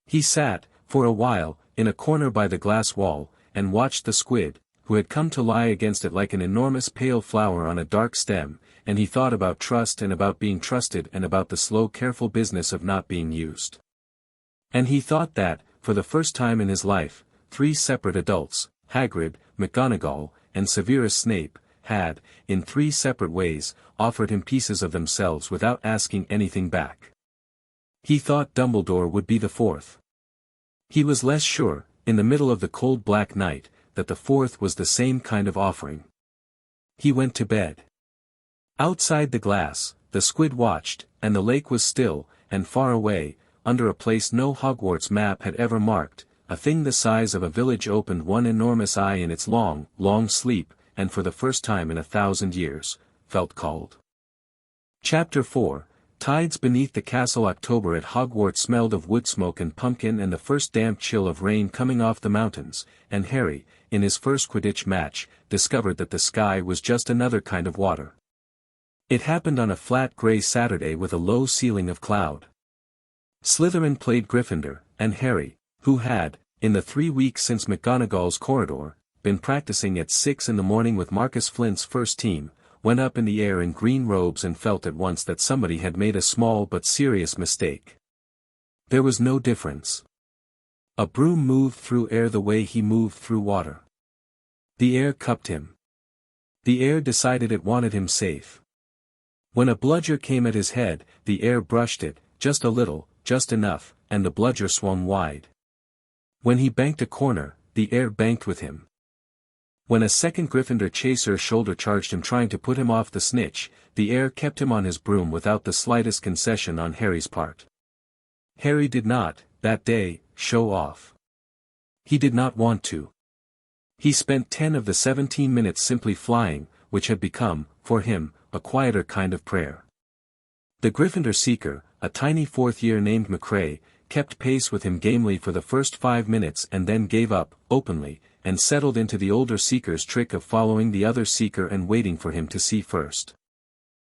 He sat, for a while, in a corner by the glass wall, and watched the squid, who had come to lie against it like an enormous pale flower on a dark stem, and he thought about trust and about being trusted and about the slow careful business of not being used. And he thought that, for the first time in his life, 3 separate adults, Hagrid, McGonagall, and Severus Snape, had, in 3 separate ways, offered him pieces of themselves without asking anything back. He thought Dumbledore would be the 4th. He was less sure, in the middle of the cold black night, that the 4th was the same kind of offering. He went to bed. Outside the glass, the squid watched, and the lake was still, and far away, under a place no Hogwarts map had ever marked, a thing the size of a village opened one enormous eye in its long, long sleep, and for the first time in 1,000 years, felt called. Chapter 4, Tides beneath the castle. October at Hogwarts smelled of wood smoke and pumpkin and the first damp chill of rain coming off the mountains, and Harry, in his first Quidditch match, discovered that the sky was just another kind of water. It happened on a flat grey Saturday with a low ceiling of cloud. Slytherin played Gryffindor, and Harry, who had, in the 3 weeks since McGonagall's corridor, been practicing at 6 in the morning with Marcus Flint's first team, went up in the air in green robes and felt at once that somebody had made a small but serious mistake. There was no difference. A broom moved through air the way he moved through water. The air cupped him. The air decided it wanted him safe. When a bludger came at his head, the air brushed it, just a little, just enough, and the bludger swung wide. When he banked a corner, the air banked with him. When a second Gryffindor chaser shoulder charged him trying to put him off the snitch, the air kept him on his broom without the slightest concession on Harry's part. Harry did not, that day, show off. He did not want to. He spent 10 of the 17 minutes simply flying, which had become, for him, a quieter kind of prayer. The Gryffindor Seeker, a tiny 4th year named McCrae, kept pace with him gamely for the first 5 minutes and then gave up, openly, and settled into the older Seeker's trick of following the other Seeker and waiting for him to see first.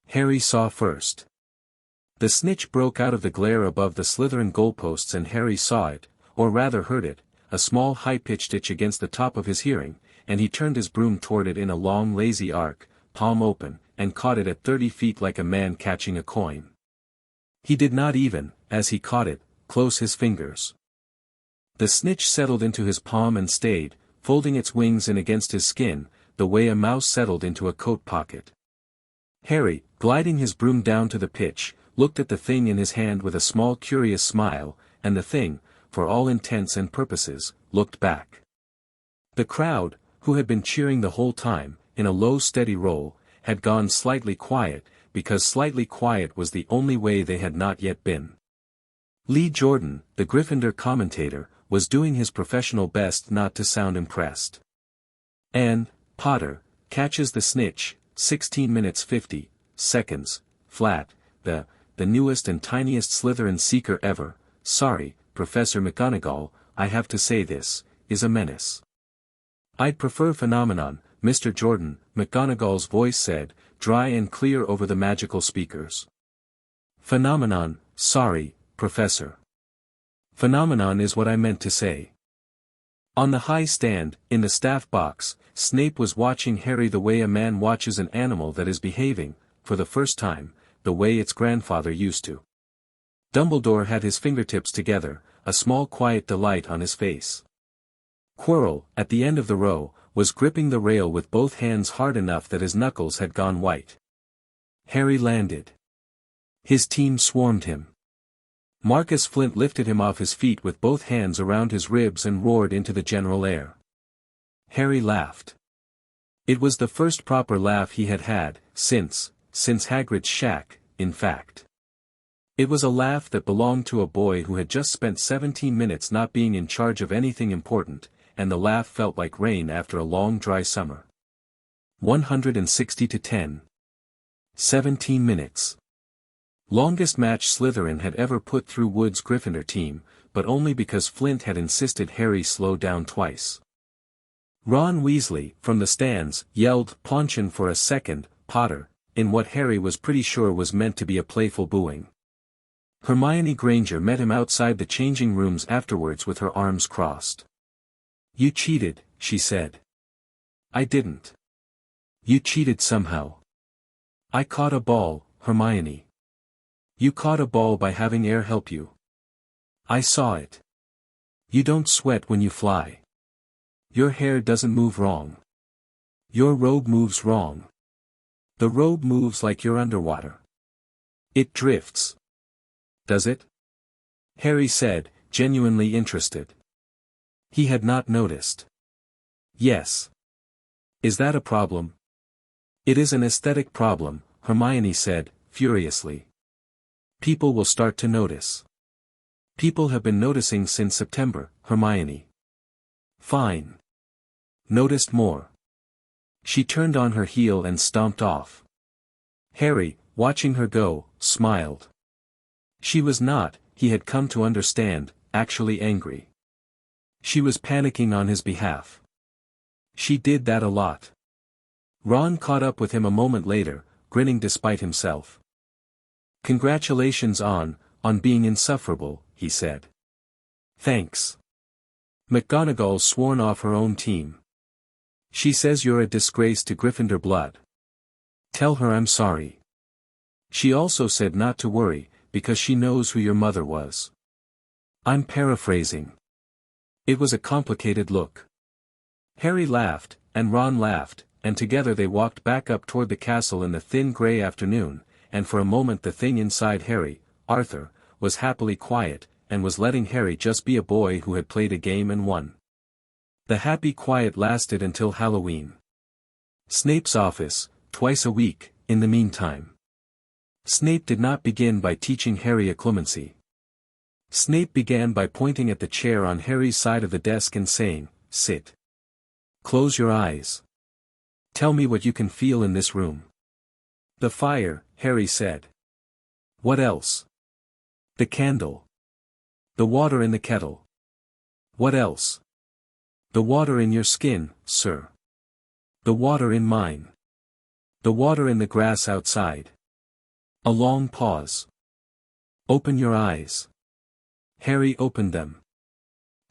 Harry saw first. The snitch broke out of the glare above the Slytherin goalposts and Harry saw it, or rather heard it, a small high-pitched itch against the top of his hearing, and he turned his broom toward it in a long lazy arc, palm open, and caught it at 30 feet like a man catching a coin. He did not even, as he caught it, close his fingers. The snitch settled into his palm and stayed, folding its wings in against his skin, the way a mouse settled into a coat pocket. Harry, gliding his broom down to the pitch, looked at the thing in his hand with a small curious smile, and the thing, for all intents and purposes, looked back. The crowd, who had been cheering the whole time, in a low steady roll, had gone slightly quiet, because slightly quiet was the only way they had not yet been. Lee Jordan, the Gryffindor commentator, was doing his professional best not to sound impressed. And, Potter, catches the snitch, 16 minutes 50 seconds, flat, the newest and tiniest Slytherin seeker ever, sorry, Professor McGonagall, I have to say this, is a menace. I'd prefer Phenomenon, Mr. Jordan, McGonagall's voice said, dry and clear over the magical speakers. Phenomenon, sorry, Professor. Phenomenon is what I meant to say. On the high stand, in the staff box, Snape was watching Harry the way a man watches an animal that is behaving, for the first time, the way its grandfather used to. Dumbledore had his fingertips together, a small quiet delight on his face. Quirrell, at the end of the row, was gripping the rail with both hands hard enough that his knuckles had gone white. Harry landed. His team swarmed him. Marcus Flint lifted him off his feet with both hands around his ribs and roared into the general air. Harry laughed. It was the first proper laugh he had had, since Hagrid's shack, in fact. It was a laugh that belonged to a boy who had just spent 17 minutes not being in charge of anything important, and the laugh felt like rain after a long dry summer. 160-10. 17 minutes. Longest match Slytherin had ever put through Wood's Gryffindor team, but only because Flint had insisted Harry slow down twice. Ron Weasley, from the stands, yelled "Ponchen" for a second, Potter, in what Harry was pretty sure was meant to be a playful booing. Hermione Granger met him outside the changing rooms afterwards with her arms crossed. You cheated, she said. I didn't. You cheated somehow. I caught a ball, Hermione. You caught a ball by having air help you. I saw it. You don't sweat when you fly. Your hair doesn't move wrong. Your robe moves wrong. The robe moves like you're underwater. It drifts. Does it? Harry said, genuinely interested. He had not noticed. Yes. Is that a problem? It is an aesthetic problem, Hermione said, furiously. People will start to notice. People have been noticing since September, Hermione. Fine. Noticed more. She turned on her heel and stomped off. Harry, watching her go, smiled. She was not, he had come to understand, actually angry. She was panicking on his behalf. She did that a lot. Ron caught up with him a moment later, grinning despite himself. Congratulations on being insufferable, he said. Thanks. McGonagall's sworn off her own team. She says you're a disgrace to Gryffindor blood. Tell her I'm sorry. She also said not to worry, because she knows who your mother was. I'm paraphrasing. It was a complicated look. Harry laughed, and Ron laughed, and together they walked back up toward the castle in the thin grey afternoon, and for a moment the thing inside Harry, Arthur, was happily quiet, and was letting Harry just be a boy who had played a game and won. The happy quiet lasted until Halloween. Snape's office, twice a week, in the meantime. Snape did not begin by teaching Harry occlumency. Snape began by pointing at the chair on Harry's side of the desk and saying, sit. Close your eyes. Tell me what you can feel in this room. The fire, Harry said. What else? The candle. The water in the kettle. What else? The water in your skin, sir. The water in mine. The water in the grass outside. A long pause. Open your eyes. Harry opened them.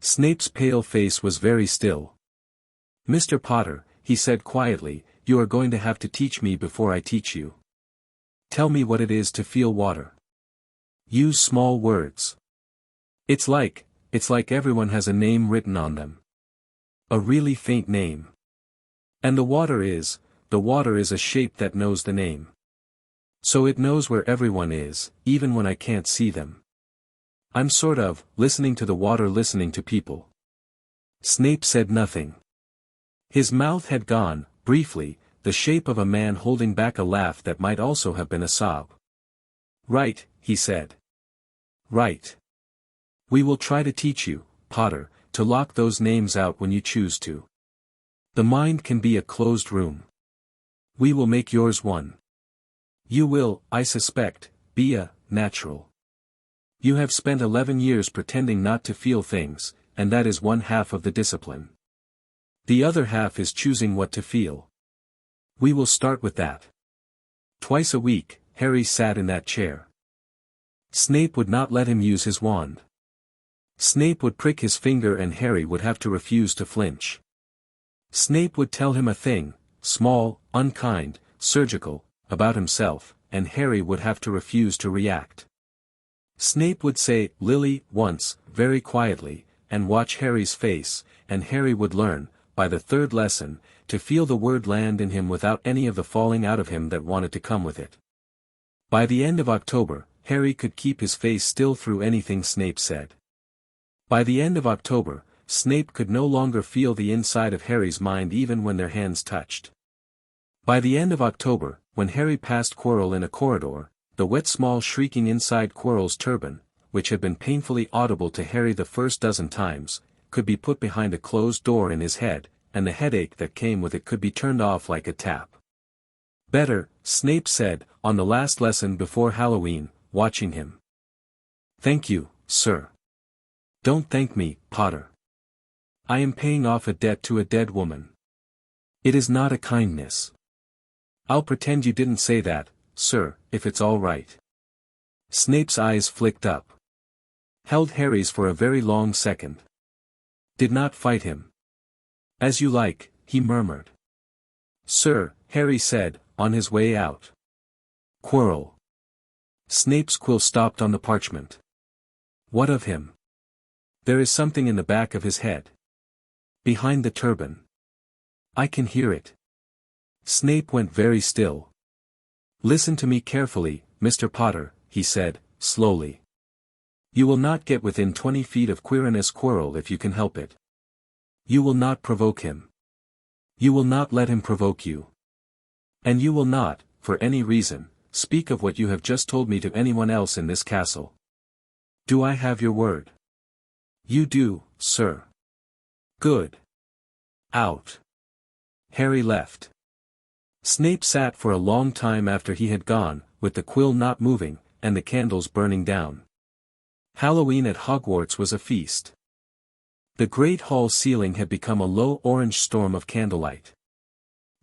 Snape's pale face was very still. Mr. Potter, he said quietly, you are going to have to teach me before I teach you. Tell me what it is to feel water. Use small words. It's like everyone has a name written on them. A really faint name. And the water is a shape that knows the name. So it knows where everyone is, even when I can't see them. I'm sort of, listening to the water listening to people. Snape said nothing. His mouth had gone, briefly, the shape of a man holding back a laugh that might also have been a sob. Right, he said. Right. We will try to teach you, Potter, to lock those names out when you choose to. The mind can be a closed room. We will make yours one. You will, I suspect, be a natural. You have spent 11 years pretending not to feel things, and that is one half of the discipline. The other half is choosing what to feel. We will start with that. Twice a week, Harry sat in that chair. Snape would not let him use his wand. Snape would prick his finger and Harry would have to refuse to flinch. Snape would tell him a thing, small, unkind, surgical, about himself, and Harry would have to refuse to react. Snape would say, "Lily," once, very quietly, and watch Harry's face, and Harry would learn, by the third lesson, to feel the word land in him without any of the falling out of him that wanted to come with it. By the end of October, Harry could keep his face still through anything Snape said. By the end of October, Snape could no longer feel the inside of Harry's mind even when their hands touched. By the end of October, when Harry passed Quirrell in a corridor, the wet small shrieking inside Quirrell's turban, which had been painfully audible to Harry the first dozen times, could be put behind a closed door in his head, and the headache that came with it could be turned off like a tap. Better, Snape said, on the last lesson before Halloween, watching him. Thank you, sir. Don't thank me, Potter. I am paying off a debt to a dead woman. It is not a kindness. I'll pretend you didn't say that, sir, if it's all right. Snape's eyes flicked up. Held Harry's for a very long second. Did not fight him. As you like, he murmured. Sir, Harry said, on his way out. Quirrell. Snape's quill stopped on the parchment. What of him? There is something in the back of his head. Behind the turban. I can hear it. Snape went very still. Listen to me carefully, Mr. Potter, he said, slowly. You will not get within 20 feet of Quirinus Quirrell if you can help it. You will not provoke him. You will not let him provoke you. And you will not, for any reason, speak of what you have just told me to anyone else in this castle. Do I have your word? You do, sir. Good. Out. Harry left. Snape sat for a long time after he had gone, with the quill not moving, and the candles burning down. Halloween at Hogwarts was a feast. The great hall ceiling had become a low orange storm of candlelight.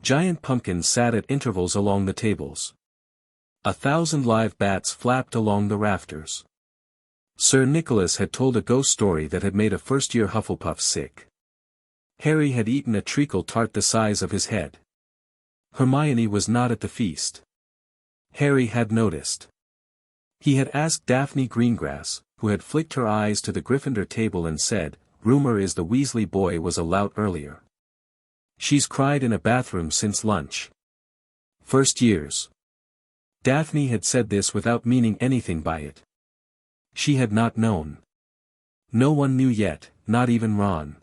Giant pumpkins sat at intervals along the tables. 1,000 live bats flapped along the rafters. Sir Nicholas had told a ghost story that had made a first-year Hufflepuff sick. Harry had eaten a treacle tart the size of his head. Hermione was not at the feast. Harry had noticed. He had asked Daphne Greengrass, who had flicked her eyes to the Gryffindor table and said, "Rumor is the Weasley boy was allowed earlier. She's cried in a bathroom since lunch. First years." Daphne had said this without meaning anything by it. She had not known. No one knew yet, not even Ron.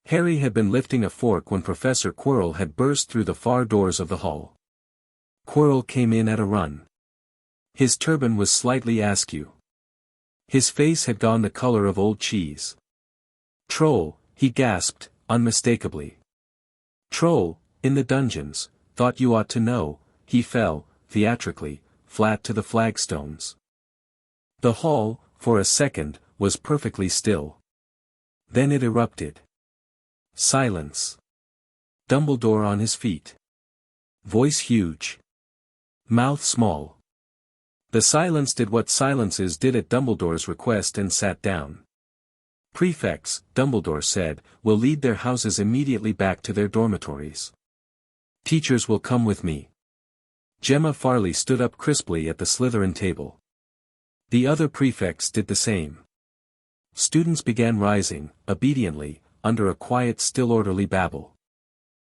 Harry had been lifting a fork when Professor Quirrell had burst through the far doors of the hall. Quirrell came in at a run. His turban was slightly askew. His face had gone the color of old cheese. "Troll," he gasped, unmistakably. "Troll, in the dungeons, thought you ought to know." He fell, theatrically, flat to the flagstones. The hall, for a second, was perfectly still. Then it erupted. Silence. Dumbledore on his feet. Voice huge. Mouth small. The silence did what silences did at Dumbledore's request and sat down. "Prefects," Dumbledore said, "will lead their houses immediately back to their dormitories. Teachers will come with me." Gemma Farley stood up crisply at the Slytherin table. The other prefects did the same. Students began rising, obediently, under a quiet still orderly babble.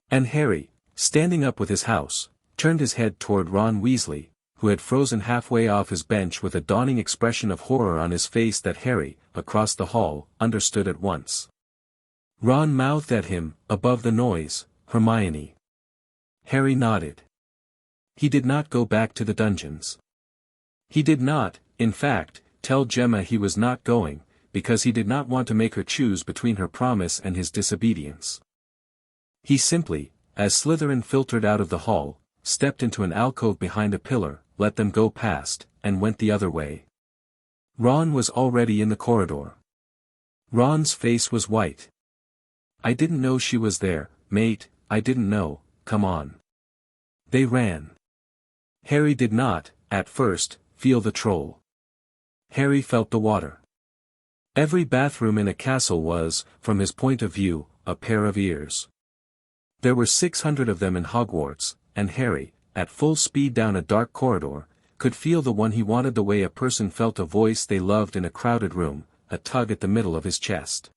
And Harry, standing up with his house, turned his head toward Ron Weasley, who had frozen halfway off his bench with a dawning expression of horror on his face that Harry, across the hall, understood at once. Ron mouthed at him, above the noise, "Hermione." Harry nodded. He did not go back to the dungeons. He did not, in fact, tell Gemma he was not going, because he did not want to make her choose between her promise and his disobedience. He simply, as Slytherin filtered out of the hall, stepped into an alcove behind a pillar, let them go past, and went the other way. Ron was already in the corridor. Ron's face was white. "I didn't know she was there, mate, I didn't know, come on." They ran. Harry did not, at first, feel the troll. Harry felt the water. Every bathroom in a castle was, from his point of view, a pair of ears. There were 600 of them in Hogwarts, and Harry, at full speed down a dark corridor, could feel the one he wanted the way a person felt a voice they loved in a crowded room, a tug at the middle of his chest.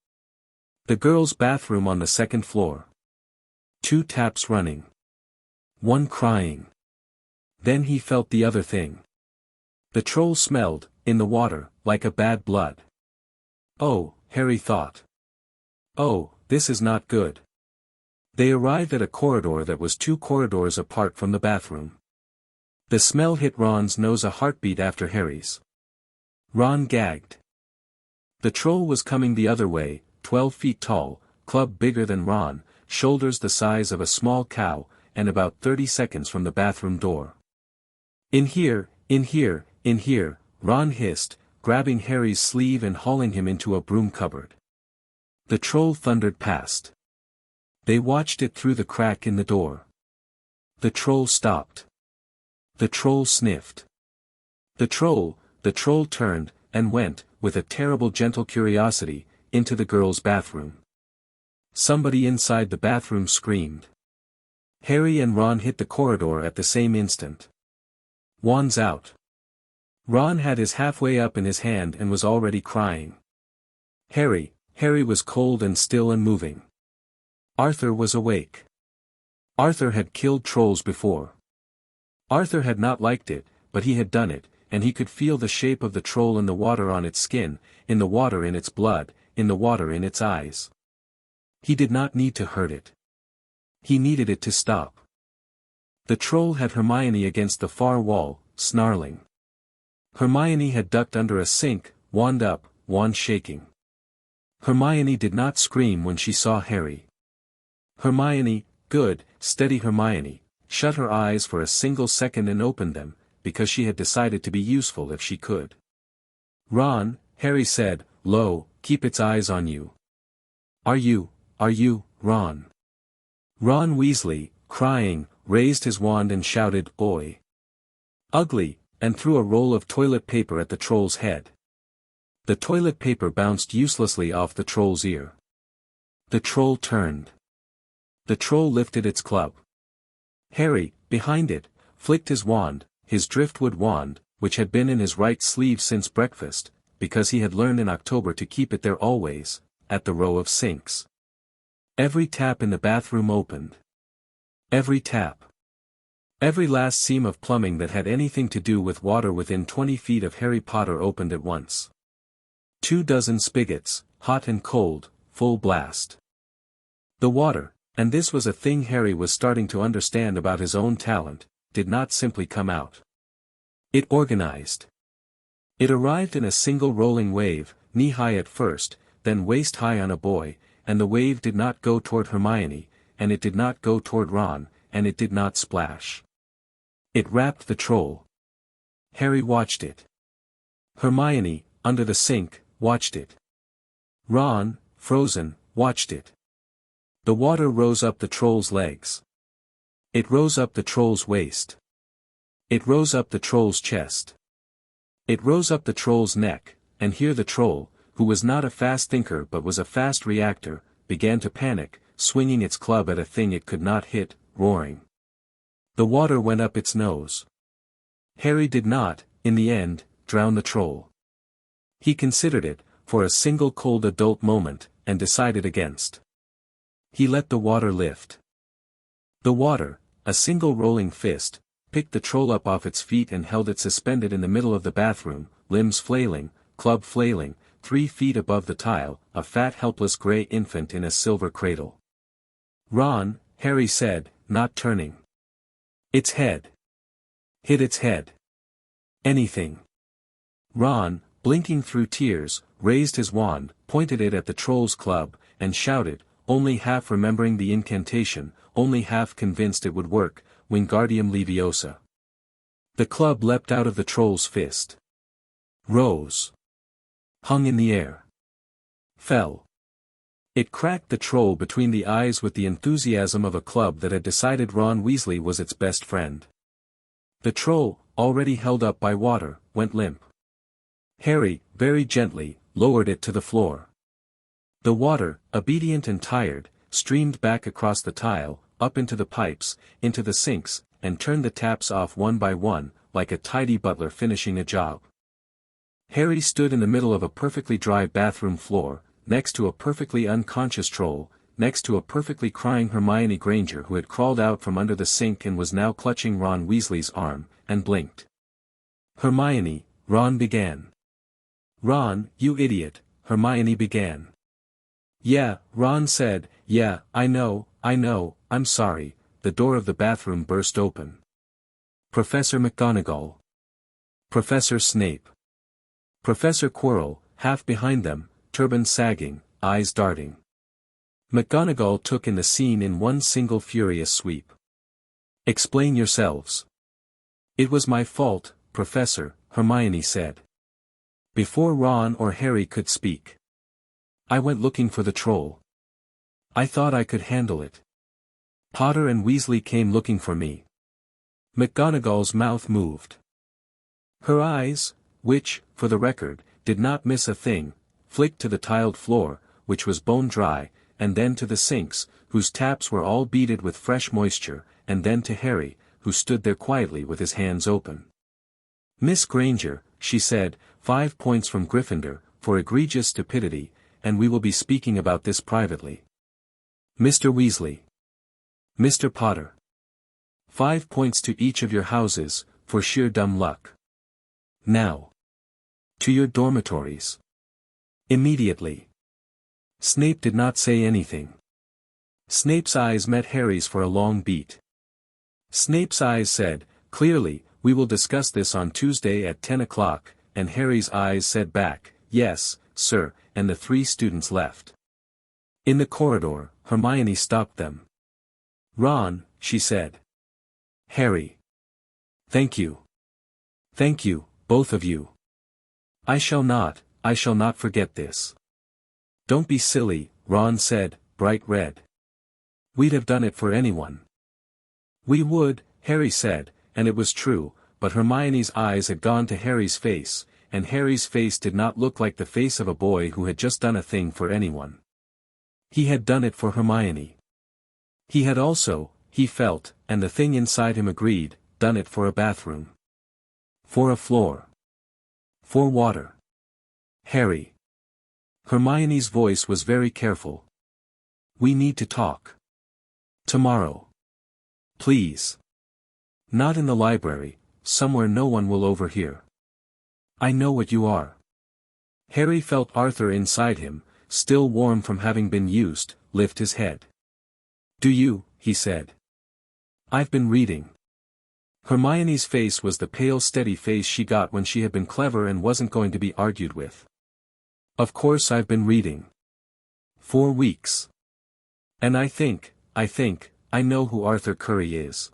The girls' bathroom on the second floor. 2 taps running. 1 crying. Then he felt the other thing. The troll smelled, in the water, like a bad blood. Oh, Harry thought. Oh, this is not good. They arrived at a corridor that was 2 corridors apart from the bathroom. The smell hit Ron's nose a heartbeat after Harry's. Ron gagged. The troll was coming the other way, 12 feet tall, club bigger than Ron, shoulders the size of a small cow, and about 30 seconds from the bathroom door. "In here, in here, in here," Ron hissed, grabbing Harry's sleeve and hauling him into a broom cupboard. The troll thundered past. They watched it through the crack in the door. The troll stopped. The troll sniffed. The troll turned, and went, with a terrible gentle curiosity, into the girls' bathroom. Somebody inside the bathroom screamed. Harry and Ron hit the corridor at the same instant. "Wands out." Ron had his halfway up in his hand and was already crying. Harry was cold and still and moving. Arthur was awake. Arthur had killed trolls before. Arthur had not liked it, but he had done it, and he could feel the shape of the troll in the water on its skin, in the water in its blood, in the water in its eyes. He did not need to hurt it. He needed it to stop. The troll had Hermione against the far wall, snarling. Hermione had ducked under a sink, wand up, wand shaking. Hermione did not scream when she saw Harry. Hermione, good, steady Hermione, shut her eyes for a single second and opened them, because she had decided to be useful if she could. "Ron," Harry said, low, "keep its eyes on you." Are you, Ron?" Ron Weasley, crying, raised his wand and shouted, "Oi! Ugly," and threw a roll of toilet paper at the troll's head. The toilet paper bounced uselessly off the troll's ear. The troll turned. The troll lifted its club. Harry, behind it, flicked his wand, his driftwood wand, which had been in his right sleeve since breakfast, because he had learned in October to keep it there always, at the row of sinks. Every tap in the bathroom opened. Every tap. Every last seam of plumbing that had anything to do with water within 20 feet of Harry Potter opened at once. 24 spigots, hot and cold, full blast. The water, and this was a thing Harry was starting to understand about his own talent, did not simply come out. It organized. It arrived in a single rolling wave, knee-high at first, then waist-high on a boy, and the wave did not go toward Hermione, and it did not go toward Ron, and it did not splash. It wrapped the troll. Harry watched it. Hermione, under the sink, watched it. Ron, frozen, watched it. The water rose up the troll's legs. It rose up the troll's waist. It rose up the troll's chest. It rose up the troll's neck, and here the troll, who was not a fast thinker but was a fast reactor, began to panic, swinging its club at a thing it could not hit, roaring. The water went up its nose. Harry did not, in the end, drown the troll. He considered it, for a single cold adult moment, and decided against. He let the water lift. The water, a single rolling fist, picked the troll up off its feet and held it suspended in the middle of the bathroom, limbs flailing, club flailing, 3 feet above the tile, a fat helpless gray infant in a silver cradle. "Ron," Harry said, not turning. "Its head. Hit its head. Anything." Ron, blinking through tears, raised his wand, pointed it at the troll's club, and shouted, only half remembering the incantation, only half convinced it would work, Wingardium Leviosa. The club leapt out of the troll's fist. Rose. Hung in the air. Fell. It cracked the troll between the eyes with the enthusiasm of a club that had decided Ron Weasley was its best friend. The troll, already held up by water, went limp. Harry, very gently, lowered it to the floor. The water, obedient and tired, streamed back across the tile, up into the pipes, into the sinks, and turned the taps off one by one, like a tidy butler finishing a job. Harry stood in the middle of a perfectly dry bathroom floor, next to a perfectly unconscious troll, next to a perfectly crying Hermione Granger who had crawled out from under the sink and was now clutching Ron Weasley's arm, and blinked. "Hermione," Ron began. "Ron, you idiot," Hermione began. "Yeah," Ron said, "yeah, I know, I'm sorry." The door of the bathroom burst open. Professor McGonagall. Professor Snape. Professor Quirrell, half behind them, turban sagging, eyes darting. McGonagall took in the scene in one single furious sweep. "Explain yourselves." "It was my fault, Professor," Hermione said. Before Ron or Harry could speak. "I went looking for the troll. I thought I could handle it. Potter and Weasley came looking for me." McGonagall's mouth moved. Her eyes, which, for the record, did not miss a thing, flicked to the tiled floor, which was bone dry, and then to the sinks, whose taps were all beaded with fresh moisture, and then to Harry, who stood there quietly with his hands open. "Miss Granger," she said, 5 points from Gryffindor, for egregious stupidity, and we will be speaking about this privately. "Mr. Weasley. Mr. Potter. 5 points to each of your houses, for sheer dumb luck. Now. To your dormitories. Immediately." Snape did not say anything. Snape's eyes met Harry's for a long beat. Snape's eyes said, "Clearly, we will discuss this on Tuesday at 10 o'clock, and Harry's eyes said back, "Yes, sir," and the 3 students left. In the corridor, Hermione stopped them. "Ron," she said. "Harry. Thank you. Thank you, both of you. I shall not forget this." "Don't be silly," Ron said, bright red. "We'd have done it for anyone." "We would," Harry said, and it was true, but Hermione's eyes had gone to Harry's face, and Harry's face did not look like the face of a boy who had just done a thing for anyone. He had done it for Hermione. He had also, he felt, and the thing inside him agreed, done it for a bathroom. For a floor. For water. "Harry." Hermione's voice was very careful. "We need to talk. Tomorrow. Please. Not in the library, somewhere no one will overhear. I know what you are." Harry felt Arthur inside him, still warm from having been used, lift his head. "Do you?" he said. "I've been reading." Hermione's face was the pale steady face she got when she had been clever and wasn't going to be argued with. "Of course I've been reading. 4 weeks. And I think, I know who Arthur Curry is.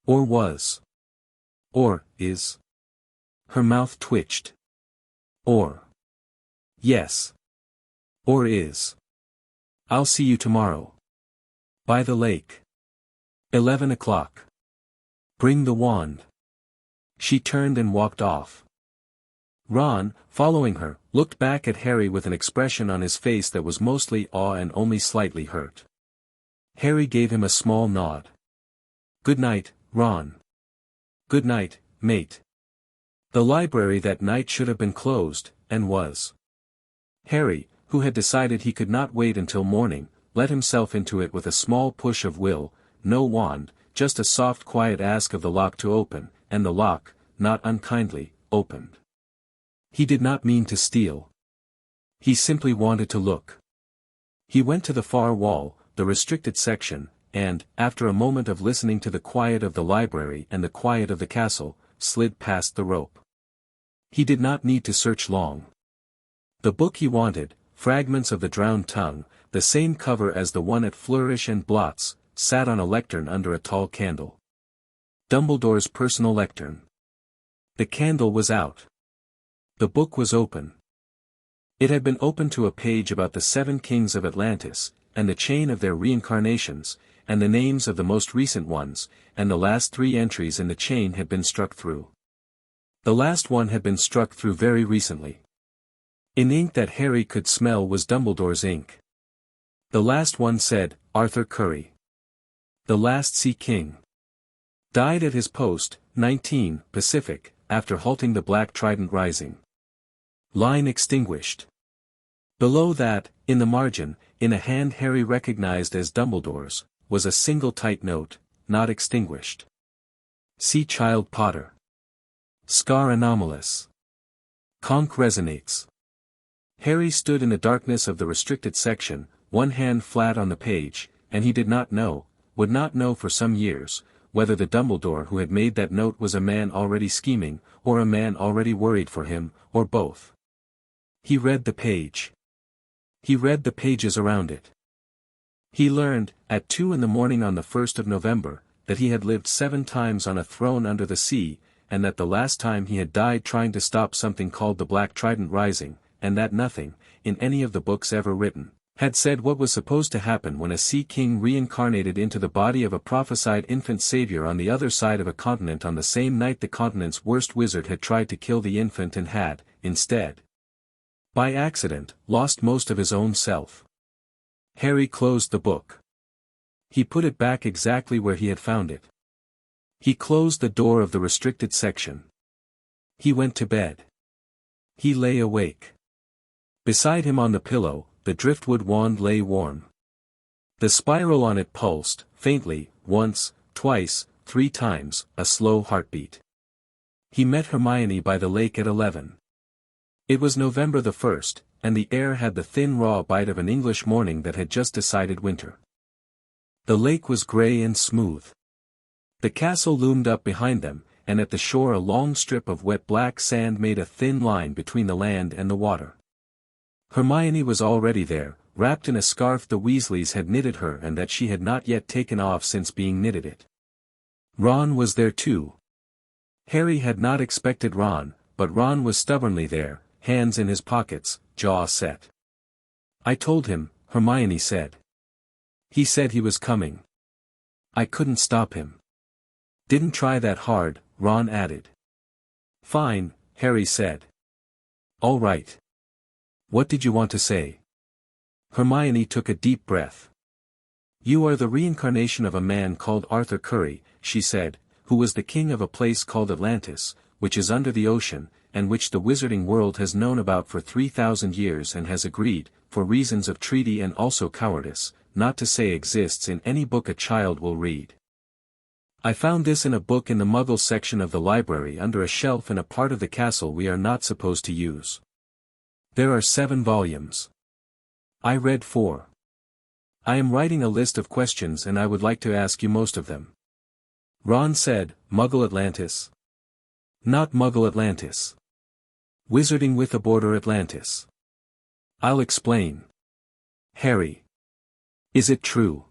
Or was. Or, is." Her mouth twitched. "Or. Yes. Or is. I'll see you tomorrow. By the lake. 11 o'clock. Bring the wand." She turned and walked off. Ron, following her, looked back at Harry with an expression on his face that was mostly awe and only slightly hurt. Harry gave him a small nod. "Good night, Ron." "Good night, mate." The library that night should have been closed, and was. Harry, who had decided he could not wait until morning, let himself into it with a small push of will, no wand, just a soft quiet ask of the lock to open, and the lock, not unkindly, opened. He did not mean to steal. He simply wanted to look. He went to the far wall, the restricted section, and, after a moment of listening to the quiet of the library and the quiet of the castle, slid past the rope. He did not need to search long. The book he wanted, Fragments of the Drowned Tongue, the same cover as the one at Flourish and Blots, sat on a lectern under a tall candle. Dumbledore's personal lectern. The candle was out. The book was open. It had been opened to a page about the 7 kings of Atlantis, and the chain of their reincarnations, and the names of the most recent ones, and the last 3 entries in the chain had been struck through. The last one had been struck through very recently. In ink that Harry could smell was Dumbledore's ink. The last one said, Arthur Curry. The last Sea King. Died at his post, 19, Pacific, after halting the Black Trident Rising. Line extinguished. Below that, in the margin, in a hand Harry recognized as Dumbledore's, was a single tight note, not extinguished. See Child Potter. Scar anomalous. Conch resonates. Harry stood in the darkness of the restricted section, one hand flat on the page, and he did not know, would not know for some years, whether the Dumbledore who had made that note was a man already scheming, or a man already worried for him, or both. He read the page. He read the pages around it. He learned, at 2 in the morning on the 1st of November, that he had lived 7 times on a throne under the sea, and that the last time he had died trying to stop something called the Black Trident Rising, and that nothing, in any of the books ever written, had said what was supposed to happen when a Sea King reincarnated into the body of a prophesied infant savior on the other side of a continent on the same night the continent's worst wizard had tried to kill the infant and had, instead, by accident, lost most of his own self. Harry closed the book. He put it back exactly where he had found it. He closed the door of the restricted section. He went to bed. He lay awake. Beside him on the pillow, the driftwood wand lay warm. The spiral on it pulsed, faintly, once, twice, 3 times, a slow heartbeat. He met Hermione by the lake at 11. It was November the 1st, and the air had the thin raw bite of an English morning that had just decided winter. The lake was grey and smooth. The castle loomed up behind them, and at the shore a long strip of wet black sand made a thin line between the land and the water. Hermione was already there, wrapped in a scarf the Weasleys had knitted her and that she had not yet taken off since being knitted it. Ron was there too. Harry had not expected Ron, but Ron was stubbornly there, hands in his pockets, jaw set. I told him, Hermione said. He said he was coming. I couldn't stop him. Didn't try that hard, Ron added. Fine, Harry said. All right. What did you want to say? Hermione took a deep breath. You are the reincarnation of a man called Arthur Curry, she said, who was the king of a place called Atlantis, which is under the ocean, and which the wizarding world has known about for 3,000 years and has agreed, for reasons of treaty and also cowardice, not to say exists in any book a child will read. I found this in a book in the Muggle section of the library under a shelf in a part of the castle we are not supposed to use. There are 7 volumes. I read 4. I am writing a list of questions and I would like to ask you most of them. Ron said, Muggle Atlantis? Not Muggle Atlantis. Wizarding with a border Atlantis. I'll explain. Harry. Is it true?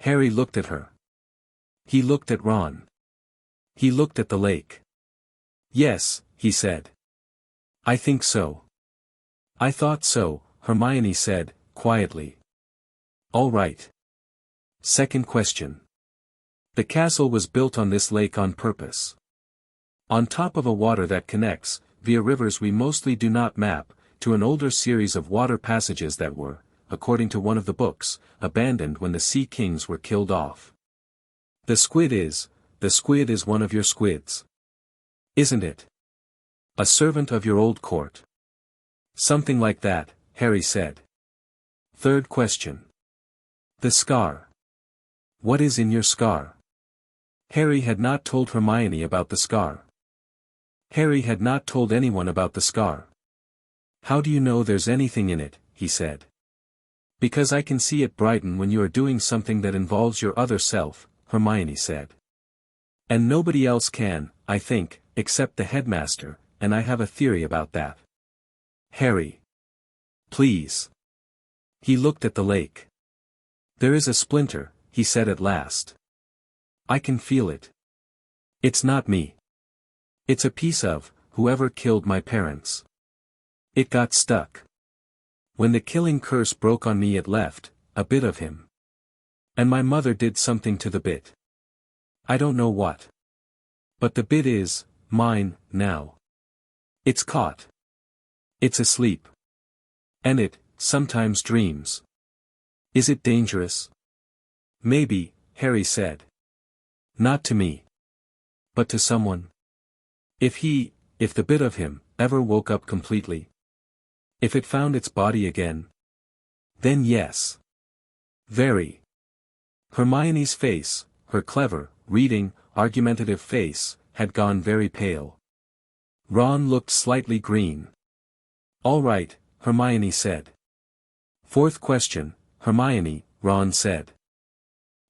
Harry looked at her. He looked at Ron. He looked at the lake. Yes, he said. I think so. I thought so, Hermione said, quietly. All right. Second question. The castle was built on this lake on purpose. On top of a water that connects, via rivers we mostly do not map, to an older series of water passages that were, according to one of the books, abandoned when the Sea Kings were killed off. The squid is one of your squids. Isn't it? A servant of your old court. Something like that, Harry said. Third question. The scar. What is in your scar? Harry had not told Hermione about the scar. Harry had not told anyone about the scar. How do you know there's anything in it, he said. Because I can see it brighten when you are doing something that involves your other self, Hermione said. And nobody else can, I think, except the headmaster, and I have a theory about that. Harry. Please. He looked at the lake. There is a splinter, he said at last. I can feel it. It's not me. It's a piece of, whoever killed my parents. It got stuck. When the killing curse broke on me it left, a bit of him. And my mother did something to the bit. I don't know what. But the bit is, mine, now. It's caught. It's asleep. And it, sometimes dreams. Is it dangerous? Maybe, Harry said. Not to me. But to someone. If the bit of him, ever woke up completely. If it found its body again. Then yes. Very. Hermione's face, her clever, reading, argumentative face, had gone very pale. Ron looked slightly green. All right, Hermione said. Fourth question, Hermione, Ron said.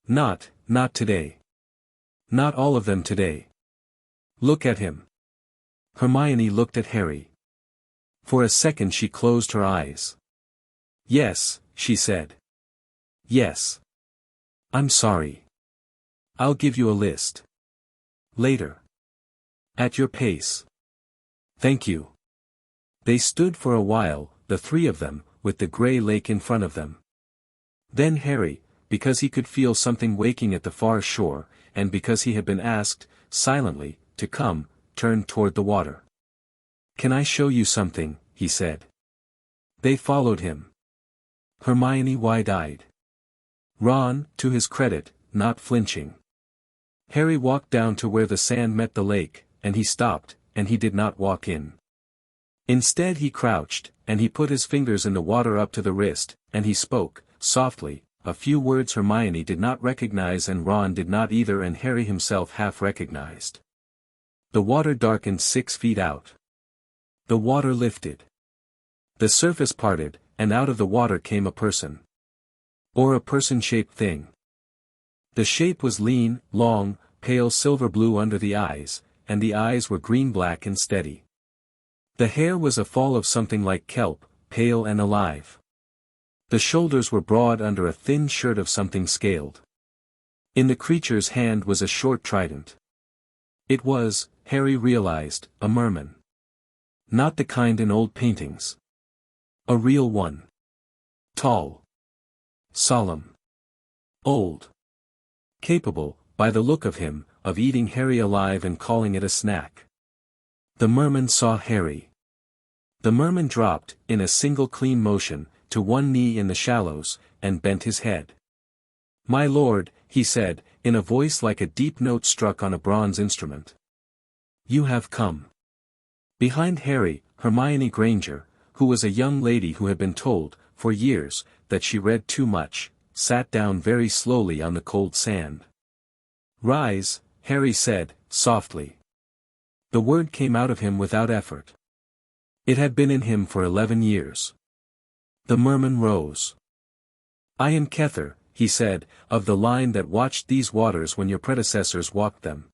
Not today. Not all of them today. Look at him. Hermione looked at Harry. For a second she closed her eyes. Yes, she said. Yes. I'm sorry. I'll give you a list. Later. At your pace. Thank you. They stood for a while, the three of them, with the grey lake in front of them. Then Harry, because he could feel something waking at the far shore, and because he had been asked, silently, to come, turned toward the water. Can I show you something, he said. They followed him. Hermione wide-eyed. Ron, to his credit, not flinching. Harry walked down to where the sand met the lake, and he stopped, and he did not walk in. Instead he crouched, and he put his fingers in the water up to the wrist, and he spoke, softly, a few words Hermione did not recognize and Ron did not either and Harry himself half recognized. The water darkened 6 feet out. The water lifted. The surface parted, and out of the water came a person. Or a person-shaped thing. The shape was lean, long, pale silver blue under the eyes, and the eyes were green-black and steady. The hair was a fall of something like kelp, pale and alive. The shoulders were broad under a thin shirt of something scaled. In the creature's hand was a short trident. It was, Harry realized, a merman. Not the kind in old paintings. A real one. Tall. Solemn. Old. Capable, by the look of him, of eating Harry alive and calling it a snack. The merman saw Harry. The merman dropped, in a single clean motion, to one knee in the shallows, and bent his head. My lord, he said, in a voice like a deep note struck on a bronze instrument. You have come. Behind Harry, Hermione Granger, who was a young lady who had been told, for years, that she read too much, sat down very slowly on the cold sand. Rise, Harry said, softly. The word came out of him without effort. It had been in him for 11 years. The merman rose. I am Kether, he said, of the line that watched these waters when your predecessors walked them.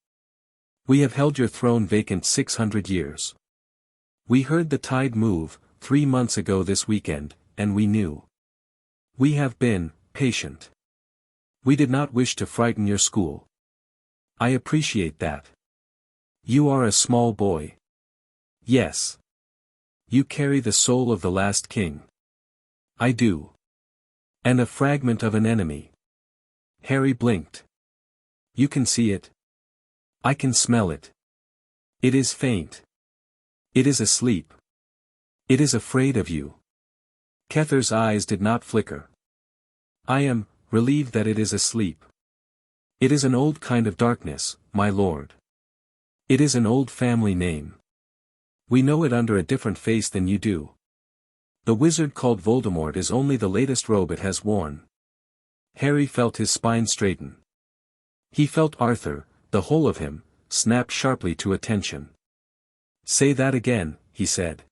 We have held your throne vacant 600 years. We heard the tide move, 3 months ago this weekend, and we knew. We have been patient. We did not wish to frighten your school. I appreciate that. You are a small boy. Yes. You carry the soul of the last king. I do. And a fragment of an enemy. Harry blinked. You can see it. I can smell it. It is faint. It is asleep. It is afraid of you. Kether's eyes did not flicker. I am relieved that it is asleep. It is an old kind of darkness, my lord. It is an old family name. We know it under a different face than you do. The wizard called Voldemort is only the latest robe it has worn. Harry felt his spine straighten. He felt Arthur, the whole of him, snapped sharply to attention. "Say that again," he said.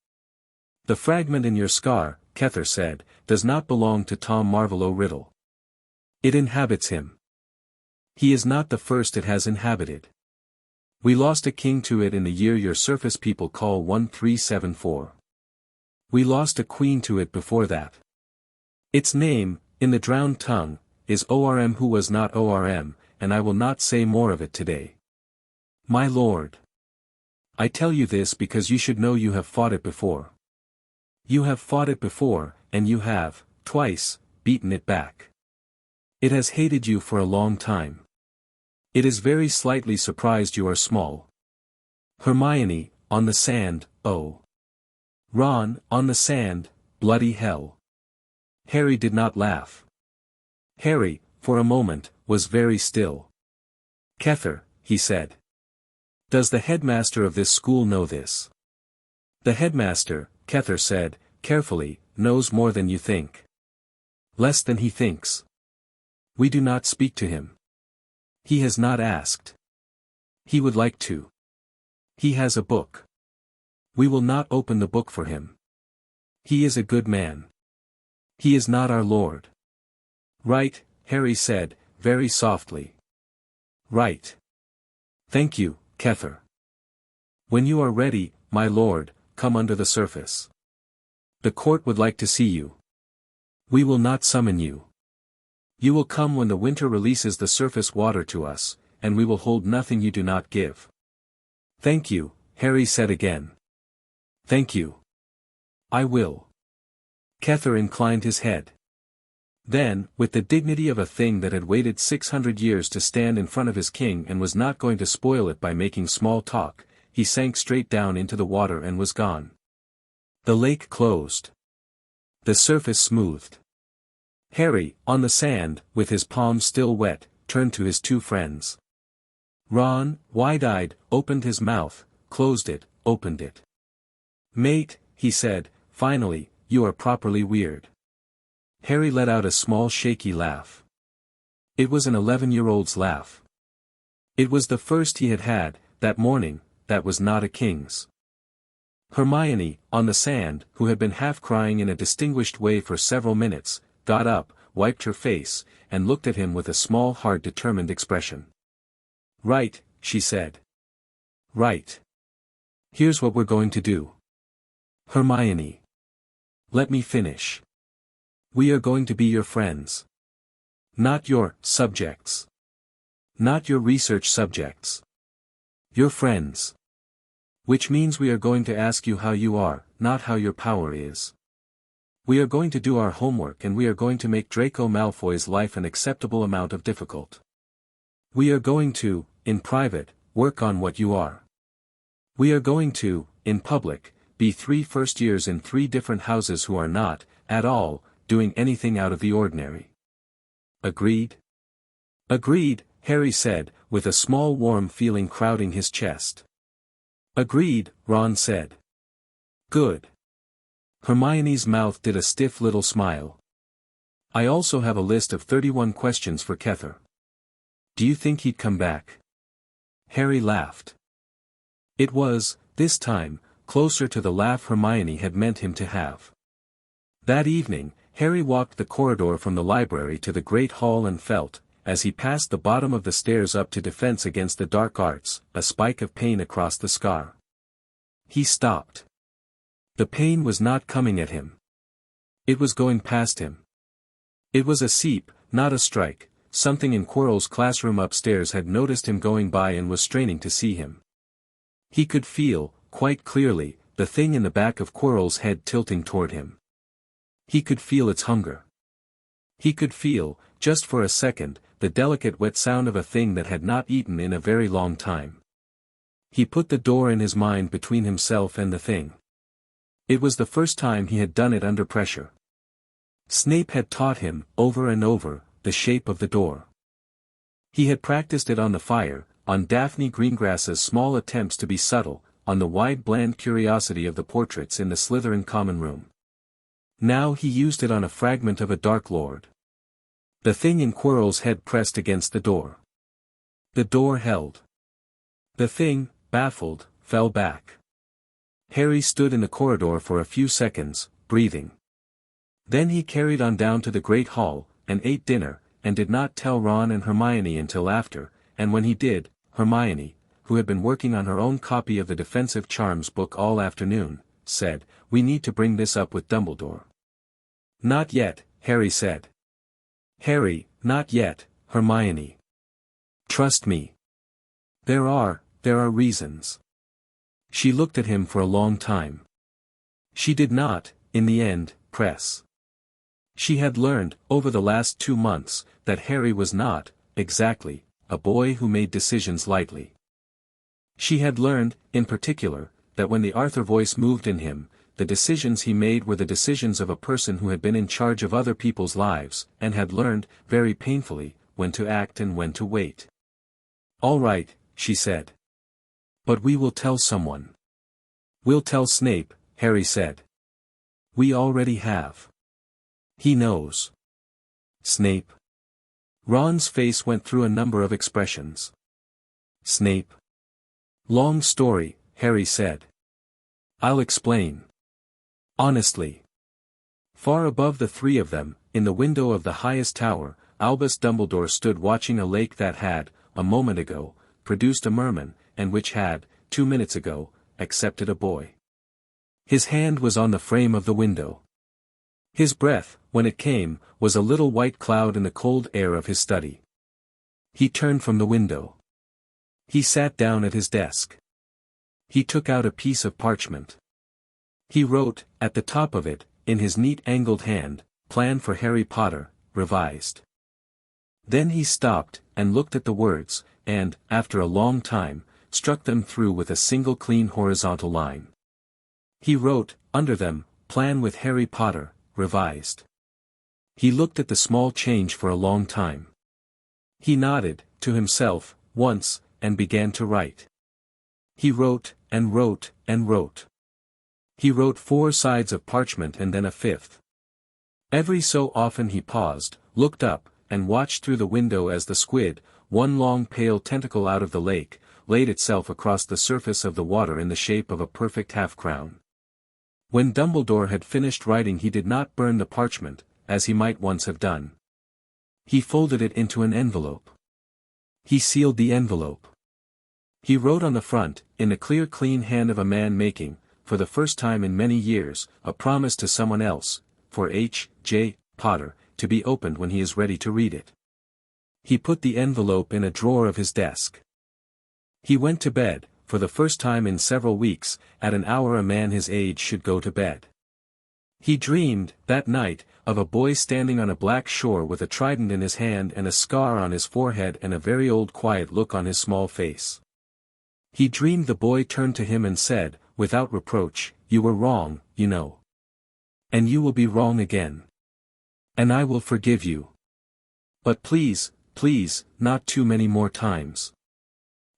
"The fragment in your scar," Kether said, "does not belong to Tom Marvolo Riddle. It inhabits him. He is not the first it has inhabited. We lost a king to it in the year your surface people call 1374. We lost a queen to it before that. Its name, in the drowned tongue, is Orm who was not Orm, and I will not say more of it today. My lord. I tell you this because you should know you have fought it before. You have fought it before, and you have, twice, beaten it back. It has hated you for a long time. It is very slightly surprised you are small. Hermione, on the sand, oh. Ron, on the sand, bloody hell. Harry did not laugh. Harry, for a moment, was very still. Kether, he said. Does the headmaster of this school know this? The headmaster, Kether said, carefully, knows more than you think. Less than he thinks. We do not speak to him. He has not asked. He would like to. He has a book. We will not open the book for him. He is a good man. He is not our lord. Right, Harry said, very softly. Right. Thank you, Kether. When you are ready, my lord, come under the surface. The court would like to see you. We will not summon you. You will come when the winter releases the surface water to us, and we will hold nothing you do not give. Thank you, Harry said again. Thank you. I will. Kether inclined his head. Then, with the dignity of a thing that had waited 600 years to stand in front of his king and was not going to spoil it by making small talk, he sank straight down into the water and was gone. The lake closed. The surface smoothed. Harry, on the sand, with his palms still wet, turned to his two friends. Ron, wide-eyed, opened his mouth, closed it, opened it. Mate, he said, finally, you are properly weird. Harry let out a small shaky laugh. It was an 11-year-old's laugh. It was the first he had had, that morning, that was not a king's. Hermione, on the sand, who had been half crying in a distinguished way for several minutes, got up, wiped her face, and looked at him with a small hard determined expression. Right, she said. Right. Here's what we're going to do. Hermione. Let me finish. We are going to be your friends. Not your subjects. Not your research subjects. Your friends. Which means we are going to ask you how you are, not how your power is. We are going to do our homework and we are going to make Draco Malfoy's life an acceptable amount of difficult. We are going to, in private, work on what you are. We are going to, in public, be 3 first years in 3 different houses who are not, at all, doing anything out of the ordinary. Agreed? Agreed, Harry said, with a small warm feeling crowding his chest. Agreed, Ron said. Good. Hermione's mouth did a stiff little smile. I also have a list of 31 questions for Kether. Do you think he'd come back? Harry laughed. It was, this time, closer to the laugh Hermione had meant him to have. That evening, Harry walked the corridor from the library to the great hall and felt, as he passed the bottom of the stairs up to Defense Against the Dark Arts, a spike of pain across the scar. He stopped. The pain was not coming at him. It was going past him. It was a seep, not a strike. Something in Quirrell's classroom upstairs had noticed him going by and was straining to see him. He could feel, quite clearly, the thing in the back of Quirrell's head tilting toward him. He could feel its hunger. He could feel, just for a second, the delicate wet sound of a thing that had not eaten in a very long time. He put the door in his mind between himself and the thing. It was the first time he had done it under pressure. Snape had taught him, over and over, the shape of the door. He had practiced it on the fire, on Daphne Greengrass's small attempts to be subtle, on the wide bland curiosity of the portraits in the Slytherin common room. Now he used it on a fragment of a Dark Lord. The thing in Quirrell's head pressed against the door. The door held. The thing, baffled, fell back. Harry stood in the corridor for a few seconds, breathing. Then he carried on down to the Great Hall, and ate dinner, and did not tell Ron and Hermione until after, and when he did, Hermione, who had been working on her own copy of the Defensive Charms book all afternoon, said, "We need to bring this up with Dumbledore." "Not yet," Harry said. "Harry, not yet, Hermione. Trust me. There are reasons." She looked at him for a long time. She did not, in the end, press. She had learned, over the last 2 months, that Harry was not, exactly, a boy who made decisions lightly. She had learned, in particular, that when the Arthur voice moved in him, the decisions he made were the decisions of a person who had been in charge of other people's lives, and had learned, very painfully, when to act and when to wait. "All right," she said. "But we will tell someone." "We'll tell Snape," Harry said. "We already have. He knows." "Snape?" Ron's face went through a number of expressions. "Snape?" "Long story," Harry said. "I'll explain. Honestly." Far above the three of them, in the window of the highest tower, Albus Dumbledore stood watching a lake that had, a moment ago, produced a merman, and which had, 2 minutes ago, accepted a boy. His hand was on the frame of the window. His breath, when it came, was a little white cloud in the cold air of his study. He turned from the window. He sat down at his desk. He took out a piece of parchment. He wrote, at the top of it, in his neat angled hand, "Plan for Harry Potter, revised." Then he stopped, and looked at the words, and, after a long time, struck them through with a single clean horizontal line. He wrote, under them, "Plan with Harry Potter, revised." He looked at the small change for a long time. He nodded, to himself, once, and began to write. He wrote, and wrote, and wrote. He wrote 4 sides of parchment and then a 5th. Every so often he paused, looked up, and watched through the window as the squid, one long pale tentacle out of the lake, laid itself across the surface of the water in the shape of a perfect half-crown. When Dumbledore had finished writing he did not burn the parchment, as he might once have done. He folded it into an envelope. He sealed the envelope. He wrote on the front, in the clear clean hand of a man making, for the first time in many years, a promise to someone else, for H.J. Potter, to be opened when he is ready to read it. He put the envelope in a drawer of his desk. He went to bed, for the first time in several weeks, at an hour a man his age should go to bed. He dreamed, that night, of a boy standing on a black shore with a trident in his hand and a scar on his forehead and a very old quiet look on his small face. He dreamed the boy turned to him and said, without reproach, "You were wrong, you know. And you will be wrong again. And I will forgive you. But please, please, not too many more times."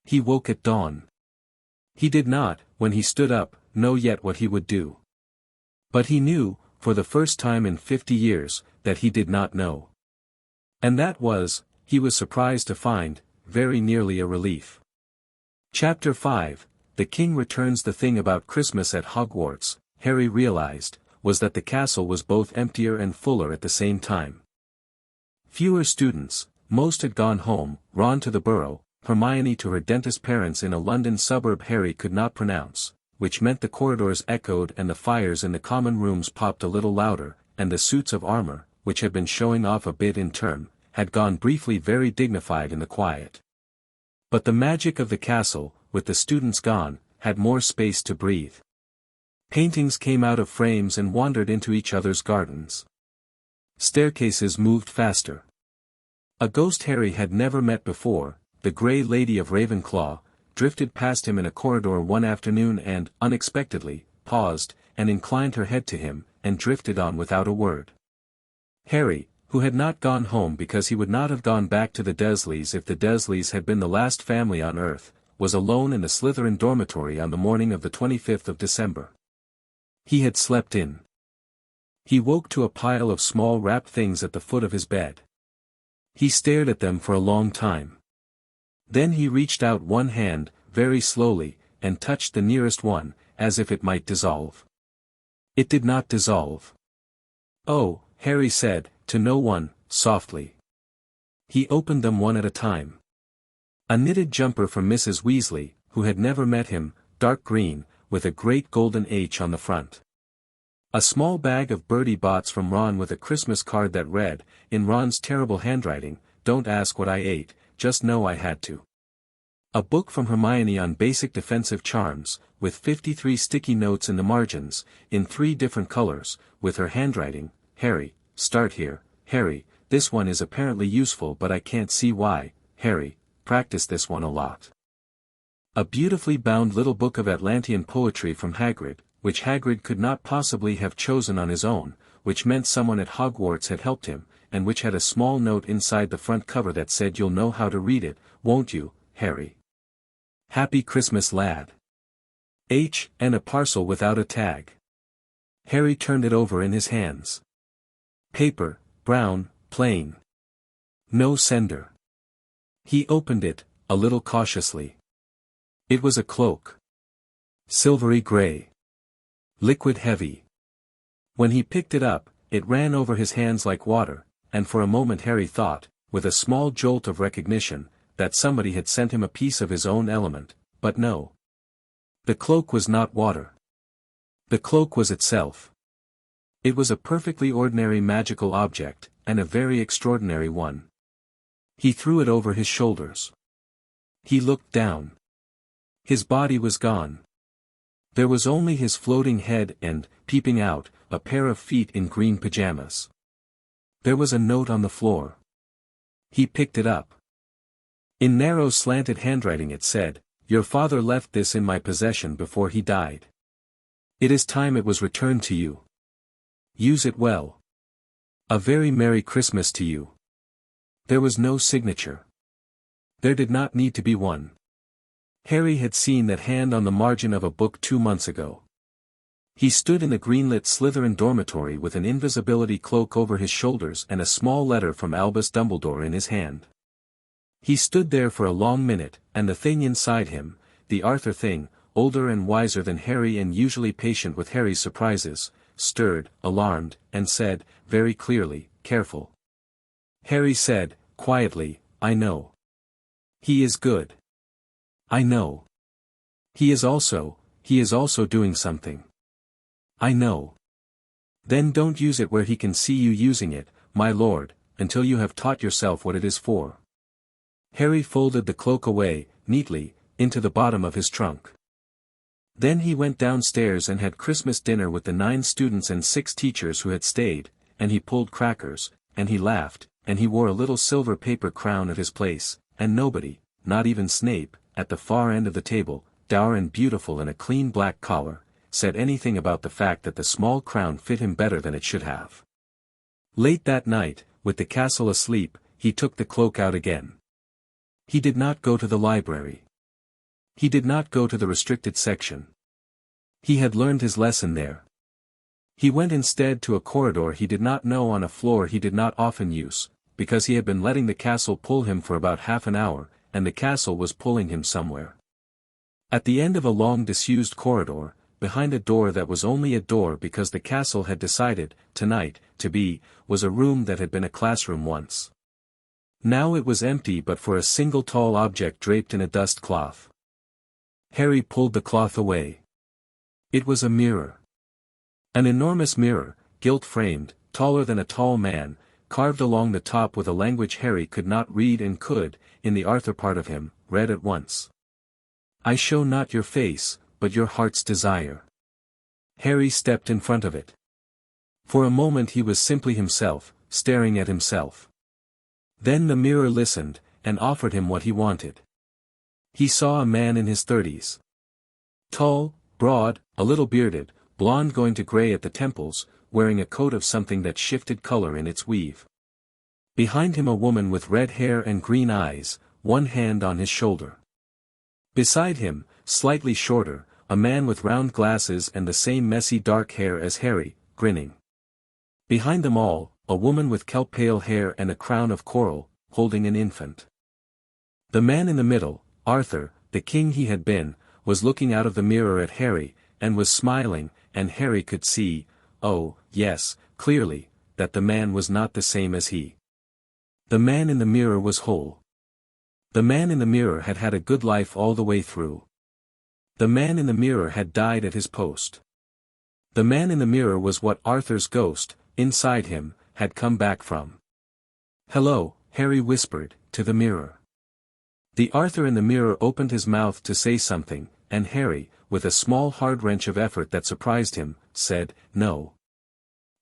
He woke at dawn. He did not, when he stood up, know yet what he would do. But he knew, for the first time in 50 years, that he did not know. And that was, he was surprised to find, very nearly a relief. Chapter 5, The King Returns. The thing about Christmas at Hogwarts, Harry realized, was that the castle was both emptier and fuller at the same time. Fewer students, most had gone home, Ron to the Burrow, Hermione to her dentist parents in a London suburb Harry could not pronounce, which meant the corridors echoed and the fires in the common rooms popped a little louder, and the suits of armor, which had been showing off a bit in turn, had gone briefly very dignified in the quiet. But the magic of the castle, with the students gone, had more space to breathe. Paintings came out of frames and wandered into each other's gardens. Staircases moved faster. A ghost Harry had never met before, the Grey Lady of Ravenclaw, drifted past him in a corridor one afternoon and, unexpectedly, paused, and inclined her head to him, and drifted on without a word. Harry, who had not gone home because he would not have gone back to the Dursleys if the Dursleys had been the last family on earth, was alone in the Slytherin dormitory on the morning of the 25th of December. He had slept in. He woke to a pile of small wrapped things at the foot of his bed. He stared at them for a long time. Then he reached out one hand, very slowly, and touched the nearest one, as if it might dissolve. It did not dissolve. "Oh," Harry said, to no one, softly. He opened them one at a time. A knitted jumper from Mrs. Weasley, who had never met him, dark green, with a great golden H on the front. A small bag of Bertie Bott's from Ron with a Christmas card that read, in Ron's terrible handwriting, "Don't ask what I ate, just know I had to." A book from Hermione on basic defensive charms, with 53 sticky notes in the margins, in 3 different colors, with her handwriting, "Harry, start here, Harry, this one is apparently useful but I can't see why, Harry, practice this one a lot." A beautifully bound little book of Atlantean poetry from Hagrid, which Hagrid could not possibly have chosen on his own, which meant someone at Hogwarts had helped him, and which had a small note inside the front cover that said, "You'll know how to read it, won't you, Harry? Happy Christmas, lad." And a parcel without a tag. Harry turned it over in his hands. Paper, brown, plain. No sender. He opened it, a little cautiously. It was a cloak. Silvery gray. Liquid heavy. When he picked it up, it ran over his hands like water, and for a moment Harry thought, with a small jolt of recognition, that somebody had sent him a piece of his own element, but no. The cloak was not water. The cloak was itself. It was a perfectly ordinary magical object, and a very extraordinary one. He threw it over his shoulders. He looked down. His body was gone. There was only his floating head and, peeping out, a pair of feet in green pajamas. There was a note on the floor. He picked it up. In narrow slanted handwriting it said, "Your father left this in my possession before he died. It is time it was returned to you. Use it well. A very Merry Christmas to you." There was no signature. There did not need to be one. Harry had seen that hand on the margin of a book 2 months ago. He stood in the greenlit Slytherin dormitory with an invisibility cloak over his shoulders and a small letter from Albus Dumbledore in his hand. He stood there for a long minute, and the thing inside him, the Arthur thing, older and wiser than Harry and usually patient with Harry's surprises, stirred, alarmed, and said, very clearly, "Careful." Harry said, quietly, "I know. He is good. I know. He is also doing something. I know. Then don't use it where he can see you using it, my lord, until you have taught yourself what it is for." Harry folded the cloak away, neatly, into the bottom of his trunk. Then he went downstairs and had Christmas dinner with the 9 students and 6 teachers who had stayed, and he pulled crackers, and he laughed, and he wore a little silver paper crown at his place, and nobody, not even Snape, at the far end of the table, dour and beautiful in a clean black collar, said anything about the fact that the small crown fit him better than it should have. Late that night, with the castle asleep, he took the cloak out again. He did not go to the library. He did not go to the restricted section. He had learned his lesson there. He went instead to a corridor he did not know on a floor he did not often use, because he had been letting the castle pull him for about half an hour, and the castle was pulling him somewhere. At the end of a long disused corridor, behind a door that was only a door because the castle had decided, tonight, to be, was a room that had been a classroom once. Now it was empty but for a single tall object draped in a dust cloth. Harry pulled the cloth away. It was a mirror. An enormous mirror, gilt-framed, taller than a tall man, carved along the top with a language Harry could not read and could, in the Arthur part of him, read at once. "I show not your face, but your heart's desire." Harry stepped in front of it. For a moment he was simply himself, staring at himself. Then the mirror listened, and offered him what he wanted. He saw a man in his 30s. Tall, broad, a little bearded, blonde going to gray at the temples, wearing a coat of something that shifted color in its weave. Behind him a woman with red hair and green eyes, one hand on his shoulder. Beside him, slightly shorter, a man with round glasses and the same messy dark hair as Harry, grinning. Behind them all, a woman with kelp-pale hair and a crown of coral, holding an infant. The man in the middle, Arthur, the king he had been, was looking out of the mirror at Harry, and was smiling, and Harry could see, oh, yes, clearly, that the man was not the same as he. The man in the mirror was whole. The man in the mirror had had a good life all the way through. The man in the mirror had died at his post. The man in the mirror was what Arthur's ghost, inside him, had come back from. "Hello," Harry whispered, to the mirror. The Arthur in the mirror opened his mouth to say something, and Harry, with a small hard wrench of effort that surprised him, said, "No."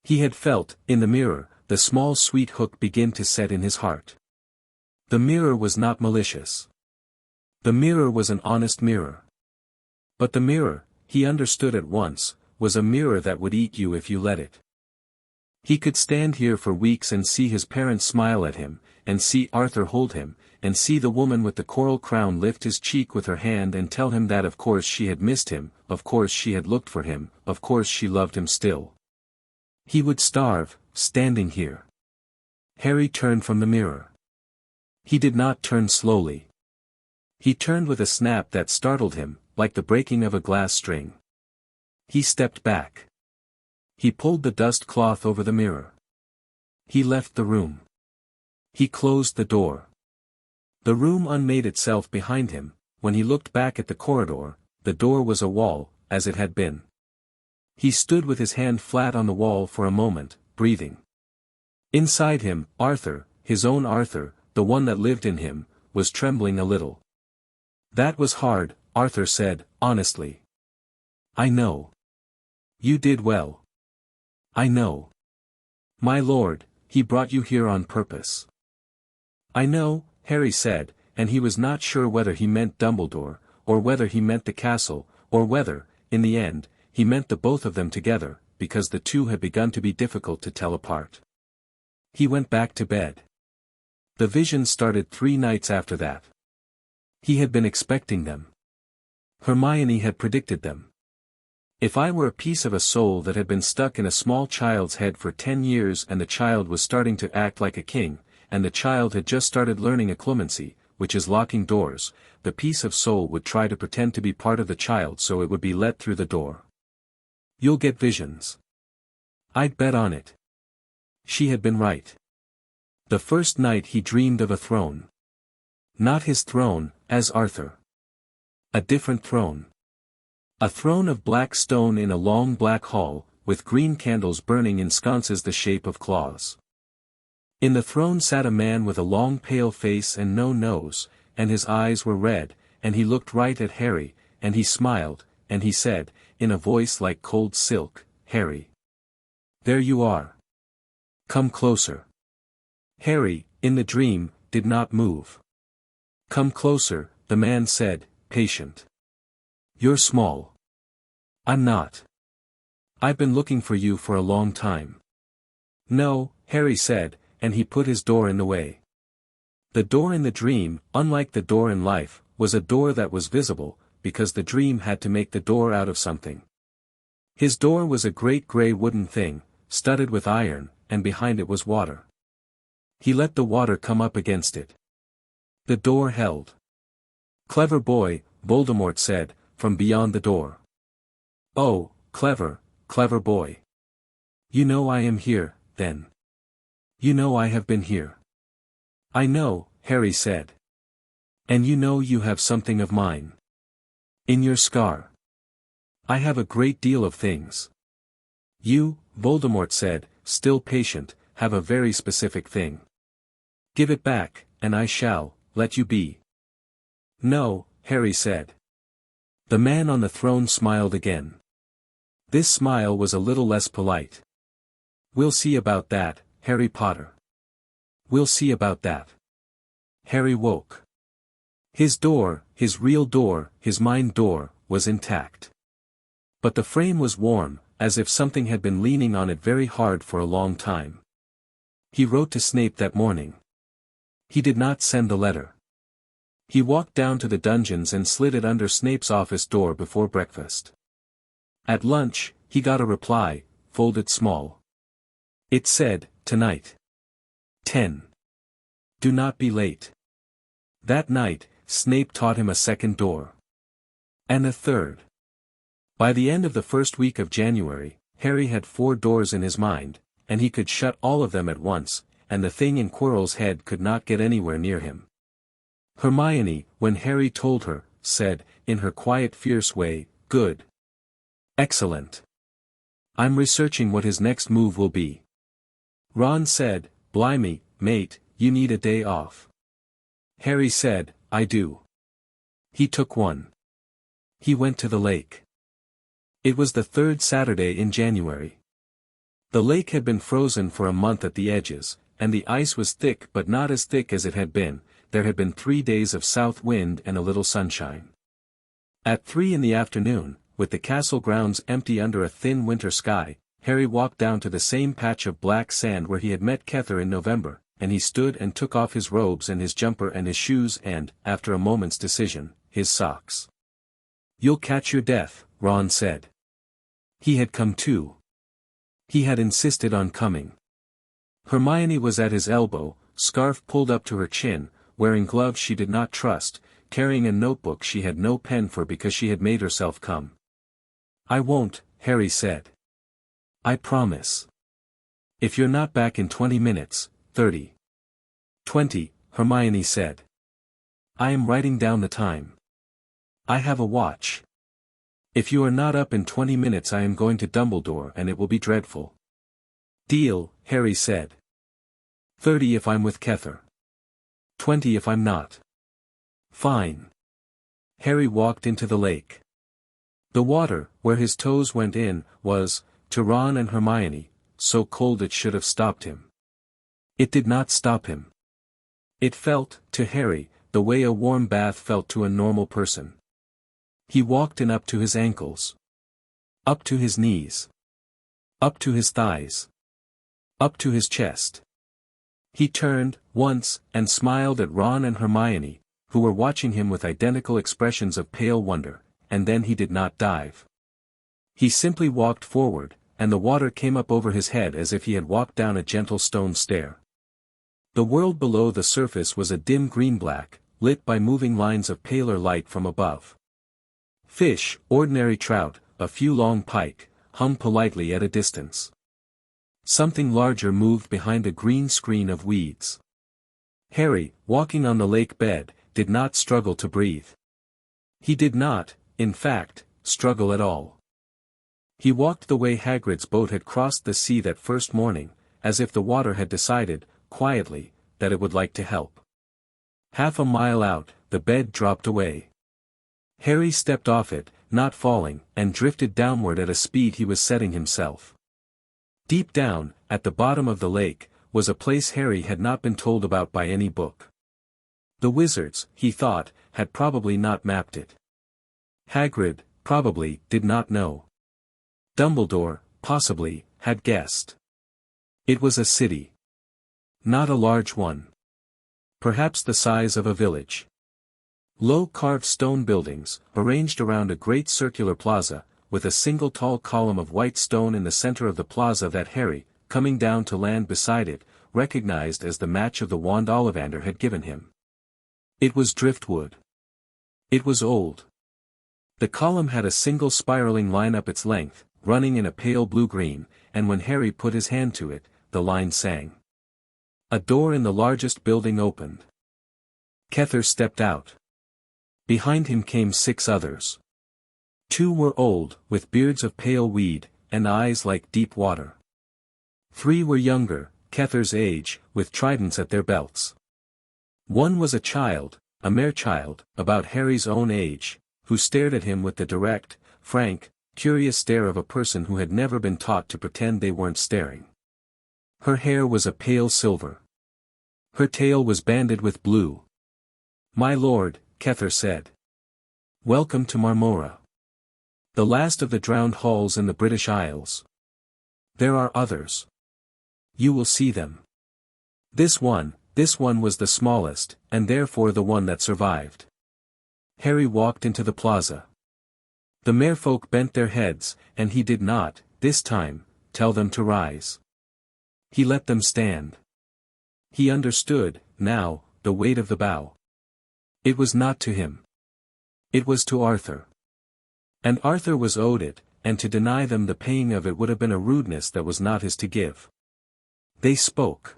He had felt, in the mirror, the small sweet hook begin to set in his heart. The mirror was not malicious. The mirror was an honest mirror. But the mirror, he understood at once, was a mirror that would eat you if you let it. He could stand here for weeks and see his parents smile at him, and see Arthur hold him, and see the woman with the coral crown lift his cheek with her hand and tell him that of course she had missed him, of course she had looked for him, of course she loved him still. He would starve, standing here. Harry turned from the mirror. He did not turn slowly. He turned with a snap that startled him, like the breaking of a glass string. He stepped back. He pulled the dust cloth over the mirror. He left the room. He closed the door. The room unmade itself behind him. When he looked back at the corridor, the door was a wall, as it had been. He stood with his hand flat on the wall for a moment, breathing. Inside him, Arthur, his own Arthur, the one that lived in him, was trembling a little. "That was hard," Arthur said, honestly. "I know. You did well. I know. My lord, he brought you here on purpose." "I know," Harry said, and he was not sure whether he meant Dumbledore, or whether he meant the castle, or whether, in the end, he meant the both of them together, because the two had begun to be difficult to tell apart. He went back to bed. The visions started 3 nights after that. He had been expecting them. Hermione had predicted them. If I were a piece of a soul that had been stuck in a small child's head for 10 years and the child was starting to act like a king, and the child had just started learning occlumency, which is locking doors, the piece of soul would try to pretend to be part of the child so it would be let through the door. "You'll get visions. I'd bet on it." She had been right. The first night he dreamed of a throne. Not his throne, as Arthur. A different throne. A throne of black stone in a long black hall, with green candles burning in sconces the shape of claws. In the throne sat a man with a long pale face and no nose, and his eyes were red, and he looked right at Harry, and he smiled, and he said, in a voice like cold silk, "Harry. There you are. Come closer." Harry, in the dream, did not move. "Come closer," the man said, patient. "You're small." "I'm not. I've been looking for you for a long time." "No," Harry said, and he put his door in the way. The door in the dream, unlike the door in life, was a door that was visible, because the dream had to make the door out of something. His door was a great grey wooden thing, studded with iron, and behind it was water. He let the water come up against it. The door held. "Clever boy," Voldemort said, from beyond the door. "Oh, clever, clever boy. You know I am here, then. You know I have been here." "I know," Harry said. "And you know you have something of mine. In your scar. I have a great deal of things. You," Voldemort said, still patient, "have a very specific thing. Give it back, and I shall let you be." "No," Harry said. The man on the throne smiled again. This smile was a little less polite. "We'll see about that, Harry Potter. We'll see about that." Harry woke. His door, his real door, his mind door, was intact. But the frame was warm, as if something had been leaning on it very hard for a long time. He wrote to Snape that morning. He did not send the letter. He walked down to the dungeons and slid it under Snape's office door before breakfast. At lunch, he got a reply, folded small. It said, "Tonight. 10. Do not be late." That night, Snape taught him a second door. And a third. By the end of the first week of January, Harry had 4 doors in his mind, and he could shut all of them at once, and the thing in Quirrell's head could not get anywhere near him. Hermione, when Harry told her, said, in her quiet fierce way, "Good. Excellent. I'm researching what his next move will be." Ron said, "Blimey, mate, you need a day off." Harry said, "I do." He took one. He went to the lake. It was the 3rd Saturday in January. The lake had been frozen for a month at the edges, and the ice was thick but not as thick as it had been. There had been 3 days of south wind and a little sunshine. At 3 in the afternoon, with the castle grounds empty under a thin winter sky, Harry walked down to the same patch of black sand where he had met Kether in November, and he stood and took off his robes and his jumper and his shoes and, after a moment's decision, his socks. "You'll catch your death," Ron said. He had come too. He had insisted on coming. Hermione was at his elbow, scarf pulled up to her chin, wearing gloves she did not trust, carrying a notebook she had no pen for because she had made herself come. "I won't," Harry said. "I promise. If you're not back in 20 minutes, 30. 20, Hermione said. "I am writing down the time. I have a watch. If you are not up in 20 minutes I am going to Dumbledore and it will be dreadful." "Deal," Harry said. 30 if I'm with Kether. 20 if I'm not." "Fine." Harry walked into the lake. The water, where his toes went in, was, to Ron and Hermione, so cold it should have stopped him. It did not stop him. It felt, to Harry, the way a warm bath felt to a normal person. He walked in up to his ankles. Up to his knees. Up to his thighs. Up to his chest. He turned, once, and smiled at Ron and Hermione, who were watching him with identical expressions of pale wonder, and then he did not dive. He simply walked forward, and the water came up over his head as if he had walked down a gentle stone stair. The world below the surface was a dim green-black, lit by moving lines of paler light from above. Fish, ordinary trout, a few long pike, hung politely at a distance. Something larger moved behind a green screen of weeds. Harry, walking on the lake bed, did not struggle to breathe. He did not, in fact, struggle at all. He walked the way Hagrid's boat had crossed the sea that first morning, as if the water had decided, quietly, that it would like to help. Half a mile out, the bed dropped away. Harry stepped off it, not falling, and drifted downward at a speed he was setting himself. Deep down, at the bottom of the lake, was a place Harry had not been told about by any book. The wizards, he thought, had probably not mapped it. Hagrid, probably, did not know. Dumbledore, possibly, had guessed. It was a city. Not a large one. Perhaps the size of a village. Low carved stone buildings, arranged around a great circular plaza, with a single tall column of white stone in the center of the plaza that Harry, coming down to land beside it, recognized as the match of the wand Ollivander had given him. It was driftwood. It was old. The column had a single spiraling line up its length, running in a pale blue-green, and when Harry put his hand to it, the line sang. A door in the largest building opened. Kether stepped out. Behind him came 6 others. 2 were old, with beards of pale weed, and eyes like deep water. 3 were younger, Kether's age, with tridents at their belts. 1 was a child, a mere child, about Harry's own age, who stared at him with the direct, frank, curious stare of a person who had never been taught to pretend they weren't staring. Her hair was a pale silver. Her tail was banded with blue. "My lord," Kether said. "Welcome to Marmora. The last of the drowned halls in the British Isles. There are others. You will see them. This one was the smallest, and therefore the one that survived." Harry walked into the plaza. The merfolk bent their heads, and he did not, this time, tell them to rise. He let them stand. He understood, now, the weight of the bow. It was not to him. It was to Arthur. And Arthur was owed it, and to deny them the paying of it would have been a rudeness that was not his to give. They spoke.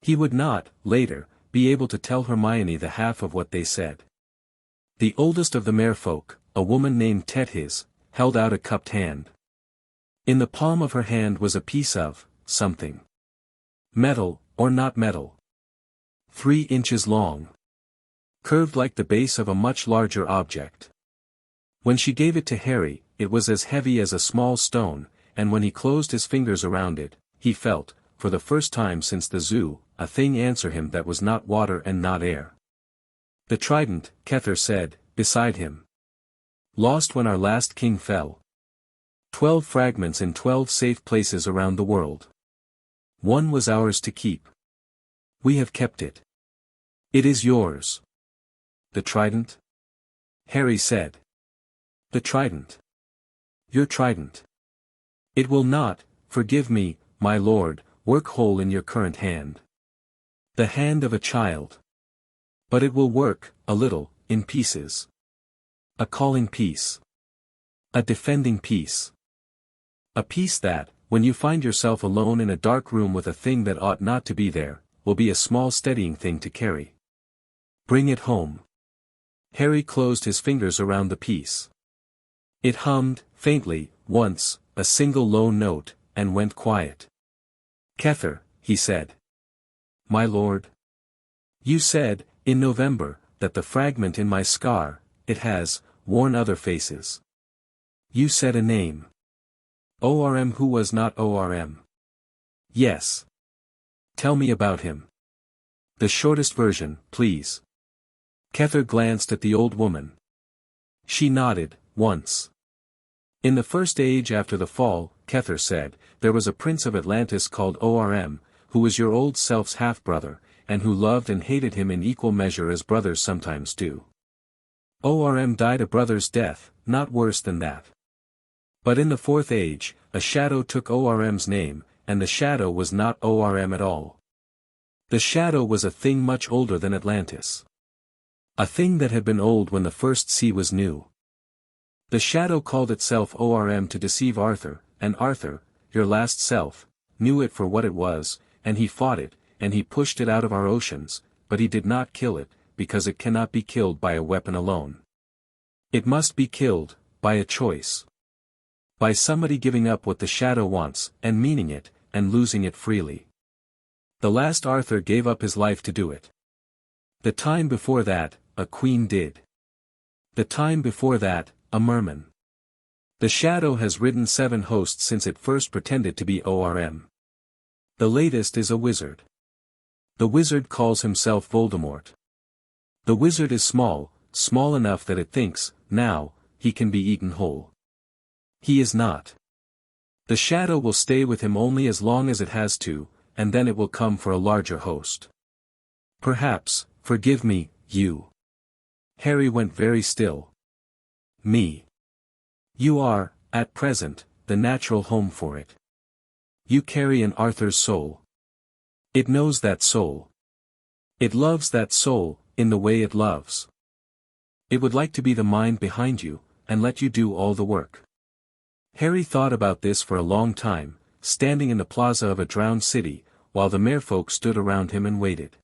He would not, later, be able to tell Hermione the half of what they said. The oldest of the merfolk, a woman named Tethys, held out a cupped hand. In the palm of her hand was a piece of something. Metal, or not metal. 3 inches long. Curved like the base of a much larger object. When she gave it to Harry, it was as heavy as a small stone, and when he closed his fingers around it, he felt, for the first time since the zoo, a thing answer him that was not water and not air. The trident, Kether said, beside him. Lost when our last king fell. 12 fragments in 12 safe places around the world. One was ours to keep. We have kept it. It is yours. The trident? Harry said. The trident. Your trident. It will not, forgive me, my lord, work whole in your current hand. The hand of a child. But it will work, a little, in pieces. A calling piece. A defending piece. A piece that, when you find yourself alone in a dark room with a thing that ought not to be there, will be a small steadying thing to carry. Bring it home. Harry closed his fingers around the piece. It hummed, faintly, once, a single low note, and went quiet. Kether, he said. My lord. You said, in November, that the fragment in my scar, it has, worn other faces. You said a name. ORM who was not ORM. Yes. Tell me about him. The shortest version, please. Kether glanced at the old woman. She nodded, once. In the first age after the fall, Kether said, there was a prince of Atlantis called ORM, who was your old self's half-brother, and who loved and hated him in equal measure as brothers sometimes do. ORM died a brother's death, not worse than that. But in the 4th age, a shadow took ORM's name, and the shadow was not ORM at all. The shadow was a thing much older than Atlantis. A thing that had been old when the first sea was new. The shadow called itself ORM to deceive Arthur, and Arthur, your last self, knew it for what it was, and he fought it, and he pushed it out of our oceans, but he did not kill it, because it cannot be killed by a weapon alone. It must be killed, by a choice. By somebody giving up what the shadow wants, and meaning it, and losing it freely. The last Arthur gave up his life to do it. The time before that, a queen did. The time before that, a merman. The shadow has ridden 7 hosts since it first pretended to be ORM. The latest is a wizard. The wizard calls himself Voldemort. The wizard is small, small enough that it thinks, now, he can be eaten whole. He is not. The shadow will stay with him only as long as it has to, and then it will come for a larger host. Perhaps, forgive me, you. Harry went very still. Me. You are, at present, the natural home for it. You carry in Arthur's soul. It knows that soul. It loves that soul, in the way it loves. It would like to be the mind behind you, and let you do all the work. Harry thought about this for a long time, standing in the plaza of a drowned city, while the merfolk stood around him and waited.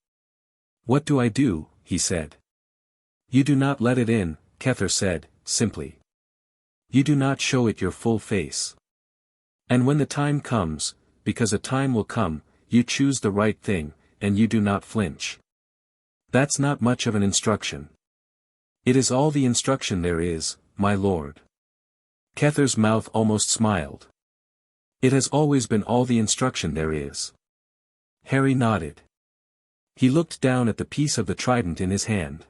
What do I do, he said. You do not let it in, Kether said, simply. You do not show it your full face. And when the time comes, because a time will come, you choose the right thing, and you do not flinch. That's not much of an instruction. It is all the instruction there is, my lord. Kether's mouth almost smiled. It has always been all the instruction there is. Harry nodded. He looked down at the piece of the trident in his hand.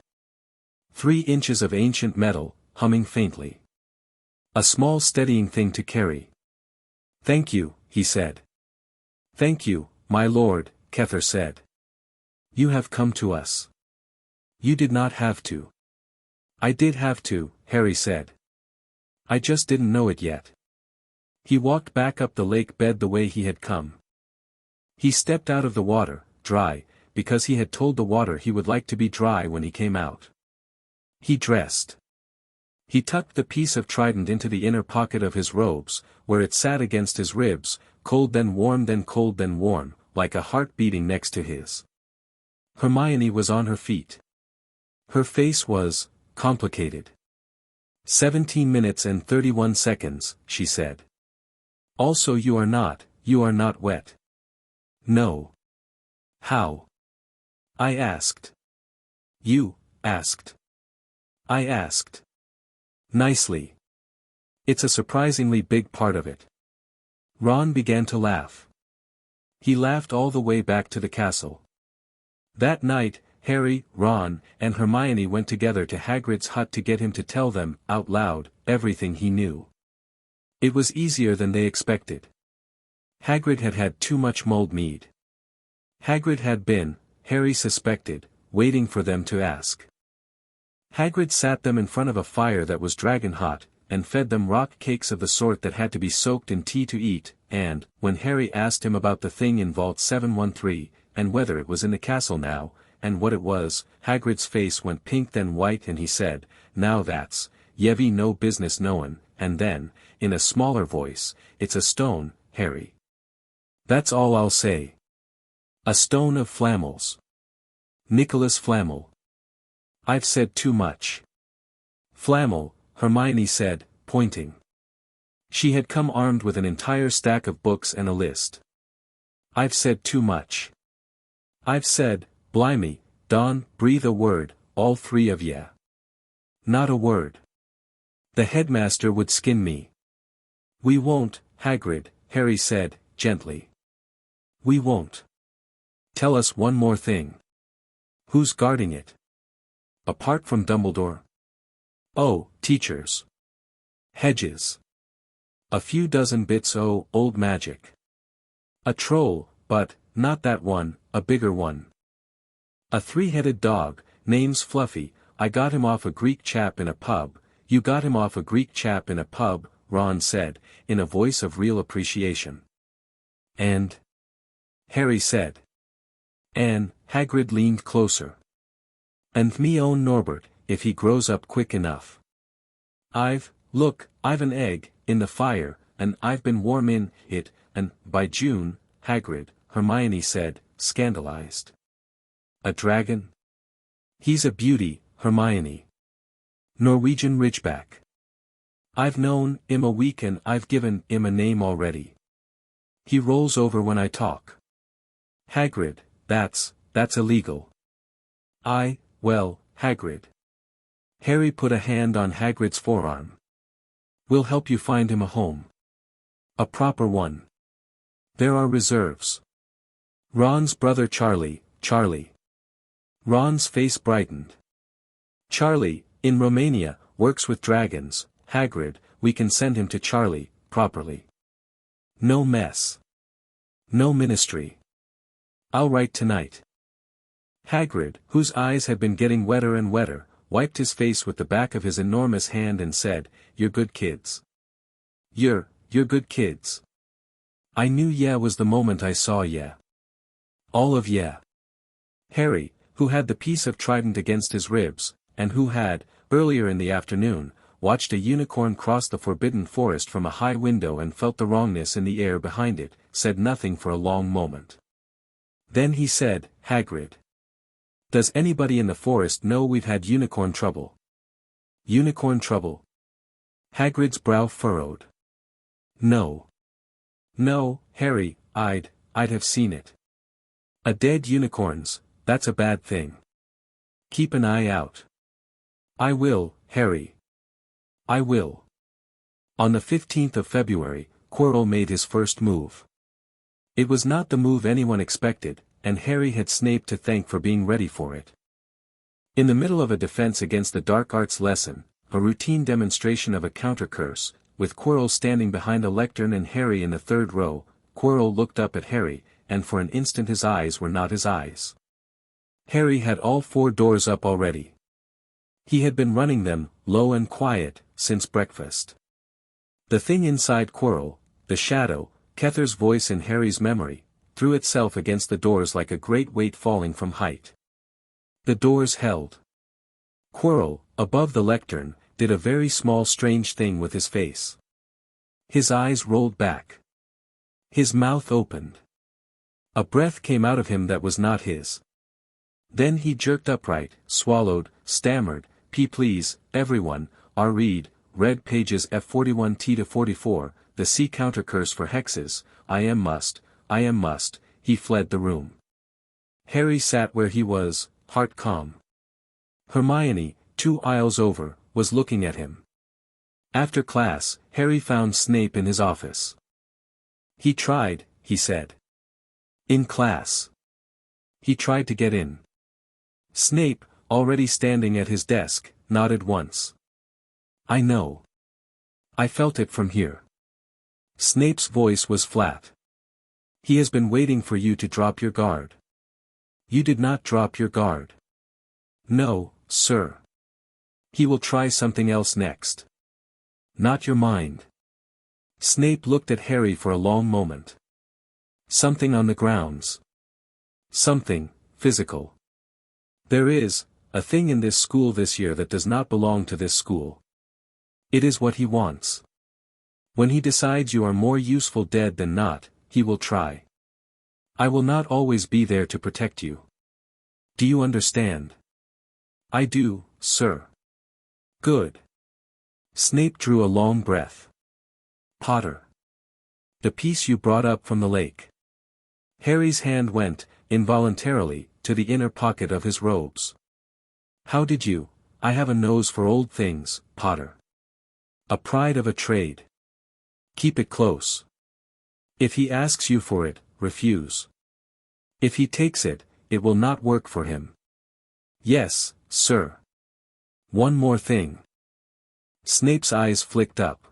3 inches of ancient metal, humming faintly. A small steadying thing to carry. Thank you, he said. Thank you, my lord, Kether said. You have come to us. You did not have to. I did have to, Harry said. I just didn't know it yet. He walked back up the lake bed the way he had come. He stepped out of the water, dry, because he had told the water he would like to be dry when he came out. He dressed. He tucked the piece of trident into the inner pocket of his robes, where it sat against his ribs, cold then warm then cold then warm, like a heart beating next to his. Hermione was on her feet. Her face was complicated. 17 minutes and 31 seconds, she said. Also you are not wet. No. How? I asked. You asked. I asked. Nicely. It's a surprisingly big part of it. Ron began to laugh. He laughed all the way back to the castle. That night, Harry, Ron, and Hermione went together to Hagrid's hut to get him to tell them, out loud, everything he knew. It was easier than they expected. Hagrid had had too much mulled mead. Hagrid had been, Harry suspected, waiting for them to ask. Hagrid sat them in front of a fire that was dragon hot, and fed them rock cakes of the sort that had to be soaked in tea to eat, and, when Harry asked him about the thing in Vault 713, and whether it was in the castle now, and what it was, Hagrid's face went pink then white and he said, now that's, ye've no business knowin', and then, in a smaller voice, it's a stone, Harry. That's all I'll say. A stone of Flamels. Nicholas Flamel. I've said too much. Flamel, Hermione said, pointing. She had come armed with an entire stack of books and a list. I've said too much. I've said, blimey, Don, breathe a word, all three of ye. Not a word. The headmaster would skin me. We won't, Hagrid, Harry said, gently. We won't. Tell us one more thing. Who's guarding it? Apart from Dumbledore? Oh, teachers. Hedges. A few dozen bits old magic. A troll, but, not that one, a bigger one. A three-headed dog, name's Fluffy, I got him off a Greek chap in a pub, you got him off a Greek chap in a pub, Ron said, in a voice of real appreciation. And? Harry said. And, Hagrid leaned closer. And me own Norbert, if he grows up quick enough. I've an egg, in the fire, and I've been warm in it, and, by June, Hagrid, Hermione said, scandalized. A dragon? He's a beauty, Hermione. Norwegian Ridgeback. I've known him a week and I've given him a name already. He rolls over when I talk. Hagrid, that's illegal. Well, Hagrid. Harry put a hand on Hagrid's forearm. We'll help you find him a home. A proper one. There are reserves. Ron's brother Charlie. Ron's face brightened. Charlie, in Romania, works with dragons, Hagrid, we can send him to Charlie, properly. No mess. No ministry. I'll write tonight. Hagrid, whose eyes had been getting wetter and wetter, wiped his face with the back of his enormous hand and said, You're good kids. You're good kids. I knew yeah was the moment I saw yeah. All of yeah. Harry, who had the piece of trident against his ribs, and who had, earlier in the afternoon, watched a unicorn cross the forbidden forest from a high window and felt the wrongness in the air behind it, said nothing for a long moment. Then he said, Hagrid. Does anybody in the forest know we've had unicorn trouble? Unicorn trouble? Hagrid's brow furrowed. No. No, Harry, I'd have seen it. A dead unicorns, that's a bad thing. Keep an eye out. I will, Harry. I will. On the 15th of February, Quirrell made his first move. It was not the move anyone expected, and Harry had Snape to thank for being ready for it. In the middle of a defense against the dark arts lesson, a routine demonstration of a counter-curse, with Quirrell standing behind a lectern and Harry in the third row, Quirrell looked up at Harry, and for an instant his eyes were not his eyes. Harry had all 4 doors up already. He had been running them, low and quiet, since breakfast. The thing inside Quirrell, the shadow, Kether's voice in Harry's memory, threw itself against the doors like a great weight falling from height. The doors held. Quirrell, above the lectern, did a very small strange thing with his face. His eyes rolled back. His mouth opened. A breath came out of him that was not his. Then he jerked upright, swallowed, stammered, Please, everyone, read pages F41T-44, the C counter curse for hexes, I am must, he fled the room. Harry sat where he was, heart calm. Hermione, 2 aisles over, was looking at him. After class, Harry found Snape in his office. He tried, he said. In class. He tried to get in. Snape, already standing at his desk, nodded once. I know. I felt it from here. Snape's voice was flat. He has been waiting for you to drop your guard. You did not drop your guard. No, sir. He will try something else next. Not your mind. Snape looked at Harry for a long moment. Something on the grounds. Something, physical. There is a thing in this school this year that does not belong to this school. It is what he wants. When he decides you are more useful dead than not, he will try. I will not always be there to protect you. Do you understand? I do, sir. Good. Snape drew a long breath. Potter. The piece you brought up from the lake. Harry's hand went, involuntarily, to the inner pocket of his robes. How did you? I have a nose for old things, Potter. A pride of a trade. Keep it close. If he asks you for it, refuse. If he takes it, it will not work for him. Yes, sir. One more thing. Snape's eyes flicked up.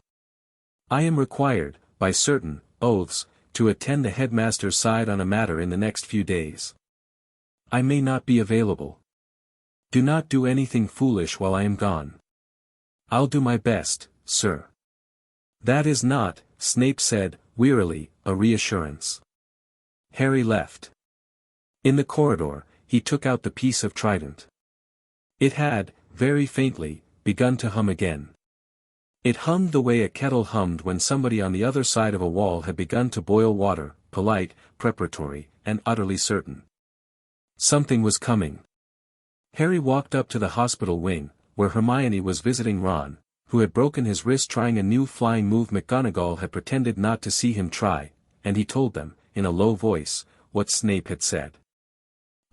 I am required, by certain oaths, to attend the headmaster's side on a matter in the next few days. I may not be available. Do not do anything foolish while I am gone. I'll do my best, sir. That is not, Snape said, wearily, a reassurance. Harry left. In the corridor, he took out the piece of trident. It had, very faintly, begun to hum again. It hummed the way a kettle hummed when somebody on the other side of a wall had begun to boil water, polite, preparatory, and utterly certain. Something was coming. Harry walked up to the hospital wing, where Hermione was visiting Ron, who had broken his wrist trying a new flying move McGonagall had pretended not to see him try, and he told them, in a low voice, what Snape had said.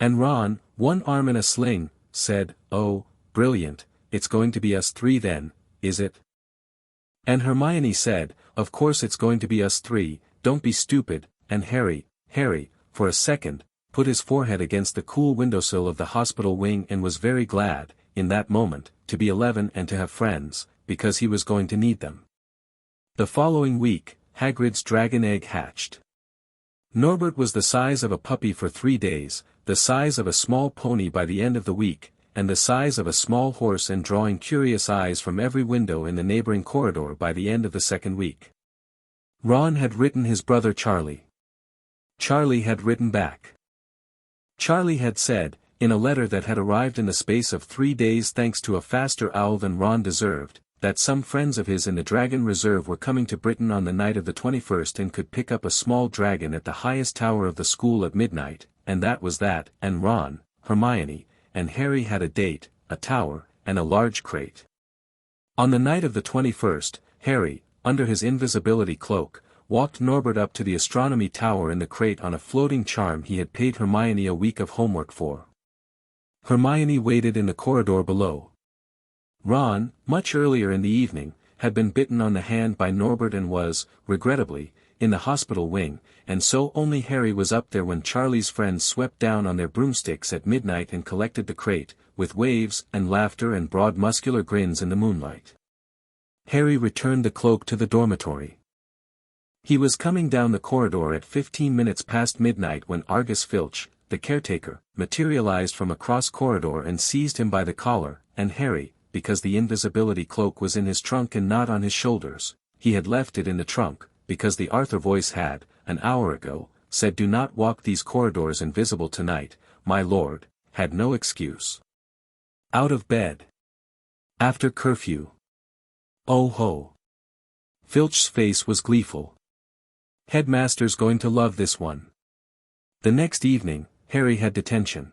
And Ron, one arm in a sling, said, "Oh, brilliant, it's going to be us three then, is it?" And Hermione said, "Of course it's going to be us three, don't be stupid," and Harry, for a second, put his forehead against the cool windowsill of the hospital wing and was very glad, in that moment, to be 11 and to have friends, because he was going to need them. The following week, Hagrid's dragon egg hatched. Norbert was the size of a puppy for 3 days, the size of a small pony by the end of the week, and the size of a small horse and drawing curious eyes from every window in the neighboring corridor by the end of the second week. Ron had written his brother Charlie. Charlie had written back. Charlie had said, in a letter that had arrived in the space of 3 days thanks to a faster owl than Ron deserved, that some friends of his in the Dragon Reserve were coming to Britain on the night of the 21st and could pick up a small dragon at the highest tower of the school at midnight, and that was that, and Ron, Hermione, and Harry had a date, a tower, and a large crate. On the night of the 21st, Harry, under his invisibility cloak, walked Norbert up to the astronomy tower in the crate on a floating charm he had paid Hermione a week of homework for. Hermione waited in the corridor below. Ron, much earlier in the evening, had been bitten on the hand by Norbert and was, regrettably, in the hospital wing, and so only Harry was up there when Charlie's friends swept down on their broomsticks at midnight and collected the crate, with waves and laughter and broad muscular grins in the moonlight. Harry returned the cloak to the dormitory. He was coming down the corridor at 15 minutes past midnight when Argus Filch, the caretaker, materialized from across corridor and seized him by the collar, and Harry, because the invisibility cloak was in his trunk and not on his shoulders, he had left it in the trunk, because the Arthur voice had, an hour ago, said do not walk these corridors invisible tonight, my lord, had no excuse. Out of bed. After curfew. Oh ho. Filch's face was gleeful. Headmaster's going to love this one. The next evening, Harry had detention.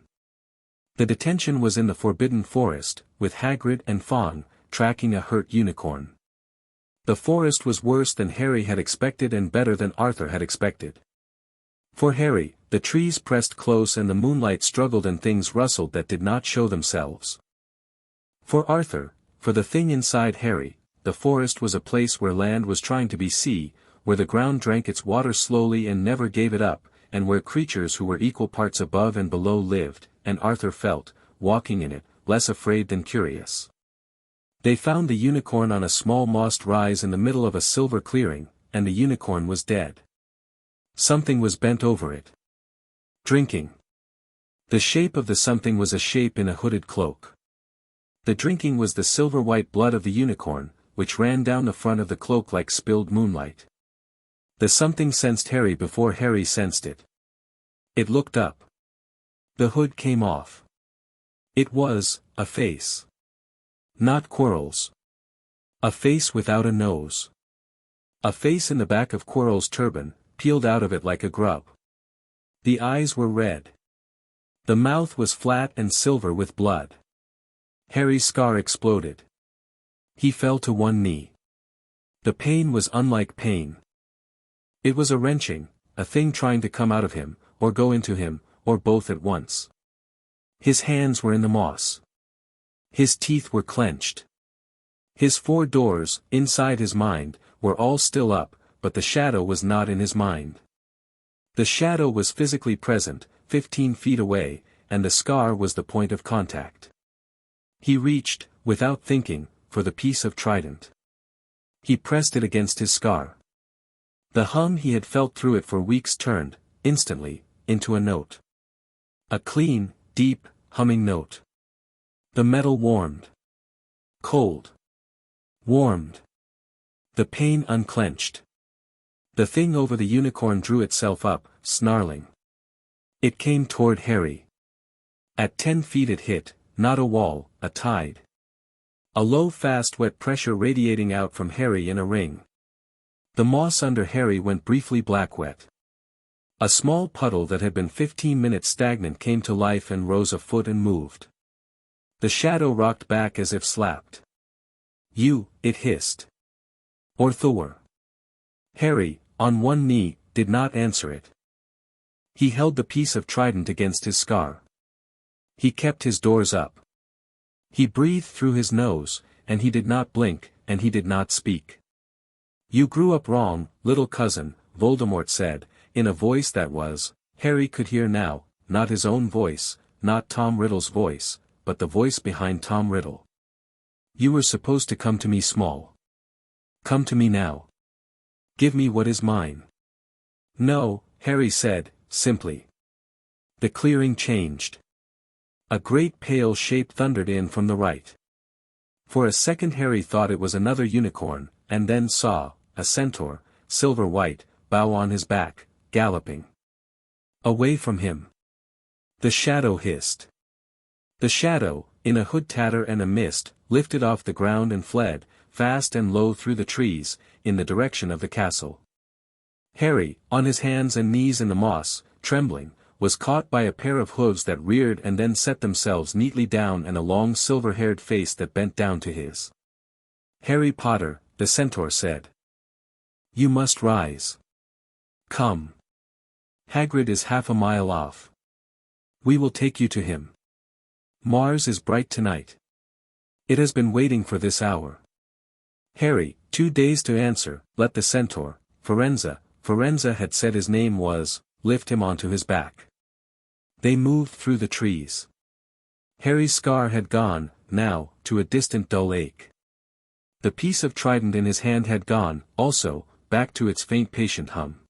The detention was in the Forbidden Forest, with Hagrid and Fawn, tracking a hurt unicorn. The forest was worse than Harry had expected and better than Arthur had expected. For Harry, the trees pressed close and the moonlight struggled and things rustled that did not show themselves. For Arthur, for the thing inside Harry, the forest was a place where land was trying to be sea, where the ground drank its water slowly and never gave it up, and where creatures who were equal parts above and below lived, and Arthur felt, walking in it, less afraid than curious. They found the unicorn on a small mossed rise in the middle of a silver clearing, and the unicorn was dead. Something was bent over it. Drinking. The shape of the something was a shape in a hooded cloak. The drinking was the silver-white blood of the unicorn, which ran down the front of the cloak like spilled moonlight. The something sensed Harry before Harry sensed it. It looked up. The hood came off. It was a face. Not Quirrell's. A face without a nose. A face in the back of Quirrell's turban, peeled out of it like a grub. The eyes were red. The mouth was flat and silver with blood. Harry's scar exploded. He fell to one knee. The pain was unlike pain. It was a wrenching, a thing trying to come out of him, or go into him, or both at once. His hands were in the moss. His teeth were clenched. His 4 doors, inside his mind, were all still up, but the shadow was not in his mind. The shadow was physically present, 15 feet away, and the scar was the point of contact. He reached, without thinking, for the piece of trident. He pressed it against his scar. The hum he had felt through it for weeks turned, instantly, into a note. A clean, deep, humming note. The metal warmed. Cold. Warmed. The pain unclenched. The thing over the unicorn drew itself up, snarling. It came toward Harry. At 10 feet it hit, not a wall, a tide. A low fast wet pressure radiating out from Harry in a ring. The moss under Harry went briefly black wet. A small puddle that had been 15 minutes stagnant came to life and rose a foot and moved. The shadow rocked back as if slapped. You, it hissed. Or Thor. Harry, on one knee, did not answer it. He held the piece of trident against his scar. He kept his doors up. He breathed through his nose, and he did not blink, and he did not speak. You grew up wrong, little cousin, Voldemort said, in a voice that was, Harry could hear now, not his own voice, not Tom Riddle's voice, but the voice behind Tom Riddle. You were supposed to come to me small. Come to me now. Give me what is mine. No, Harry said, simply. The clearing changed. A great pale shape thundered in from the right. For a second Harry thought it was another unicorn, and then saw, a centaur, silver white, bow on his back, galloping. Away from him. The shadow hissed. The shadow, in a hood tatter and a mist, lifted off the ground and fled, fast and low through the trees, in the direction of the castle. Harry, on his hands and knees in the moss, trembling, was caught by a pair of hooves that reared and then set themselves neatly down and a long silver-haired face that bent down to his. Harry Potter, the centaur said. You must rise. Come. Hagrid is half a mile off. We will take you to him. Mars is bright tonight. It has been waiting for this hour. Harry, too dazed to answer, let the centaur, Firenze had said his name was, lift him onto his back. They moved through the trees. Harry's scar had gone, now, to a distant dull ache. The piece of trident in his hand had gone, also, back to its faint patient hum.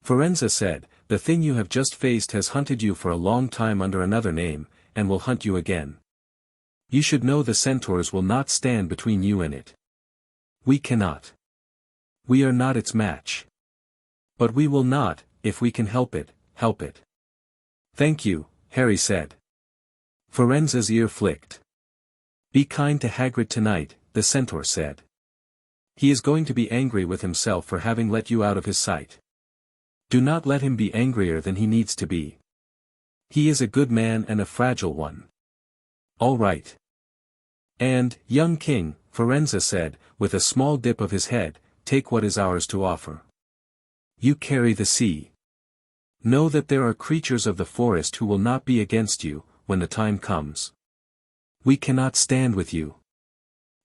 Firenze said, the thing you have just faced has hunted you for a long time under another name, and will hunt you again. You should know the centaurs will not stand between you and it. We cannot. We are not its match. But we will not, if we can help it, help it. Thank you, Harry said. Firenze's ear flicked. Be kind to Hagrid tonight, the centaur said. He is going to be angry with himself for having let you out of his sight. Do not let him be angrier than he needs to be. He is a good man and a fragile one. All right. And, young king, Firenze said, with a small dip of his head, take what is ours to offer. You carry the sea. Know that there are creatures of the forest who will not be against you, when the time comes. We cannot stand with you.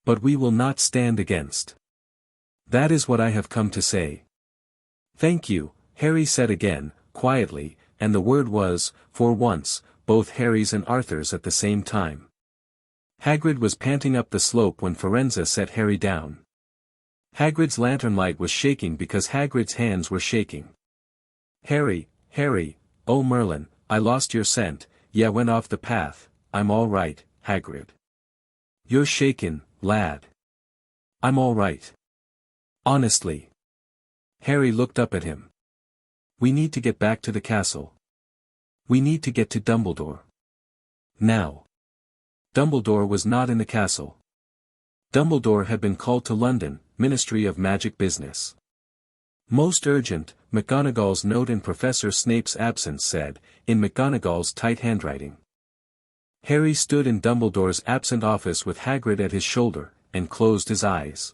But we will not stand against. That is what I have come to say. Thank you, Harry said again, quietly, and the word was, for once, both Harry's and Arthur's at the same time. Hagrid was panting up the slope when Firenze set Harry down. Hagrid's lantern light was shaking because Hagrid's hands were shaking. Harry, oh Merlin, I lost your scent, yeah went off the path, I'm all right, Hagrid. You're shaken, lad. I'm all right. Honestly. Harry looked up at him. We need to get back to the castle. We need to get to Dumbledore. Now. Dumbledore was not in the castle. Dumbledore had been called to London, Ministry of Magic business. Most urgent, McGonagall's note in Professor Snape's absence said, in McGonagall's tight handwriting. Harry stood in Dumbledore's absent office with Hagrid at his shoulder, and closed his eyes.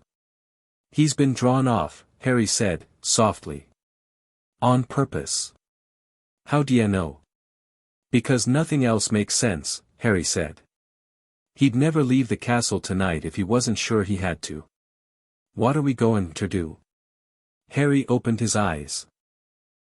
He's been drawn off, Harry said, softly. On purpose. How do you know? Because nothing else makes sense, Harry said. He'd never leave the castle tonight if he wasn't sure he had to. What are we going to do? Harry opened his eyes.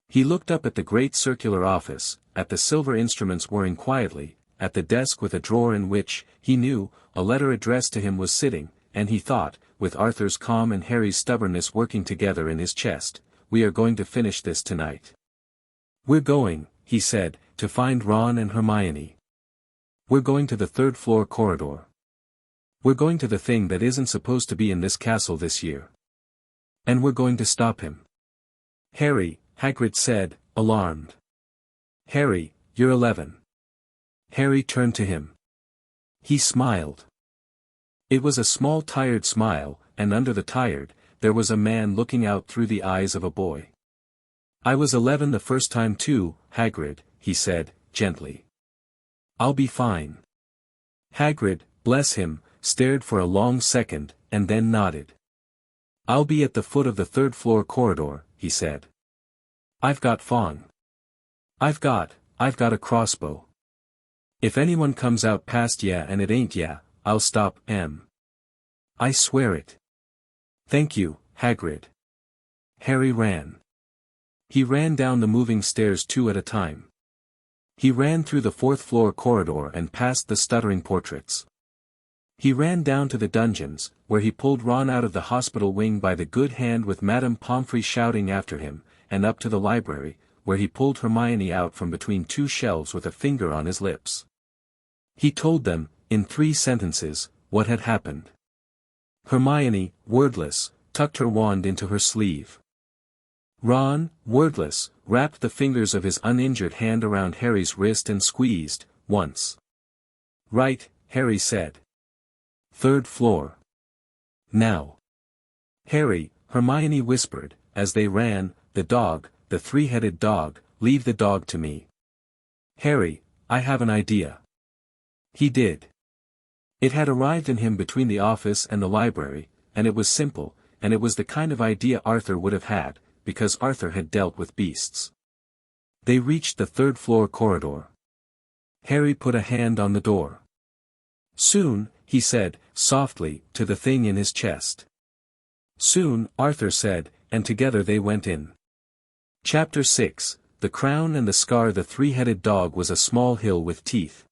He looked up at the great circular office, at the silver instruments whirring quietly, at the desk with a drawer in which, he knew, a letter addressed to him was sitting, and he thought, with Arthur's calm and Harry's stubbornness working together in his chest, we are going to finish this tonight. We're going, he said, to find Ron and Hermione. We're going to the third-floor corridor. We're going to the thing that isn't supposed to be in this castle this year. And we're going to stop him. Harry, Hagrid said, alarmed. Harry, you're 11. Harry turned to him. He smiled. It was a small tired smile, and under the tired, there was a man looking out through the eyes of a boy. I was 11 the first time too, Hagrid, he said, gently. I'll be fine. Hagrid, bless him, stared for a long second, and then nodded. I'll be at the foot of the third-floor corridor, he said. I've got Fawn. I've got a crossbow. If anyone comes out past ya and it ain't ya, I'll stop 'em. I swear it. Thank you, Hagrid. Harry ran. He ran down the moving stairs 2 at a time. He ran through the fourth-floor corridor and past the stuttering portraits. He ran down to the dungeons, where he pulled Ron out of the hospital wing by the good hand with Madame Pomfrey shouting after him, and up to the library, where he pulled Hermione out from between 2 shelves with a finger on his lips. He told them, in 3 sentences, what had happened. Hermione, wordless, tucked her wand into her sleeve. Ron, wordless, wrapped the fingers of his uninjured hand around Harry's wrist and squeezed, once. Right, Harry said. Third floor. Now. Harry, Hermione whispered, as they ran, the dog, the 3-headed dog, leave the dog to me. Harry, I have an idea. He did. It had arrived in him between the office and the library, and it was simple, and it was the kind of idea Arthur would have had, because Arthur had dealt with beasts. They reached the third-floor corridor. Harry put a hand on the door. Soon, he said, softly, to the thing in his chest. Soon, Arthur said, and together they went in. Chapter 6, The Crown and the Scar. The 3-headed dog was a small hill with teeth.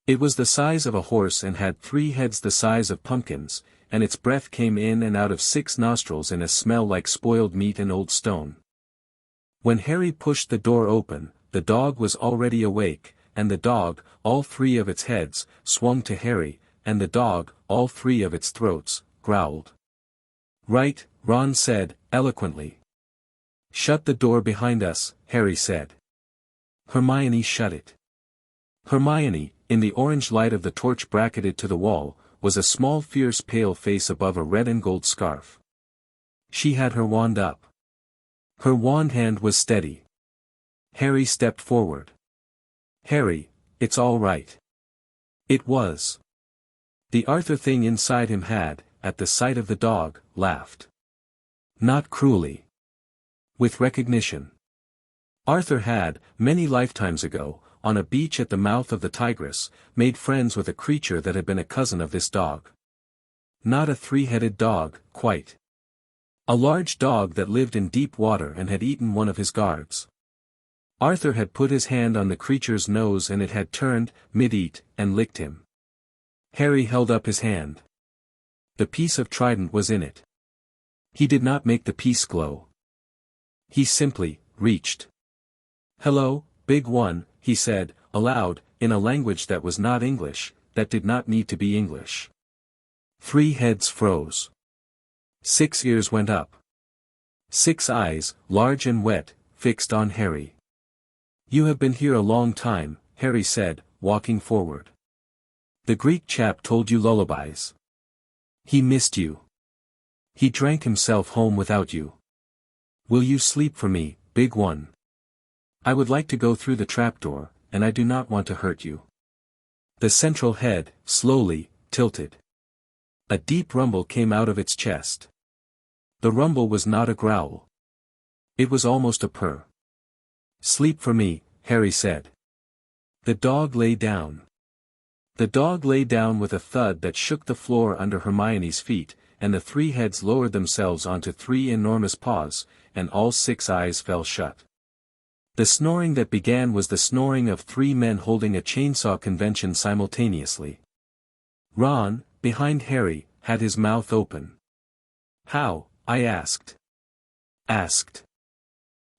It was the size of a horse and had 3 heads the size of pumpkins, and its breath came in and out of 6 nostrils in a smell like spoiled meat and old stone. When Harry pushed the door open, the dog was already awake, and the dog, all 3 of its heads, swung to Harry, and the dog, all 3 of its throats, growled. Right, Ron said, eloquently. Shut the door behind us, Harry said. Hermione shut it. Hermione, in the orange light of the torch bracketed to the wall, was a small fierce pale face above a red and gold scarf. She had her wand up. Her wand hand was steady. Harry stepped forward. Harry, it's all right. It was. The Arthur thing inside him had, at the sight of the dog, laughed. Not cruelly. With recognition. Arthur had, many lifetimes ago, on a beach at the mouth of the Tigris, made friends with a creature that had been a cousin of this dog. Not a three-headed dog, quite. A large dog that lived in deep water and had eaten one of his guards. Arthur had put his hand on the creature's nose and it had turned, mid-eat, and licked him. Harry held up his hand. The piece of trident was in it. He did not make the piece glow. He simply reached. Hello, big one, he said, aloud, in a language that was not English, that did not need to be English. 3 heads froze. 6 ears went up. 6 eyes, large and wet, fixed on Harry. You have been here a long time, Harry said, walking forward. The Greek chap told you lullabies. He missed you. He drank himself home without you. Will you sleep for me, big one? I would like to go through the trapdoor, and I do not want to hurt you. The central head, slowly, tilted. A deep rumble came out of its chest. The rumble was not a growl. It was almost a purr. Sleep for me, Harry said. The dog lay down. The dog lay down with a thud that shook the floor under Hermione's feet, and the 3 heads lowered themselves onto 3 enormous paws, and all 6 eyes fell shut. The snoring that began was the snoring of 3 men holding a chainsaw convention simultaneously. Ron, behind Harry, had his mouth open. How, I asked. Asked.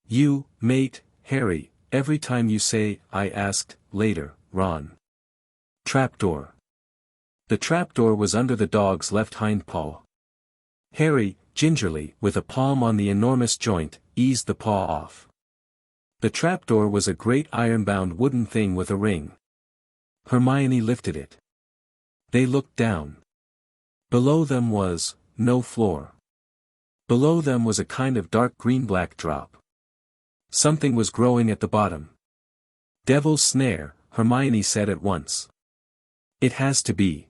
You, mate, Harry, every time you say, I asked, later, Ron. Trapdoor. The trapdoor was under the dog's left hind paw. Harry, gingerly, with a palm on the enormous joint, eased the paw off. The trapdoor was a great iron-bound wooden thing with a ring. Hermione lifted it. They looked down. Below them was, no floor. Below them was a kind of dark green-black drop. Something was growing at the bottom. Devil's snare, Hermione said at once. It has to be.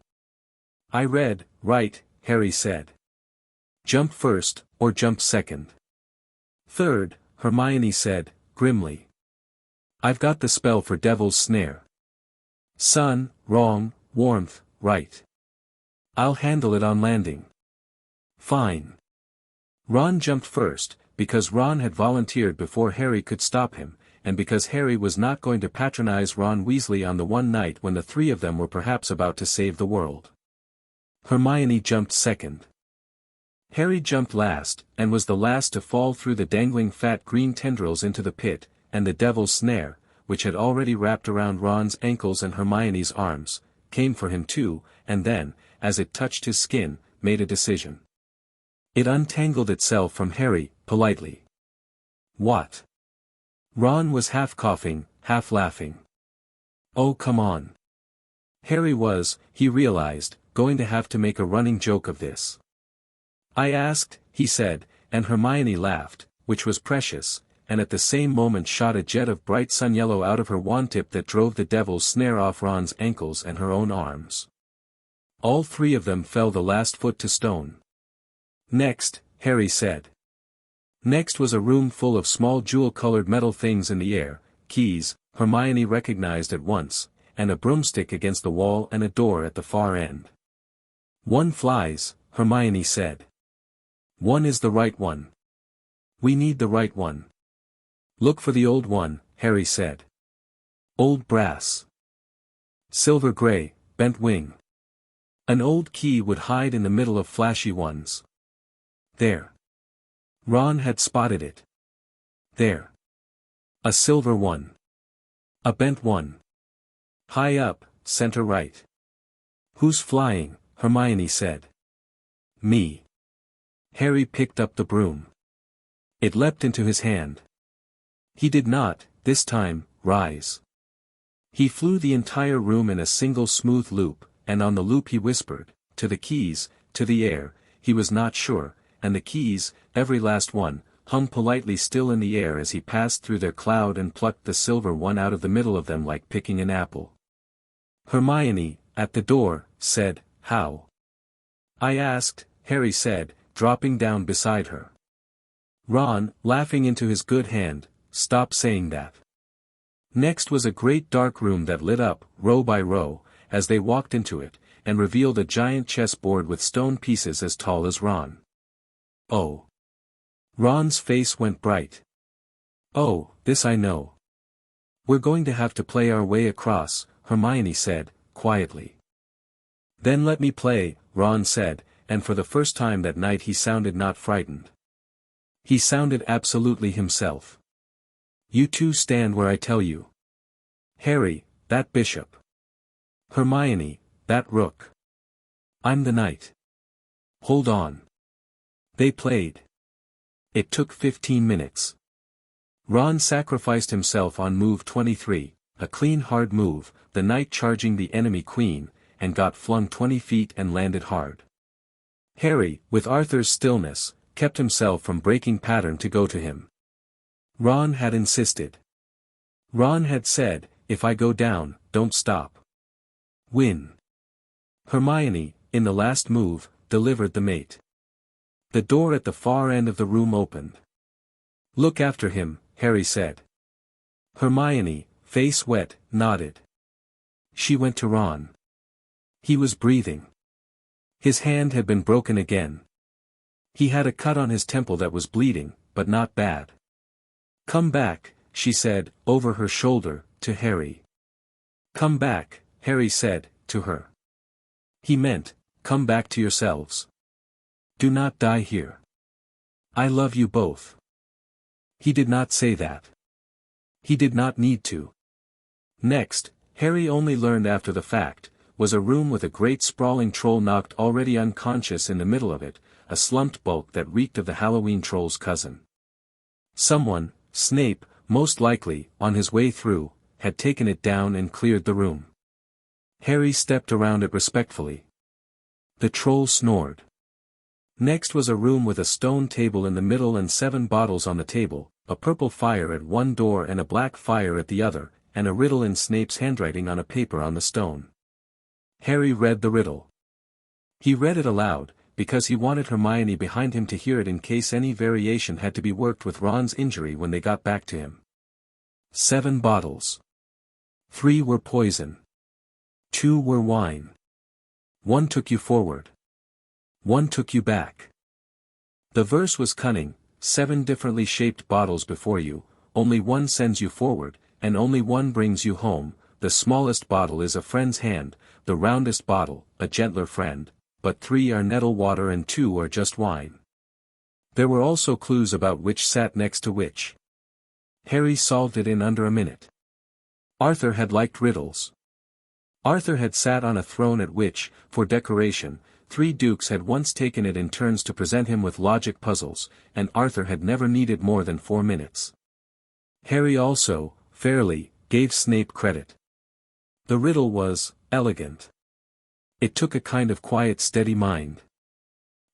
I read, right, Harry said. Jump first, or jump second. Third, Hermione said, grimly. I've got the spell for Devil's Snare. Sun, wrong, warmth, right. I'll handle it on landing. Fine. Ron jumped first, because Ron had volunteered before Harry could stop him, and because Harry was not going to patronize Ron Weasley on the one night when the 3 of them were perhaps about to save the world. Hermione jumped second. Harry jumped last, and was the last to fall through the dangling fat green tendrils into the pit, and the Devil's Snare, which had already wrapped around Ron's ankles and Hermione's arms, came for him too, and then, as it touched his skin, made a decision. It untangled itself from Harry, politely. What? Ron was half coughing, half laughing. Oh come on. Harry was, he realized, going to have to make a running joke of this. I asked, he said, and Hermione laughed, which was precious, and at the same moment shot a jet of bright sun yellow out of her wand tip that drove the Devil's Snare off Ron's ankles and her own arms. All 3 of them fell the last foot to stone. Next, Harry said. Next was a room full of small jewel-colored metal things in the air, keys, Hermione recognized at once, and a broomstick against the wall and a door at the far end. One flies, Hermione said. One is the right one. We need the right one. Look for the old one, Harry said. Old brass. Silver gray, bent wing. An old key would hide in the middle of flashy ones. There. Ron had spotted it. There. A silver one. A bent one. High up, center right. Who's flying? Hermione said. Me. Harry picked up the broom. It leapt into his hand. He did not, this time, rise. He flew the entire room in a single smooth loop, and on the loop he whispered, to the keys, to the air, he was not sure, and the keys, every last one, hung politely still in the air as he passed through their cloud and plucked the silver one out of the middle of them like picking an apple. Hermione, at the door, said, "How?" "I asked," Harry said, dropping down beside her. Ron, laughing into his good hand, "Stop saying that." Next was a great dark room that lit up, row by row, as they walked into it, and revealed a giant chessboard with stone pieces as tall as Ron. "Oh." Ron's face went bright. "Oh, this I know. We're going to have to play our way across," Hermione said, quietly. "Then let me play," Ron said, and for the first time that night he sounded not frightened. He sounded absolutely himself. "You two stand where I tell you. Harry, that bishop. Hermione, that rook. I'm the knight. Hold on." They played. It took 15 minutes. Ron sacrificed himself on move 23, a clean hard move, the knight charging the enemy queen, and got flung 20 feet and landed hard. Harry, with Arthur's stillness, kept himself from breaking pattern to go to him. Ron had insisted. Ron had said, "If I go down, don't stop. Win." Hermione, in the last move, delivered the mate. The door at the far end of the room opened. "Look after him," Harry said. Hermione, face wet, nodded. She went to Ron. He was breathing. His hand had been broken again. He had a cut on his temple that was bleeding, but not bad. "Come back," she said, over her shoulder, to Harry. "Come back," Harry said, to her. He meant, "Come back to yourselves. Do not die here. I love you both." He did not say that. He did not need to. Next, Harry only learned after the fact, was a room with a great sprawling troll knocked already unconscious in the middle of it, a slumped bulk that reeked of the Halloween troll's cousin. Someone, Snape, most likely, on his way through, had taken it down and cleared the room. Harry stepped around it respectfully. The troll snored. Next was a room with a stone table in the middle and 7 bottles on the table, a purple fire at one door and a black fire at the other, and a riddle in Snape's handwriting on a paper on the stone. Harry read the riddle. He read it aloud, because he wanted Hermione behind him to hear it in case any variation had to be worked with Ron's injury when they got back to him. 7 bottles. 3 were poison. 2 were wine. 1 took you forward. 1 took you back. The verse was cunning, 7 differently shaped bottles before you, only 1 sends you forward, and only 1 brings you home. The smallest bottle is a friend's hand, the roundest bottle, a gentler friend, but 3 are nettle water and 2 are just wine. There were also clues about which sat next to which. Harry solved it in under a minute. Arthur had liked riddles. Arthur had sat on a throne at which, for decoration, 3 dukes had once taken it in turns to present him with logic puzzles, and Arthur had never needed more than 4 minutes. Harry also, fairly, gave Snape credit. The riddle was elegant. It took a kind of quiet steady mind.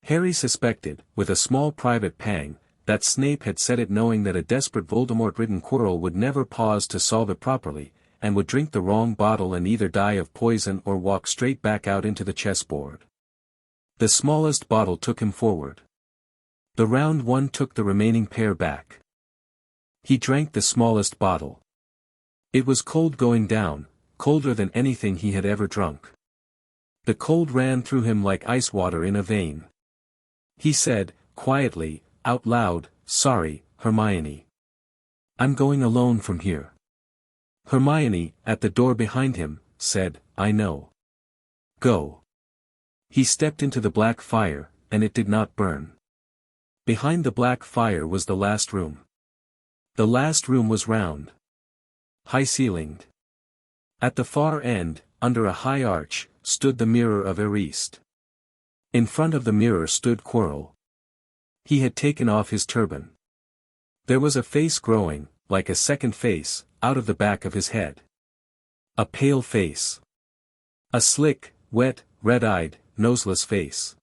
Harry suspected, with a small private pang, that Snape had said it knowing that a desperate Voldemort-ridden Quirrell would never pause to solve it properly, and would drink the wrong bottle and either die of poison or walk straight back out into the chessboard. The smallest bottle took him forward. The round one took the remaining pair back. He drank the smallest bottle. It was cold going down, colder than anything he had ever drunk. The cold ran through him like ice water in a vein. He said, quietly, out loud, "Sorry, Hermione. I'm going alone from here." Hermione, at the door behind him, said, "I know. Go." He stepped into the black fire, and it did not burn. Behind the black fire was the last room. The last room was round. High-ceilinged. At the far end, under a high arch, stood the mirror of Eriste. In front of the mirror stood Quirrell. He had taken off his turban. There was a face growing, like a second face, out of the back of his head. A pale face. A slick, wet, red-eyed, noseless face.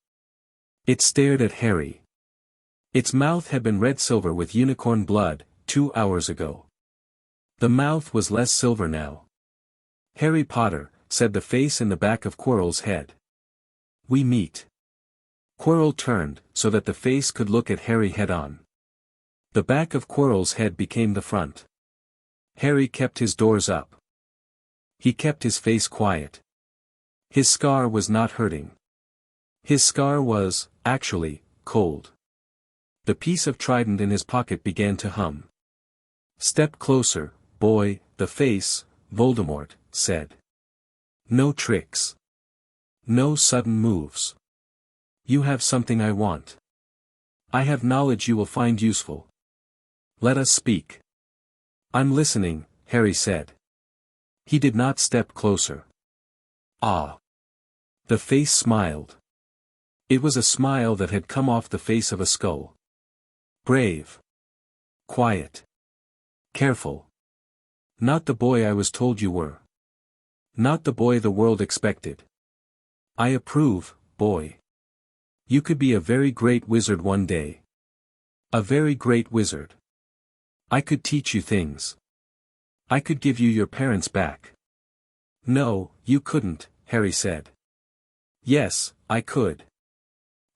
It stared at Harry. Its mouth had been red silver with unicorn blood, 2 hours ago. The mouth was less silver now. "Harry Potter," said the face in the back of Quirrell's head. "We meet." Quirrell turned, so that the face could look at Harry head-on. The back of Quirrell's head became the front. Harry kept his doors up. He kept his face quiet. His scar was not hurting. His scar was, actually, cold. The piece of trident in his pocket began to hum. "Step closer, boy," the face, Voldemort, said. "No tricks. No sudden moves. You have something I want. I have knowledge you will find useful. Let us speak." "I'm listening," Harry said. He did not step closer. "Ah." The face smiled. It was a smile that had come off the face of a skull. "Brave. Quiet. Careful. Not the boy I was told you were. Not the boy the world expected. I approve, boy. You could be a very great wizard one day. A very great wizard. I could teach you things. I could give you your parents back." "No, you couldn't," Harry said. "Yes, I could.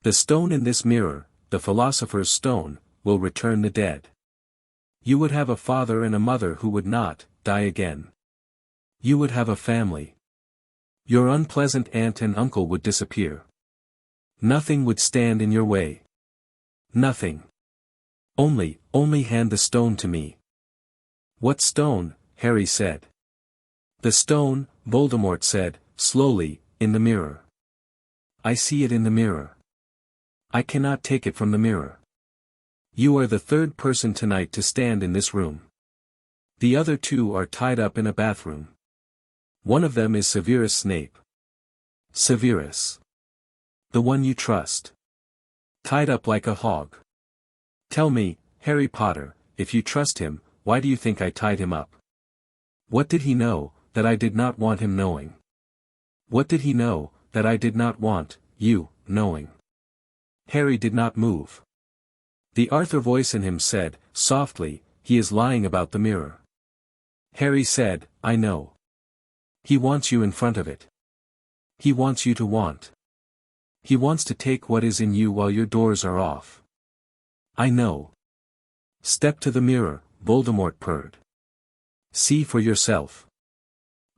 The stone in this mirror, the philosopher's stone, will return the dead. You would have a father and a mother who would not die again. You would have a family. Your unpleasant aunt and uncle would disappear. Nothing would stand in your way. Nothing. Only hand the stone to me." "What stone?" Harry said. "The stone," Voldemort said, slowly, "in the mirror. I see it in the mirror. I cannot take it from the mirror. You are the third person tonight to stand in this room. The other two are tied up in a bathroom. One of them is Severus Snape. Severus. The one you trust. Tied up like a hog. Tell me, Harry Potter, if you trust him, why do you think I tied him up? What did he know, that I did not want him knowing? What did he know, that I did not want, you, knowing?" Harry did not move. The Arthur voice in him said, softly, "He is lying about the mirror." Harry said, "I know. He wants you in front of it. He wants you to want. He wants to take what is in you while your doors are off. I know." "Step to the mirror," Voldemort purred. "See for yourself.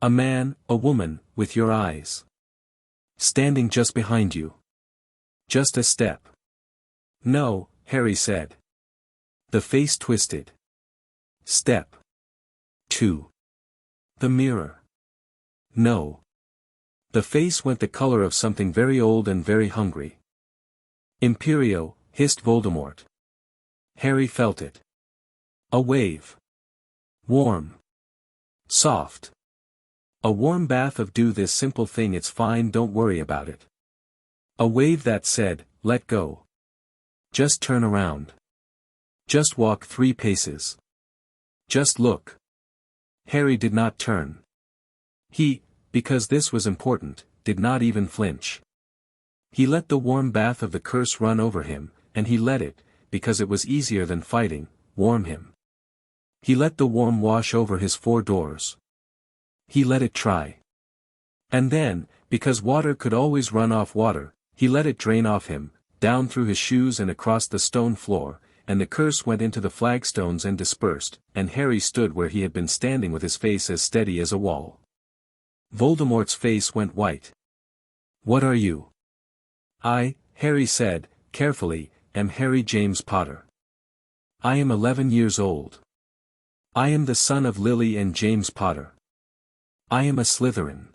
A man, a woman, with your eyes. Standing just behind you. Just a step." "No," Harry said. The face twisted. "Step 2. The mirror." "No." The face went the color of something very old and very hungry. "Imperio," hissed Voldemort. Harry felt it. A wave. Warm. Soft. A warm bath of dew. This simple thing, it's fine, don't worry about it. A wave that said, let go. Just turn around. Just walk 3 paces. Just look. Harry did not turn. He, because this was important, did not even flinch. He let the warm bath of the curse run over him, and he let it, because it was easier than fighting, warm him. He let the warm wash over his 4 doors. He let it try. And then, because water could always run off water, he let it drain off him, down through his shoes and across the stone floor, and the curse went into the flagstones and dispersed, and Harry stood where he had been standing with his face as steady as a wall. Voldemort's face went white. "What are you?" "I," Harry said, carefully, "am Harry James Potter. I am 11 years old. I am the son of Lily and James Potter. I am a Slytherin.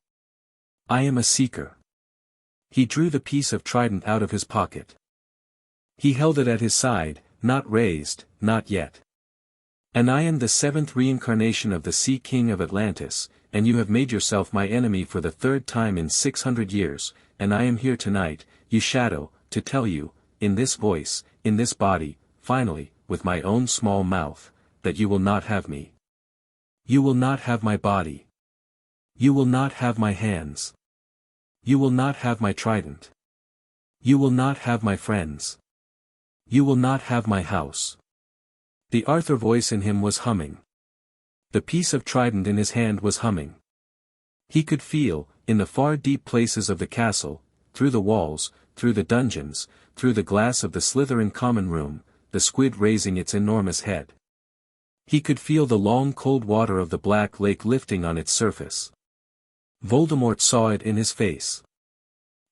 I am a Seeker." He drew the piece of trident out of his pocket. He held it at his side, not raised, not yet. "And I am the 7th reincarnation of the Sea King of Atlantis, and you have made yourself my enemy for the 3rd time in 600 years, and I am here tonight, you shadow, to tell you, in this voice, in this body, finally, with my own small mouth, that you will not have me. You will not have my body. You will not have my hands. You will not have my trident. You will not have my friends. You will not have my house. The Arthur voice in him was humming. The piece of trident in his hand was humming. He could feel, in the far deep places of the castle, through the walls, through the dungeons, through the glass of the Slytherin common room, the squid raising its enormous head. He could feel the long cold water of the Black Lake lifting on its surface. Voldemort saw it in his face.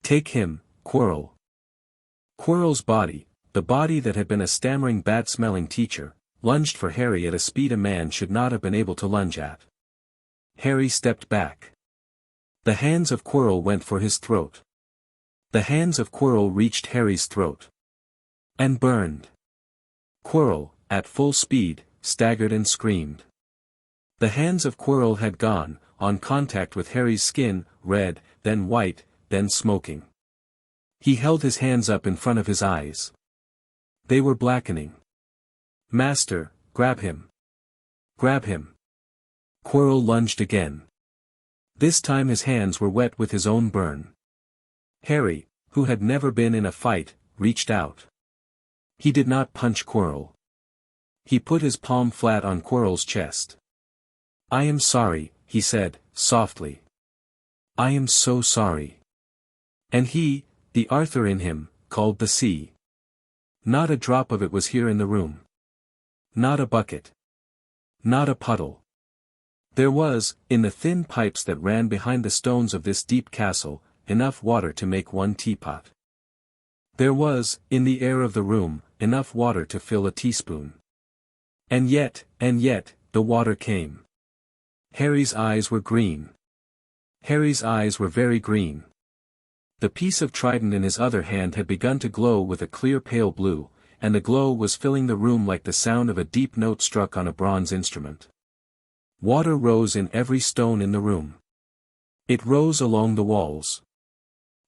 Take him, Quirrell. Quirrell's body, the body that had been a stammering bad-smelling teacher, lunged for Harry at a speed a man should not have been able to lunge at. Harry stepped back. The hands of Quirrell went for his throat. The hands of Quirrell reached Harry's throat. And burned. Quirrell, at full speed, staggered and screamed. The hands of Quirrell had gone, on contact with Harry's skin, red, then white, then smoking. He held his hands up in front of his eyes. They were blackening. Master, grab him. Grab him. Quirrell lunged again. This time his hands were wet with his own burn. Harry, who had never been in a fight, reached out. He did not punch Quirrell. He put his palm flat on Quirrell's chest. I am sorry, he said, softly. I am so sorry. And he, the Arthur in him, called the sea. Not a drop of it was here in the room. Not a bucket. Not a puddle. There was, in the thin pipes that ran behind the stones of this deep castle, enough water to make one teapot. There was, in the air of the room, enough water to fill a teaspoon. And yet, the water came. Harry's eyes were green. Harry's eyes were very green. The piece of trident in his other hand had begun to glow with a clear pale blue, and the glow was filling the room like the sound of a deep note struck on a bronze instrument. Water rose in every stone in the room. It rose along the walls.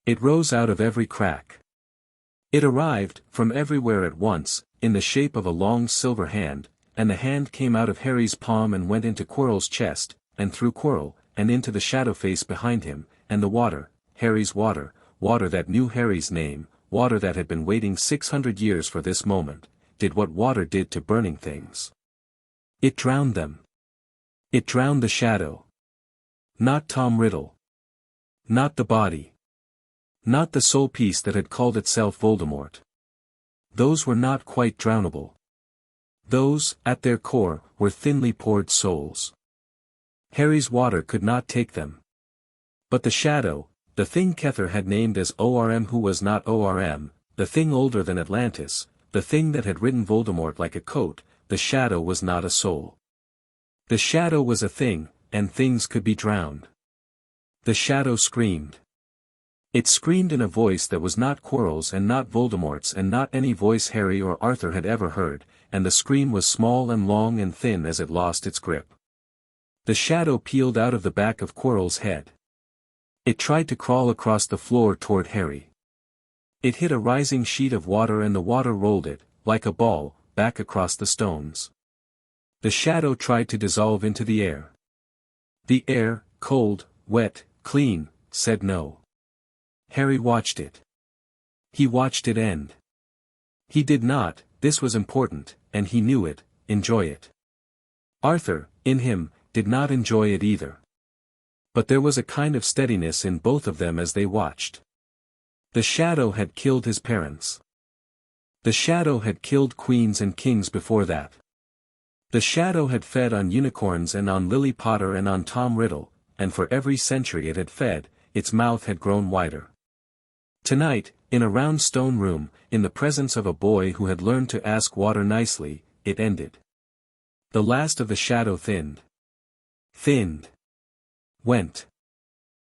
It rose out of every crack. It arrived, from everywhere at once, in the shape of a long silver hand, and the hand came out of Harry's palm and went into Quirrell's chest, and through Quirrell, and into the shadow face behind him, and the water, Harry's water, water that knew Harry's name, water that had been waiting 600 years for this moment, did what water did to burning things. It drowned them. It drowned the shadow. Not Tom Riddle. Not the body. Not the soul piece that had called itself Voldemort. Those were not quite drownable. Those, at their core, were thinly poured souls. Harry's water could not take them. But the shadow, the thing Kether had named as ORM who was not ORM, the thing older than Atlantis, the thing that had ridden Voldemort like a coat, the shadow was not a soul. The shadow was a thing, and things could be drowned. The shadow screamed. It screamed in a voice that was not Quirrell's and not Voldemort's and not any voice Harry or Arthur had ever heard, and the scream was small and long and thin as it lost its grip. The shadow peeled out of the back of Quirrell's head. It tried to crawl across the floor toward Harry. It hit a rising sheet of water and the water rolled it, like a ball, back across the stones. The shadow tried to dissolve into the air. The air, cold, wet, clean, said no. Harry watched it. He watched it end. He did not, this was important, and he knew it, enjoy it. Arthur, in him, did not enjoy it either. But there was a kind of steadiness in both of them as they watched. The shadow had killed his parents. The shadow had killed queens and kings before that. The shadow had fed on unicorns and on Lily Potter and on Tom Riddle, and for every century it had fed, its mouth had grown wider. Tonight, in a round stone room, in the presence of a boy who had learned to ask water nicely, it ended. The last of the shadow thinned. Thinned. Went.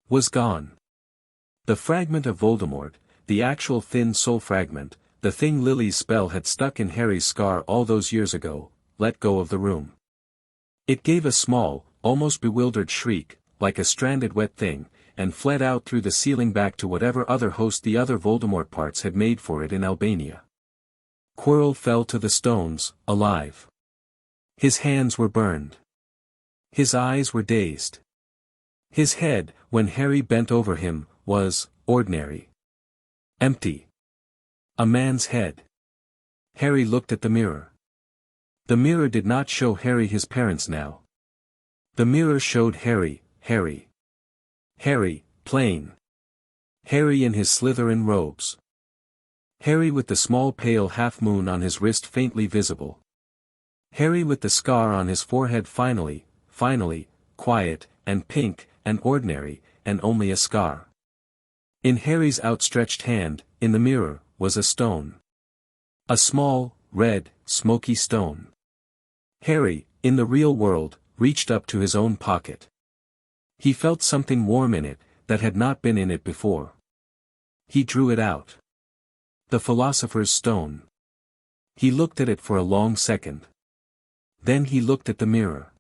Was gone. The fragment of Voldemort, the actual thin soul fragment, the thing Lily's spell had stuck in Harry's scar all those years ago, let go of the room. It gave a small, almost bewildered shriek, like a stranded wet thing, and fled out through the ceiling back to whatever other host the other Voldemort parts had made for it in Albania. Quirrell fell to the stones, alive. His hands were burned. His eyes were dazed. His head, when Harry bent over him, was ordinary. Empty. A man's head. Harry looked at the mirror. The mirror did not show Harry his parents now. The mirror showed Harry, plain. Harry in his Slytherin robes. Harry with the small pale half-moon on his wrist faintly visible. Harry with the scar on his forehead finally, quiet, and pink, and ordinary, and only a scar. In Harry's outstretched hand, in the mirror, was a stone. A small, red, smoky stone. Harry, in the real world, reached up to his own pocket. He felt something warm in it, that had not been in it before. He drew it out. The philosopher's stone. He looked at it for a long second. Then he looked at the mirror.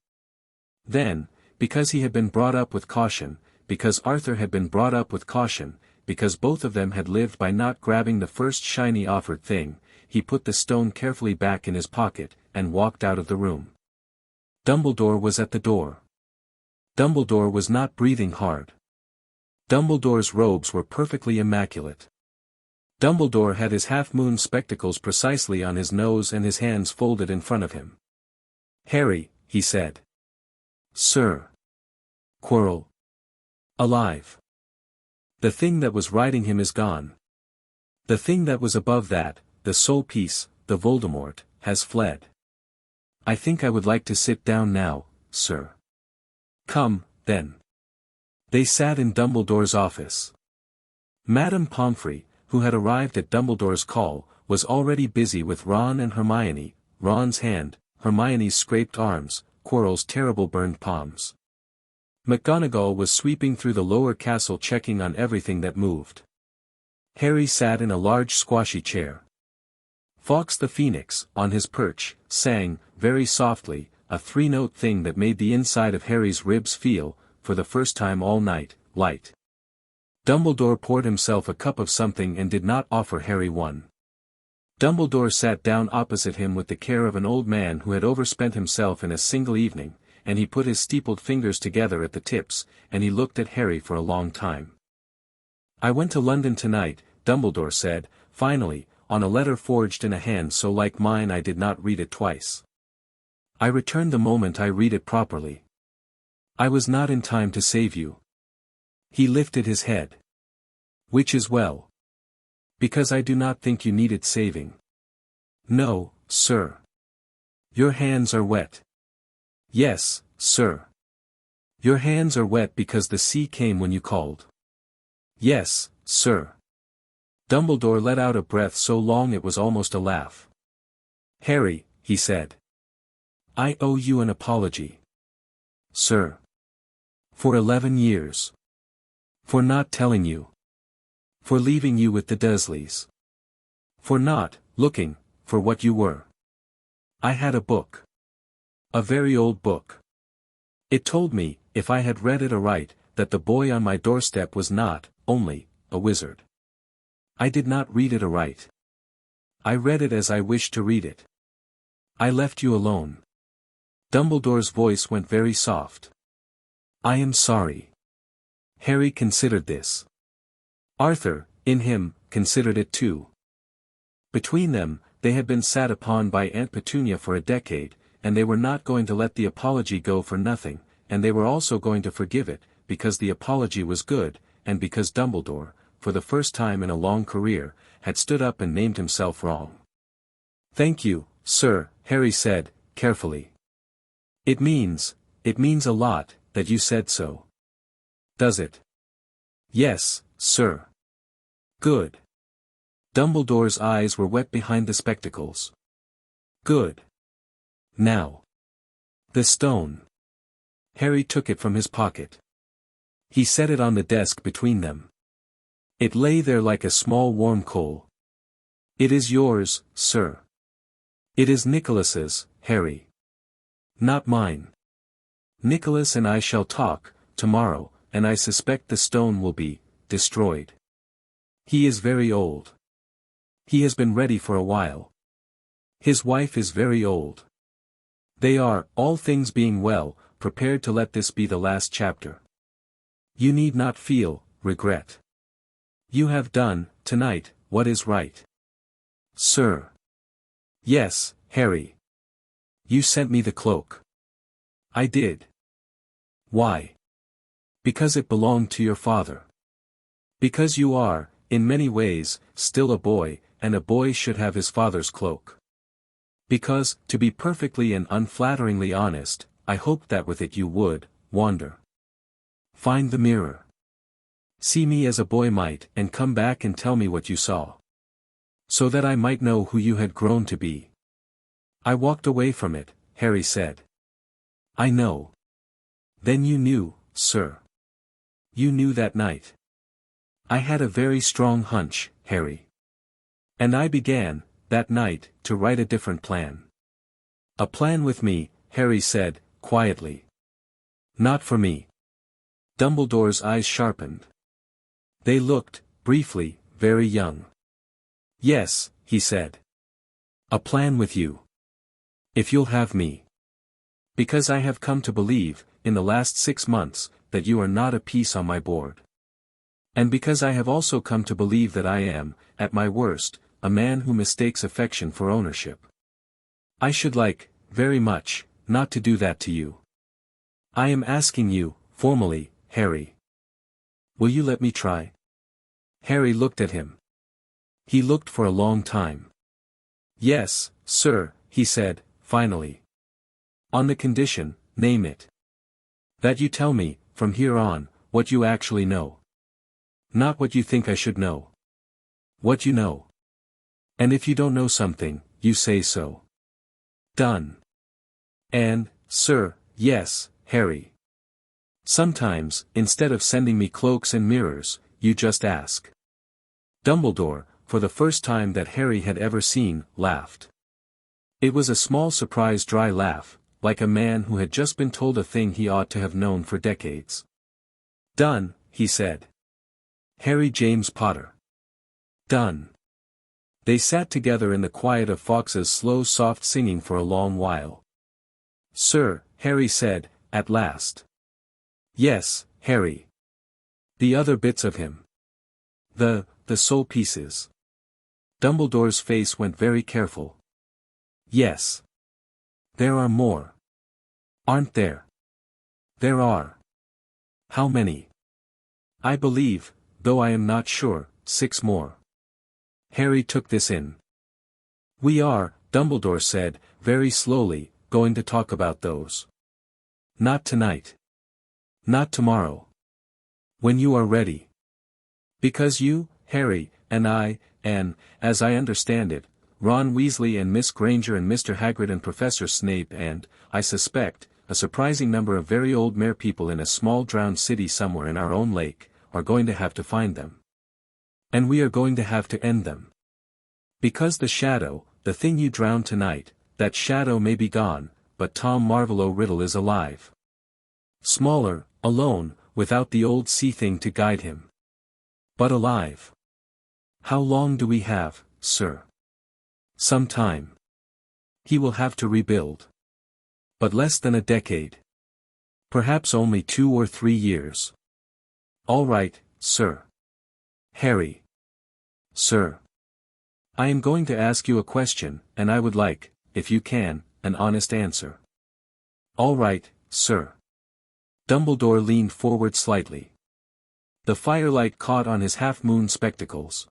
Then, because he had been brought up with caution, because Arthur had been brought up with caution, because both of them had lived by not grabbing the first shiny offered thing, he put the stone carefully back in his pocket, and walked out of the room. Dumbledore was at the door. Dumbledore was not breathing hard. Dumbledore's robes were perfectly immaculate. Dumbledore had his half-moon spectacles precisely on his nose and his hands folded in front of him. "Harry," he said. "Sir." "Quirrell." "Alive. The thing that was riding him is gone. The thing that was above that, the soul piece, the Voldemort, has fled. I think I would like to sit down now, sir." "Come, then." They sat in Dumbledore's office. Madame Pomfrey, who had arrived at Dumbledore's call, was already busy with Ron and Hermione, Ron's hand, Hermione's scraped arms, Quirrell's terrible burned palms. McGonagall was sweeping through the lower castle checking on everything that moved. Harry sat in a large squashy chair. Fawkes the Phoenix, on his perch, sang, very softly, a three-note thing that made the inside of Harry's ribs feel, for the first time all night, light. Dumbledore poured himself a cup of something and did not offer Harry one. Dumbledore sat down opposite him with the care of an old man who had overspent himself in a single evening, and he put his steepled fingers together at the tips, and he looked at Harry for a long time. "I went to London tonight," Dumbledore said, finally, on a letter forged in a hand so like mine I did not read it twice. "I returned the moment I read it properly. I was not in time to save you." He lifted his head. "Which is well. Because I do not think you needed saving." "No, sir." "Your hands are wet." "Yes, sir." "Your hands are wet because the sea came when you called." "Yes, sir." Dumbledore let out a breath so long it was almost a laugh. "Harry," he said. "I owe you an apology." "Sir." "For 11 years. For not telling you. For leaving you with the Dursleys. For not looking for what you were. I had a book. A very old book. It told me, if I had read it aright, that the boy on my doorstep was not, only, a wizard. I did not read it aright. I read it as I wished to read it. I left you alone." Dumbledore's voice went very soft. "I am sorry." Harry considered this. Arthur, in him, considered it too. Between them, they had been sat upon by Aunt Petunia for a decade, and they were not going to let the apology go for nothing, and they were also going to forgive it, because the apology was good, and because Dumbledore, for the first time in a long career, had stood up and named himself wrong. "Thank you, sir," Harry said, carefully. It means a lot, that you said so." "Does it?" "Yes, sir." "Good." Dumbledore's eyes were wet behind the spectacles. "Good. Now. The stone." Harry took it from his pocket. He set it on the desk between them. It lay there like a small warm coal. "It is yours, sir." "It is Nicholas's, Harry. Not mine. Nicholas and I shall talk, tomorrow, and I suspect the stone will be destroyed. He is very old. He has been ready for a while. His wife is very old. They are, all things being well, prepared to let this be the last chapter. You need not feel regret. You have done, tonight, what is right. Sir. Yes, Harry. You sent me the cloak. I did. Why? Because it belonged to your father. Because you are, in many ways, still a boy, and a boy should have his father's cloak. Because, to be perfectly and unflatteringly honest, I hoped that with it you would, wander. Find the mirror. See me as a boy might and come back and tell me what you saw. So that I might know who you had grown to be. I walked away from it, Harry said. I know. Then you knew, sir. You knew that night. I had a very strong hunch, Harry. And I began, that night, to write a different plan. A plan with me, Harry said, quietly. Not for me. Dumbledore's eyes sharpened. They looked, briefly, very young. Yes, he said. A plan with you. If you'll have me. Because I have come to believe, in the last 6 months, that you are not a piece on my board. And because I have also come to believe that I am, at my worst, a man who mistakes affection for ownership. I should like, very much, not to do that to you. I am asking you, formally, Harry. Will you let me try? Harry looked at him. He looked for a long time. Yes, sir, he said, finally. On the condition, name it. That you tell me, from here on, what you actually know. Not what you think I should know. What you know. And if you don't know something, you say so. Done. And, sir, yes, Harry. Sometimes, instead of sending me cloaks and mirrors, you just ask. Dumbledore, for the first time that Harry had ever seen, laughed. It was a small surprised dry laugh, like a man who had just been told a thing he ought to have known for decades. Done, he said. Harry James Potter. Done. They sat together in the quiet of Fawkes's slow soft singing for a long while. Sir, Harry said, at last. Yes, Harry. The other bits of him. The soul pieces. Dumbledore's face went very careful. Yes. There are more. Aren't there? There are. How many? I believe, though I am not sure, 6 more. Harry took this in. We are, Dumbledore said, very slowly, going to talk about those. Not tonight. Not tomorrow. When you are ready. Because you, Harry, and I, and, as I understand it, Ron Weasley and Miss Granger and Mr. Hagrid and Professor Snape and, I suspect, a surprising number of very old mere people in a small drowned city somewhere in our own lake, are going to have to find them. And we are going to have to end them. Because the shadow, the thing you drowned tonight, that shadow may be gone, but Tom Marvolo Riddle is alive. Smaller, alone, without the old sea thing to guide him. But alive. How long do we have, sir? Some time. He will have to rebuild. But less than a decade. Perhaps only 2 or 3 years. All right, sir. Harry. Sir. I am going to ask you a question, and I would like, if you can, an honest answer. All right, sir. Dumbledore leaned forward slightly. The firelight caught on his half-moon spectacles.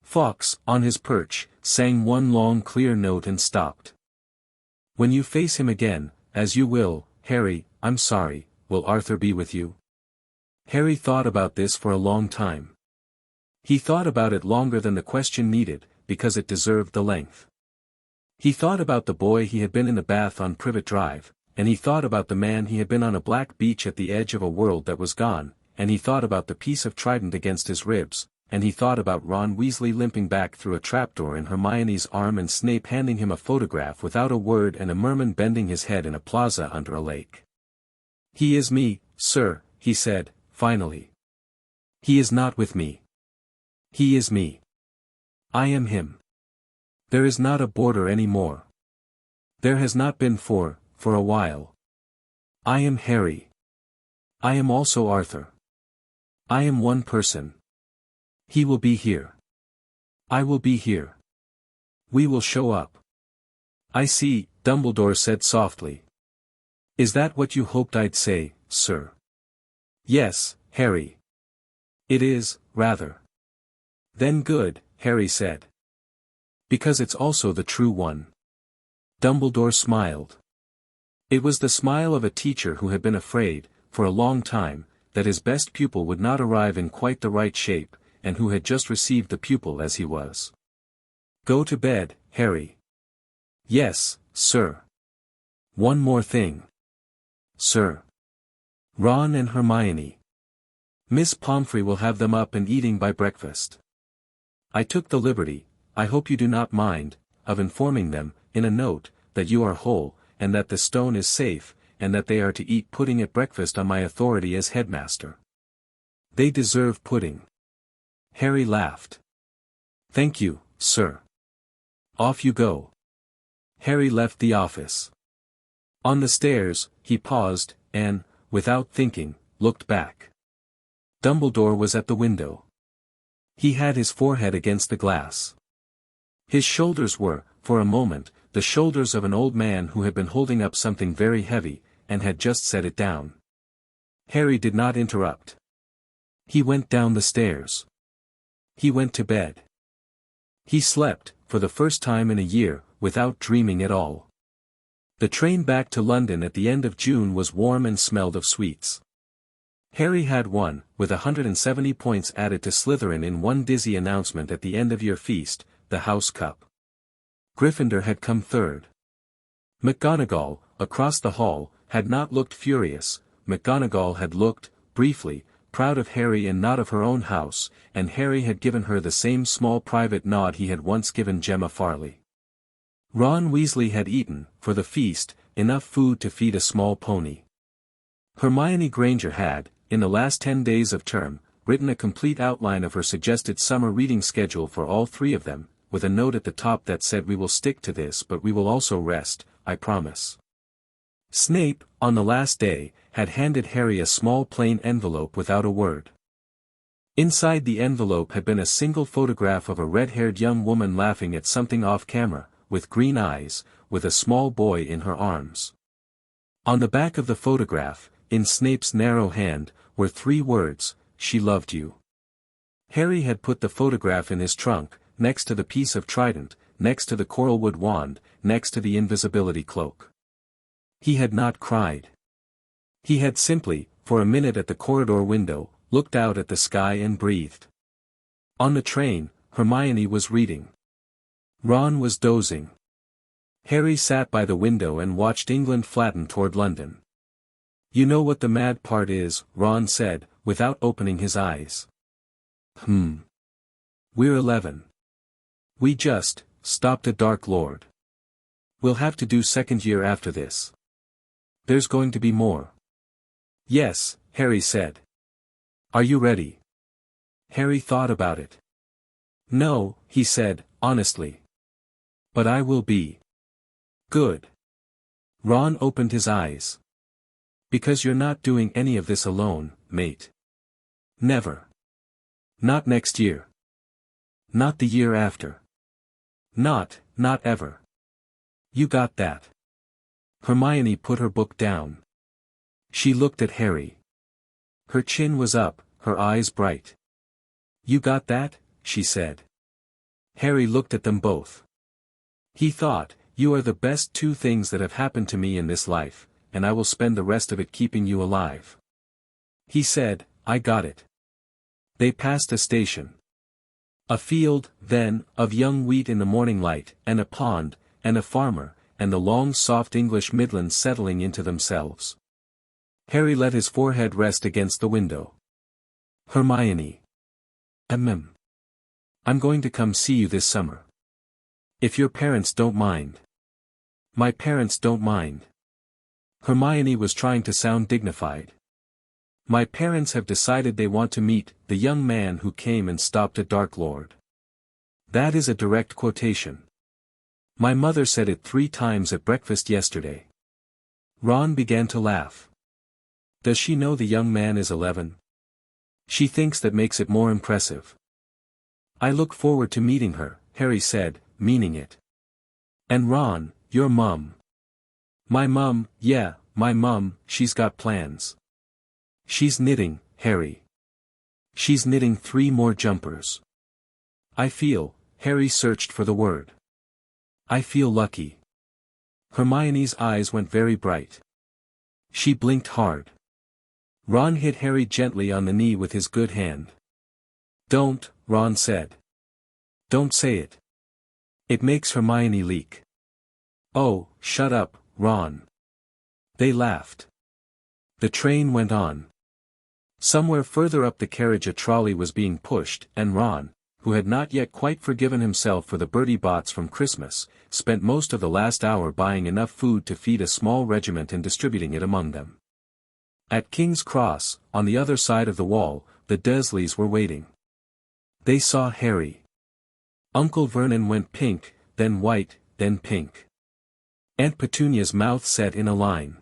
Fawkes, on his perch, sang one long clear note and stopped. When you face him again, as you will, Harry, I'm sorry, will Arthur be with you? Harry thought about this for a long time. He thought about it longer than the question needed, because it deserved the length. He thought about the boy he had been in the bath on Privet Drive, and he thought about the man he had been on a black beach at the edge of a world that was gone, and he thought about the piece of trident against his ribs, and he thought about Ron Weasley limping back through a trapdoor in Hermione's arm and Snape handing him a photograph without a word and a merman bending his head in a plaza under a lake. He is me, sir, he said, finally. He is not with me. He is me. I am him. There is not a border any more. There has not been for a while. I am Harry. I am also Arthur. I am one person. He will be here. I will be here. We will show up. I see, Dumbledore said softly. Is that what you hoped I'd say, sir? Yes, Harry. It is, rather. Then good, Harry said. Because it's also the true one. Dumbledore smiled. It was the smile of a teacher who had been afraid, for a long time, that his best pupil would not arrive in quite the right shape, and who had just received the pupil as he was. Go to bed, Harry. Yes, sir. One more thing. Sir. Ron and Hermione. Miss Pomfrey will have them up and eating by breakfast. I took the liberty, I hope you do not mind, of informing them, in a note, that you are whole, and that the stone is safe, and that they are to eat pudding at breakfast on my authority as headmaster. They deserve pudding. Harry laughed. Thank you, sir. Off you go. Harry left the office. On the stairs, he paused, and, without thinking, looked back. Dumbledore was at the window. He had his forehead against the glass. His shoulders were, for a moment, the shoulders of an old man who had been holding up something very heavy, and had just set it down. Harry did not interrupt. He went down the stairs. He went to bed. He slept, for the first time in a year, without dreaming at all. The train back to London at the end of June was warm and smelled of sweets. Harry had won, with 170 points added to Slytherin in one dizzy announcement at the end of year feast, the House Cup. Gryffindor had come third. McGonagall, across the hall, had not looked furious. McGonagall had looked, briefly, proud of Harry and not of her own house, and Harry had given her the same small private nod he had once given Gemma Farley. Ron Weasley had eaten, for the feast, enough food to feed a small pony. Hermione Granger had, in the last 10 days of term, written a complete outline of her suggested summer reading schedule for all three of them, with a note at the top that said we will stick to this but we will also rest, I promise. Snape, on the last day, had handed Harry a small plain envelope without a word. Inside the envelope had been a single photograph of a red-haired young woman laughing at something off-camera, with green eyes, with a small boy in her arms. On the back of the photograph, in Snape's narrow hand, were 3 words, "She loved you." Harry had put the photograph in his trunk, next to the piece of trident, next to the coralwood wand, next to the invisibility cloak. He had not cried. He had simply, for a minute at the corridor window, looked out at the sky and breathed. On the train, Hermione was reading. Ron was dozing. Harry sat by the window and watched England flatten toward London. You know what the mad part is, Ron said, without opening his eyes. We're 11. We just stopped at Dark Lord. We'll have to do second year after this. There's going to be more. Yes, Harry said. Are you ready? Harry thought about it. No, he said, honestly. But I will be. Good. Ron opened his eyes. Because you're not doing any of this alone, mate. Never. Not next year. Not the year after. Not ever. You got that. Hermione put her book down. She looked at Harry. Her chin was up, her eyes bright. You got that, she said. Harry looked at them both. He thought, you are the best 2 things that have happened to me in this life, and I will spend the rest of it keeping you alive. He said, I got it. They passed a station. A field, then, of young wheat in the morning light, and a pond, and a farmer, and the long soft English Midlands settling into themselves. Harry let his forehead rest against the window. Hermione. I'm going to come see you this summer. If your parents don't mind. My parents don't mind. Hermione was trying to sound dignified. My parents have decided they want to meet the young man who came and stopped at Dark Lord. That is a direct quotation. My mother said it 3 times at breakfast yesterday. Ron began to laugh. Does she know the young man is 11? She thinks that makes it more impressive. I look forward to meeting her, Harry said, meaning it. And Ron, your mum. My mum, yeah, my mum, she's got plans. She's knitting, Harry. She's knitting 3 more jumpers. I feel, Harry searched for the word. I feel lucky. Hermione's eyes went very bright. She blinked hard. Ron hit Harry gently on the knee with his good hand. Don't, Ron said. Don't say it. It makes Hermione leak. Oh, shut up, Ron. They laughed. The train went on. Somewhere further up the carriage a trolley was being pushed, and Ron, who had not yet quite forgiven himself for the Bertie Bott's from Christmas, spent most of the last hour buying enough food to feed a small regiment and distributing it among them. At King's Cross, on the other side of the wall, the Dursleys were waiting. They saw Harry. Uncle Vernon went pink, then white, then pink. Aunt Petunia's mouth set in a line.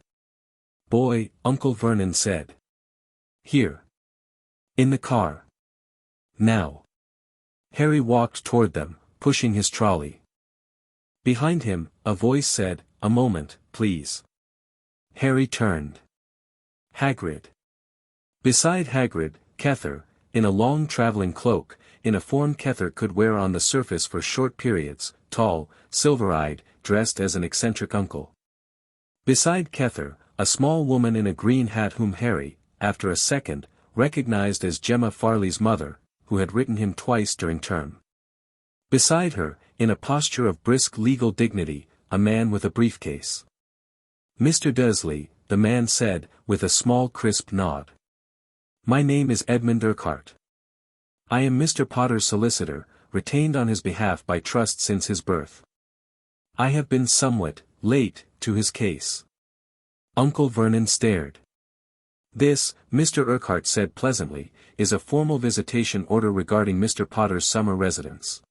Boy, Uncle Vernon said. Here. In the car. Now. Harry walked toward them, pushing his trolley. Behind him, a voice said, a moment, please. Harry turned. Hagrid. Beside Hagrid, Kether, in a long traveling cloak, in a form Kether could wear on the surface for short periods, tall, silver-eyed, dressed as an eccentric uncle. Beside Kether, a small woman in a green hat whom Harry, after a second, recognized as Gemma Farley's mother, who had written him twice during term. Beside her, in a posture of brisk legal dignity, a man with a briefcase. Mr. Dursley, the man said, with a small crisp nod. My name is Edmund Urquhart. I am Mr. Potter's solicitor, retained on his behalf by trust since his birth. I have been somewhat late to his case. Uncle Vernon stared. This, Mr. Urquhart said pleasantly, is a formal visitation order regarding Mr. Potter's summer residence.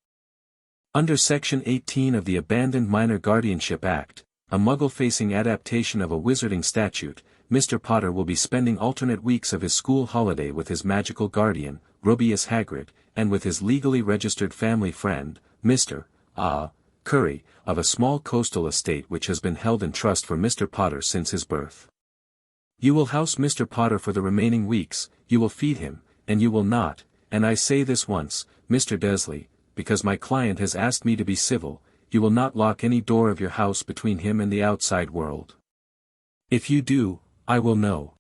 Under Section 18 of the Abandoned Minor Guardianship Act, a Muggle-facing adaptation of a wizarding statute, Mr. Potter will be spending alternate weeks of his school holiday with his magical guardian, Rubeus Hagrid, and with his legally registered family friend, Mr. Curry, of a small coastal estate which has been held in trust for Mr. Potter since his birth. You will house Mr. Potter for the remaining weeks, you will feed him, and you will not, and I say this once, Mr. Dursley, because my client has asked me to be civil, you will not lock any door of your house between him and the outside world. If you do, I will know.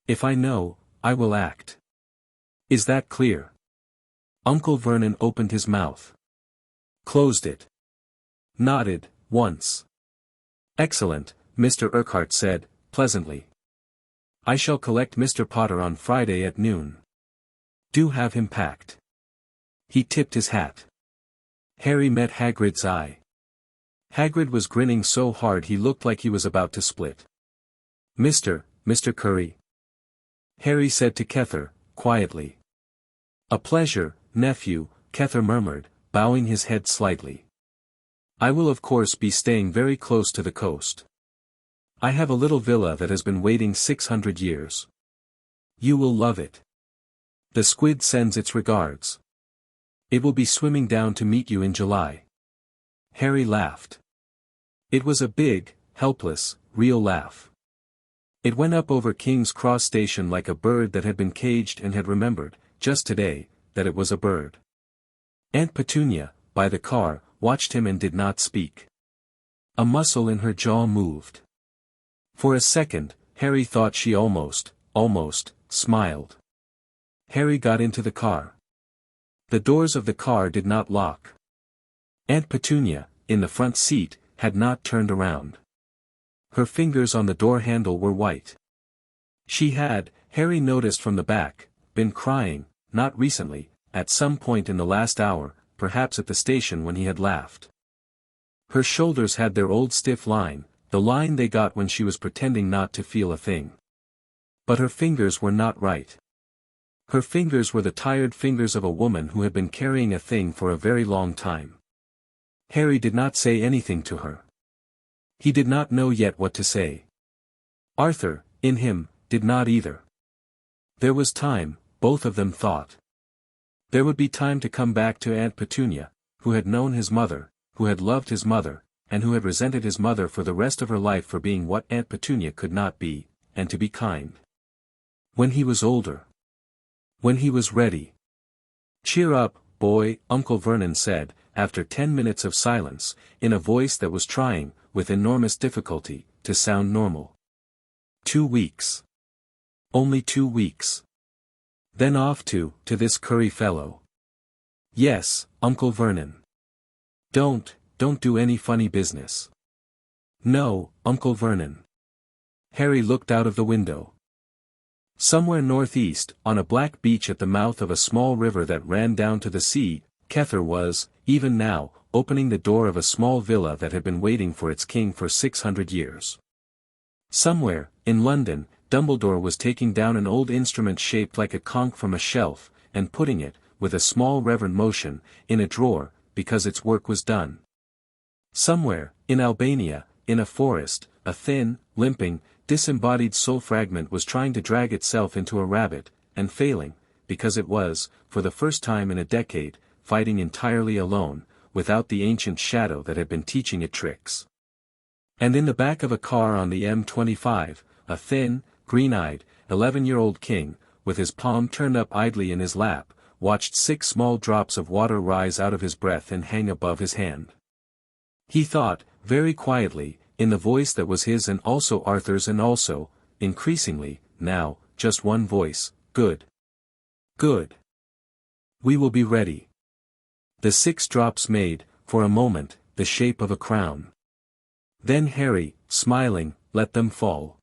If I know, I will act. Is that clear? Uncle Vernon opened his mouth. Closed it. Nodded, once. Excellent, Mr. Urquhart said, pleasantly. I shall collect Mr. Potter on Friday at noon. Do have him packed. He tipped his hat. Harry met Hagrid's eye. Hagrid was grinning so hard he looked like he was about to split. Mr. Curry. Harry said to Kether, quietly. A pleasure, nephew, Kether murmured, bowing his head slightly. I will of course be staying very close to the coast. I have a little villa that has been waiting 600 years. You will love it. The squid sends its regards. It will be swimming down to meet you in July. Harry laughed. It was a big, helpless, real laugh. It went up over King's Cross Station like a bird that had been caged and had remembered, just today, that it was a bird. Aunt Petunia, by the car, watched him and did not speak. A muscle in her jaw moved. For a second, Harry thought she almost, smiled. Harry got into the car. The doors of the car did not lock. Aunt Petunia, in the front seat, had not turned around. Her fingers on the door handle were white. She had, Harry noticed from the back, been crying, not recently, at some point in the last hour, perhaps at the station when he had laughed. Her shoulders had their old stiff line, the line they got when she was pretending not to feel a thing. But her fingers were not right. Her fingers were the tired fingers of a woman who had been carrying a thing for a very long time. Harry did not say anything to her. He did not know yet what to say. Arthur, in him, did not either. There was time, both of them thought. There would be time to come back to Aunt Petunia, who had known his mother, who had loved his mother, and who had resented his mother for the rest of her life for being what Aunt Petunia could not be, and to be kind. When he was older. When he was ready. "Cheer up, boy," Uncle Vernon said, after 10 minutes of silence, in a voice that was trying, with enormous difficulty, to sound normal. 2 weeks. Only 2 weeks. Then off to this curry fellow. Yes, Uncle Vernon. Don't do any funny business. No, Uncle Vernon. Harry looked out of the window. Somewhere northeast, on a black beach at the mouth of a small river that ran down to the sea, Kether was, even now, opening the door of a small villa that had been waiting for its king for 600 years. Somewhere, in London, Dumbledore was taking down an old instrument shaped like a conch from a shelf, and putting it, with a small reverent motion, in a drawer, because its work was done. Somewhere, in Albania, in a forest, a thin, limping, disembodied soul fragment was trying to drag itself into a rabbit, and failing, because it was, for the first time in a decade, fighting entirely alone, without the ancient shadow that had been teaching it tricks. And in the back of a car on the M25, a thin, green-eyed, 11-year-old king, with his palm turned up idly in his lap, watched 6 small drops of water rise out of his breath and hang above his hand. He thought, very quietly, in the voice that was his and also Arthur's and also, increasingly, now, just one voice, "Good. Good. We will be ready." The 6 drops made, for a moment, the shape of a crown. Then Harry, smiling, let them fall.